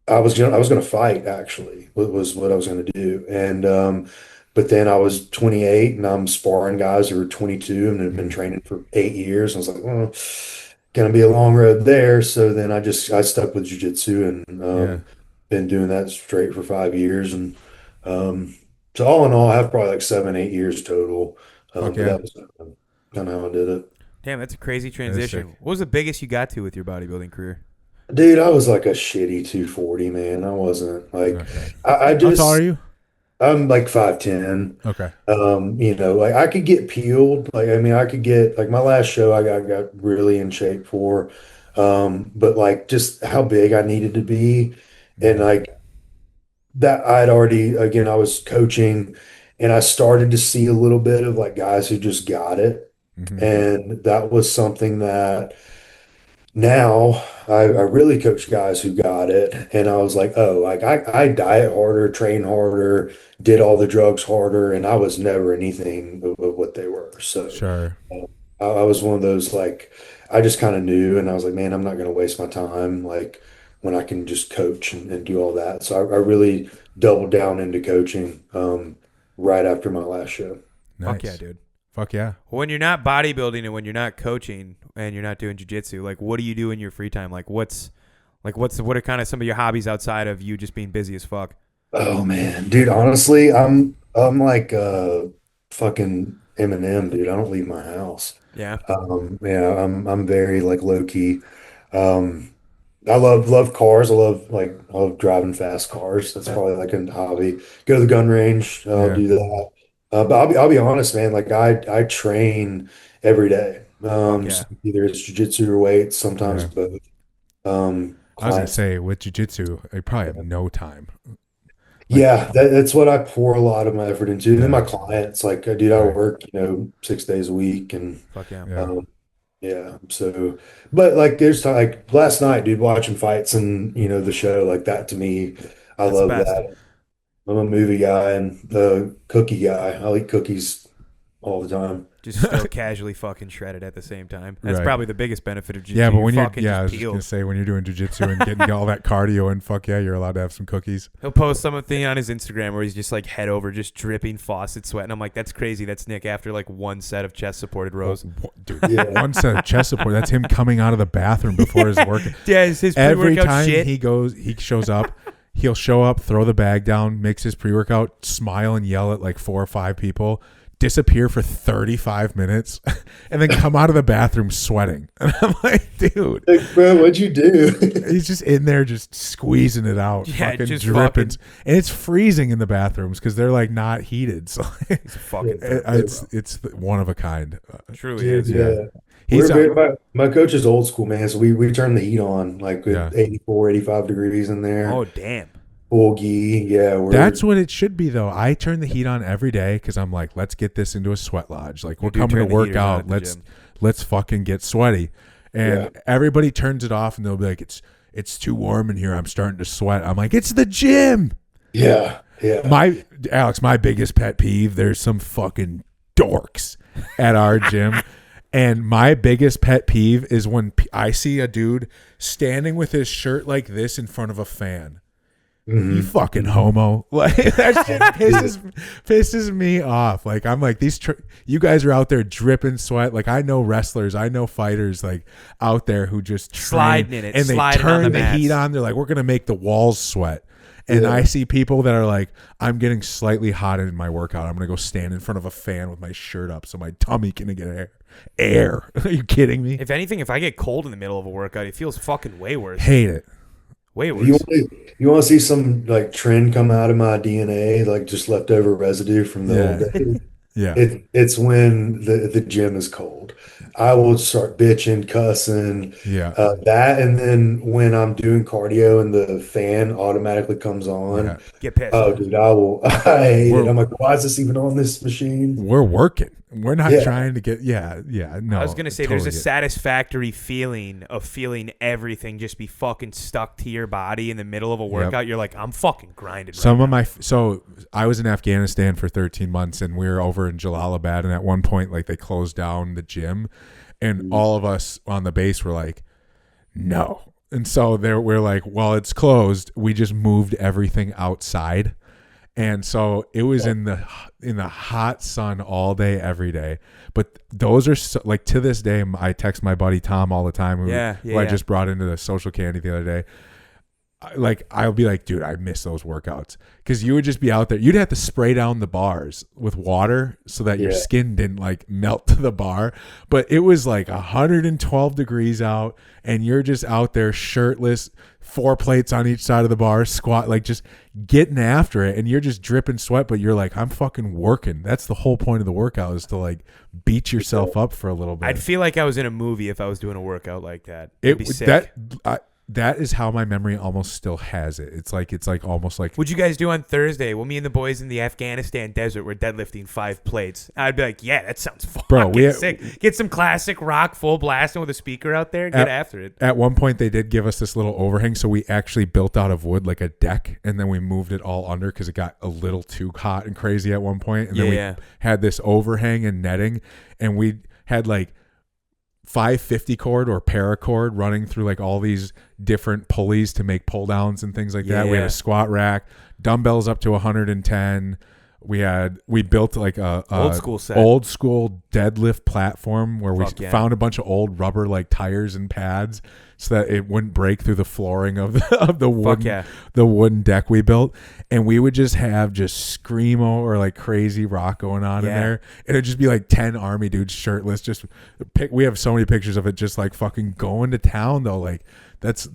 I was gonna fight actually, was what I was gonna do. And but then I was 28 and I'm sparring guys who were 22 and have been training for 8 years. I was like, well, gonna be a long road there. So then I stuck with jiu-jitsu and been doing that straight for 5 years. And so all in all, I have probably like 7, 8 years total. But that was kind of how I did it. Damn, that's a crazy transition. What was the biggest you got to with your bodybuilding career? Dude, I was like a shitty 240, man. I wasn't like I How just tall are you? I'm like 5'10". Okay. Like I could get peeled. Like I mean, I could get like my last show I got really in shape for. But like just how big I needed to be, and like that I'd already again I was coaching, and I started to see a little bit of like guys who just got it, and that was something that. Now I really coach guys who got it, and I was like, oh, like I diet harder, train harder, did all the drugs harder, and I was never anything of what they were. So Sure. I was one of those like I just kind of knew, and I was like, man, I'm not going to waste my time like when I can just coach and do all that. So I really doubled down into coaching right after my last show. Nice. Fuck yeah, dude. Fuck yeah. When you're not bodybuilding and when you're not coaching and you're not doing jiu-jitsu, like what do you do in your free time? What are kind of some of your hobbies outside of you just being busy as fuck? Oh man, dude, honestly, I'm like fucking Eminem, dude. I don't leave my house. Yeah. Yeah, I'm very like low key. I love cars. I love driving fast cars. That's probably like a hobby. Go to the gun range, do that. But I'll be honest, man. Like I train every day. Either it's jujitsu or weights, sometimes both. I was gonna say with jiu-jitsu, I probably have no time. Yeah, that's what I pour a lot of my effort into. And then my clients, like, dude, I work, 6 days a week, and Fuck yeah. Yeah. So, but like there's like last night, dude, watching fights and the show like that to me, I That's the love best. that. I'm a movie guy and the cookie guy. I'll eat cookies all the time. Just still casually fucking shredded at the same time. That's Right. probably the biggest benefit of Yeah, jiu-jitsu. but You're when you're, fucking yeah, I was just just gonna peeled. say when you're doing jujitsu and getting all that cardio and fuck yeah, you're allowed to have some cookies. He'll post something on his Instagram where he's just like head over, just dripping faucet sweat. And I'm like, that's crazy. That's Nick after like one set of chest supported rows. Dude, Yeah. one set of chest support. That's him coming out of the bathroom before his work. Yeah, it's his Every pre-workout time shit. he shows up, he'll show up, throw the bag down, mix his pre-workout, smile and yell at like 4 or 5 people, disappear for 35 minutes, and then come out of the bathroom sweating. And I'm like, dude, Like, bro, what'd you do? he's just in there just squeezing it out, Yeah, fucking just dripping. fucking- And it's freezing in the bathrooms because they're like not heated. So He's a fucking it's one of a kind. truly Dude, is. yeah. He's My coach is old school, man. So we turn the heat on like with Yeah. 84, 85 degrees in there. Oh, damn. Full gi. Yeah. That's what it should be, though. I turn the heat on every day because I'm like, let's get this into a sweat lodge. Like, we're do coming to turn the work heaters on out. at the gym. Let's fucking get sweaty. And everybody turns it off, and they'll be like, it's too warm in here. I'm starting to sweat. I'm like, it's the gym. Yeah. Yeah. My biggest pet peeve. There's some fucking dorks at our gym. And my biggest pet peeve is when I see a dude standing with his shirt like this in front of a fan. You fucking homo. Like that shit pisses me off. Like I'm like you guys are out there dripping sweat. Like I know wrestlers, I know fighters like out there who just Sliding in it, and they sliding on turn the the mats. heat on. They're like, we're gonna make the walls sweat. And I see people that are like, I'm getting slightly hot in my workout. I'm gonna go stand in front of a fan with my shirt up so my tummy can get air. Are you kidding me? If anything, if I get cold in the middle of a workout, it feels fucking way worse. Hate it. Way worse. You want to see some like trend come out of my DNA, like just leftover residue from the old days? Yeah. It's when the gym is cold. I will start bitching, cussing, Yeah. that, and then when I'm doing cardio and the fan automatically comes on, Yeah. Get pissed. oh, dude, I hate it. I'm like, why is this even on this machine? We're working. We're not Yeah. trying to get no. I was gonna say totally there's a get it. satisfactory feeling of feeling everything just be fucking stuck to your body in the middle of a workout. You're like, I'm fucking grinding. Some right of my so I was in Afghanistan for 13 months and we were over in Jalalabad, and at one point like they closed down the gym and all of us on the base were like, no. And so we're like, well, it's closed. We just moved everything outside. And so it was in the hot sun all day, every day. But those are like to this day, I text my buddy Tom all the time, who I just brought into the social candy the other day. I'll be like, dude, I miss those workouts because you would just be out there. You'd have to spray down the bars with water so that your skin didn't like melt to the bar. But it was like 112 degrees out, and you're just out there shirtless, 4 plates on each side of the bar, squat, like just getting after it, and you're just dripping sweat. But you're like, I'm fucking working. That's the whole point of the workout, is to like beat yourself up for a little bit. I'd feel like I was in a movie if I was doing a workout like that. It'd be sick. That is how my memory almost still has it. It's like almost like. What'd you guys do on Thursday? Well, me and the boys in the Afghanistan desert were deadlifting 5 plates. I'd be like, yeah, that sounds fucking sick. Get some classic rock full blasting with a speaker out there. Get after it. At one point, they did give us this little overhang, so we actually built out of wood like a deck, and then we moved it all under because it got a little too hot and crazy at one point. And then we had this overhang and netting, and we had like 550 cord or paracord running through like all these different pulleys to make pull downs and things like that. We had a squat rack, dumbbells up to 110. We built like a old school deadlift platform where we found a bunch of old rubber like tires and pads so that it wouldn't break through the flooring of the wooden deck we built. And we would just have screamo or like crazy rock going on in there. And it'd just be like 10 army dudes shirtless. We have so many pictures of it just like fucking going to town though. Like that's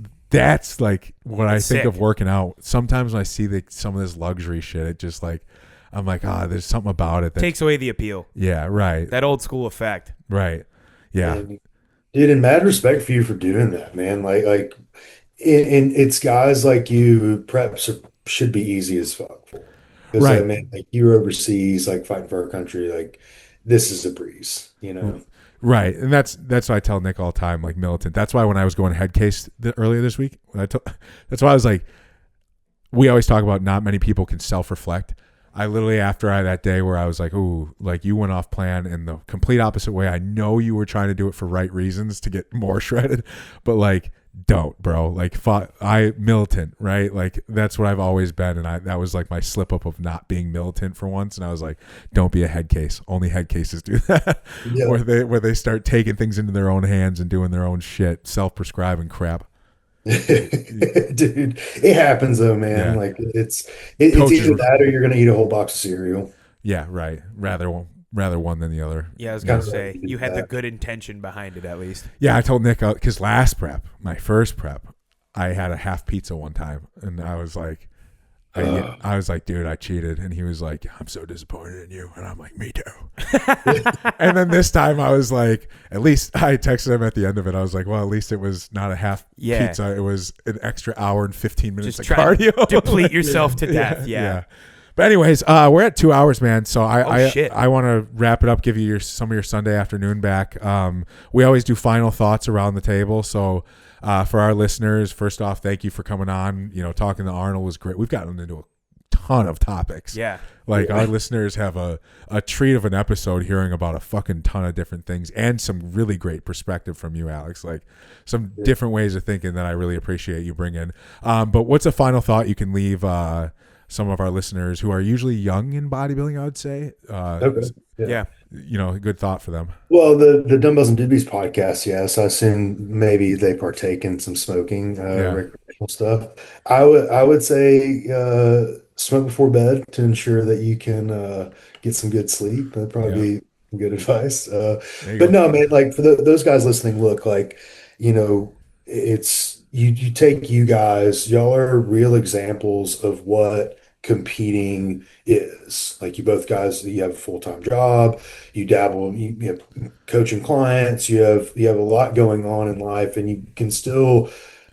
like what I think of working out. Sometimes when I see some of this luxury shit, it just like, I'm like, there's something about it that takes away the appeal. Yeah, right. That old school effect. Right. Yeah. Dude, and mad respect for you for doing that, man. And it's guys like you who preps should be easy as fuck for. Because, man, like you're overseas, like fighting for our country, like this is a breeze, you know? Right, and that's what I tell Nick all the time, like militant. That's why when I was going head case earlier this week, that's why I was like, we always talk about not many people can self-reflect. I literally, after that day where I was like, ooh, like you went off plan in the complete opposite way. I know you were trying to do it for right reasons to get more shredded, but like, don't, bro. Like, militant, right? Like, that's what I've always been, and that was like my slip up of not being militant for once. And I was like, don't be a head case. Only head cases do that, where they start taking things into their own hands and doing their own shit, self-prescribing crap. Dude, it happens though, man. Yeah. Like it's either that or you're gonna eat a whole box of cereal. Yeah, right. Rather one than the other. Yeah, I was gonna say you had the good intention behind it at least. Yeah, I told Nick because my first prep, I had a half pizza one time, and I was like, I was like, dude, I cheated, and he was like, I'm so disappointed in you, and I'm like, me too. And then this time, I was like, at least I texted him at the end of it. I was like, well, at least it was not a half pizza; it was an extra hour and 15 minutes of cardio. Deplete yourself to death. Yeah. But anyways, we're at 2 hours, man. So I want to wrap it up, give you some of your Sunday afternoon back. We always do final thoughts around the table. So for our listeners, first off, thank you for coming on. You know, talking to Arnold was great. We've gotten into a ton of topics. Yeah. Like our listeners have a treat of an episode hearing about a fucking ton of different things and some really great perspective from you, Alex. Like some different ways of thinking that I really appreciate you bringing. But what's a final thought you can leave some of our listeners who are usually young in bodybuilding, I would say. Okay. Yeah. You know, a good thought for them. Well, the Dumbbells and Doobies podcast, yes. I assume maybe they partake in some smoking, recreational stuff. I would say smoke before bed to ensure that you can get some good sleep. That'd probably be good advice. But no, man, like for those guys listening, look, like, you know, it's you take you guys, y'all are real examples of what competing is. Like you both guys, you have a full-time job, you dabble, you have coaching clients, you have a lot going on in life, and you can still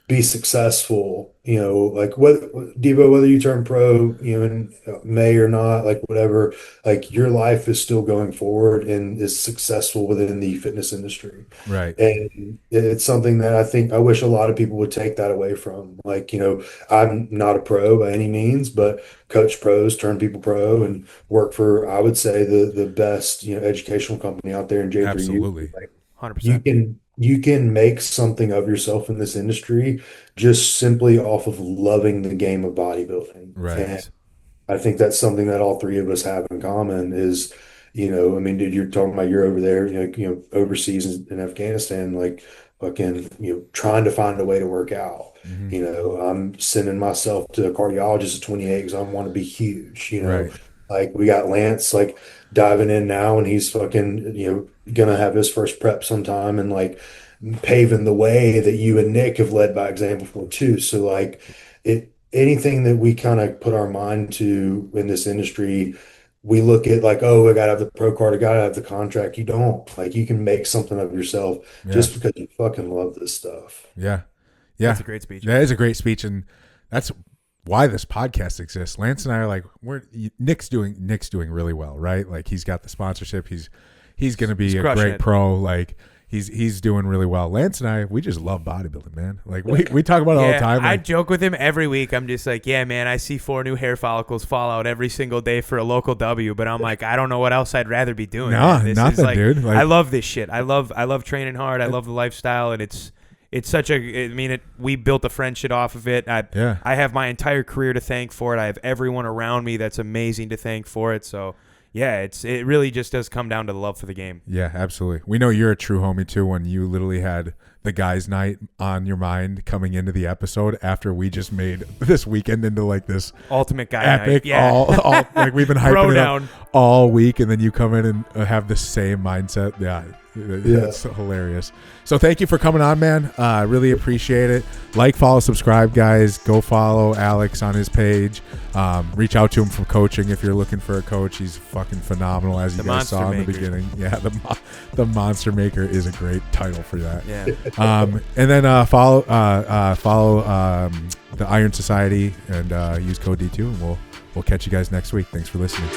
be successful, you know, like Devo, whether you turn pro, you know, in May or not, like whatever, like your life is still going forward and is successful within the fitness industry. Right. And it's something that I wish a lot of people would take that away from. Like, you know, I'm not a pro by any means, but coach pros, turn people pro, and work for, I would say, the best, you know, educational company out there in J3U. Absolutely. Like, 100%. You can make something of yourself in this industry just simply off of loving the game of bodybuilding. Right. And I think that's something that all three of us have in common is, you know, I mean, dude, you're talking about you're over there, you know, overseas in Afghanistan, like fucking, you know, trying to find a way to work out. Mm-hmm. You know, I'm sending myself to a cardiologist at 28 because I want to be huge, you know. Right. Like we got Lance like diving in now, and he's fucking, you know, gonna have his first prep sometime, and like paving the way that you and Nick have led by example for too. So like anything that we kind of put our mind to in this industry, we look at like, oh, I gotta have the pro card, I gotta have the contract. You don't. Like you can make something of yourself just because you fucking love this stuff. Yeah. That's a great speech. That is a great speech, and that's why this podcast exists. Lance and I are like, Nick's doing really well, right? Like he's got the sponsorship. He's going to be a great pro. Like he's doing really well. Lance and I, we just love bodybuilding, man. Like we talk about it all the time. I joke with him every week. I'm just like, yeah, man, I see 4 new hair follicles fall out every single day for a local W, but I'm like, I don't know what else I'd rather be doing. No, nothing, like, dude. Like, I love this shit. I love training hard. I love the lifestyle, and it's such a, I mean, we built a friendship off of it. I have my entire career to thank for it. I have everyone around me that's amazing to thank for it. So, yeah, it really just does come down to the love for the game. Yeah, absolutely. We know you're a true homie, too, when you literally had the guys' night on your mind coming into the episode after we just made this weekend into like this ultimate guy epic, night. Yeah. all like we've been hyping it up all week, and then you come in and have the same mindset. Yeah. That's hilarious. So thank you for coming on, man. Really appreciate it. Like, follow, subscribe, guys. Go follow Alex on his page. Reach out to him for coaching if you're looking for a coach. He's fucking phenomenal, as you guys saw in the beginning. Yeah, the Monster Maker is a great title for that. Yeah. And then follow the Iron Society and use code D2, and we'll catch you guys next week. Thanks for listening.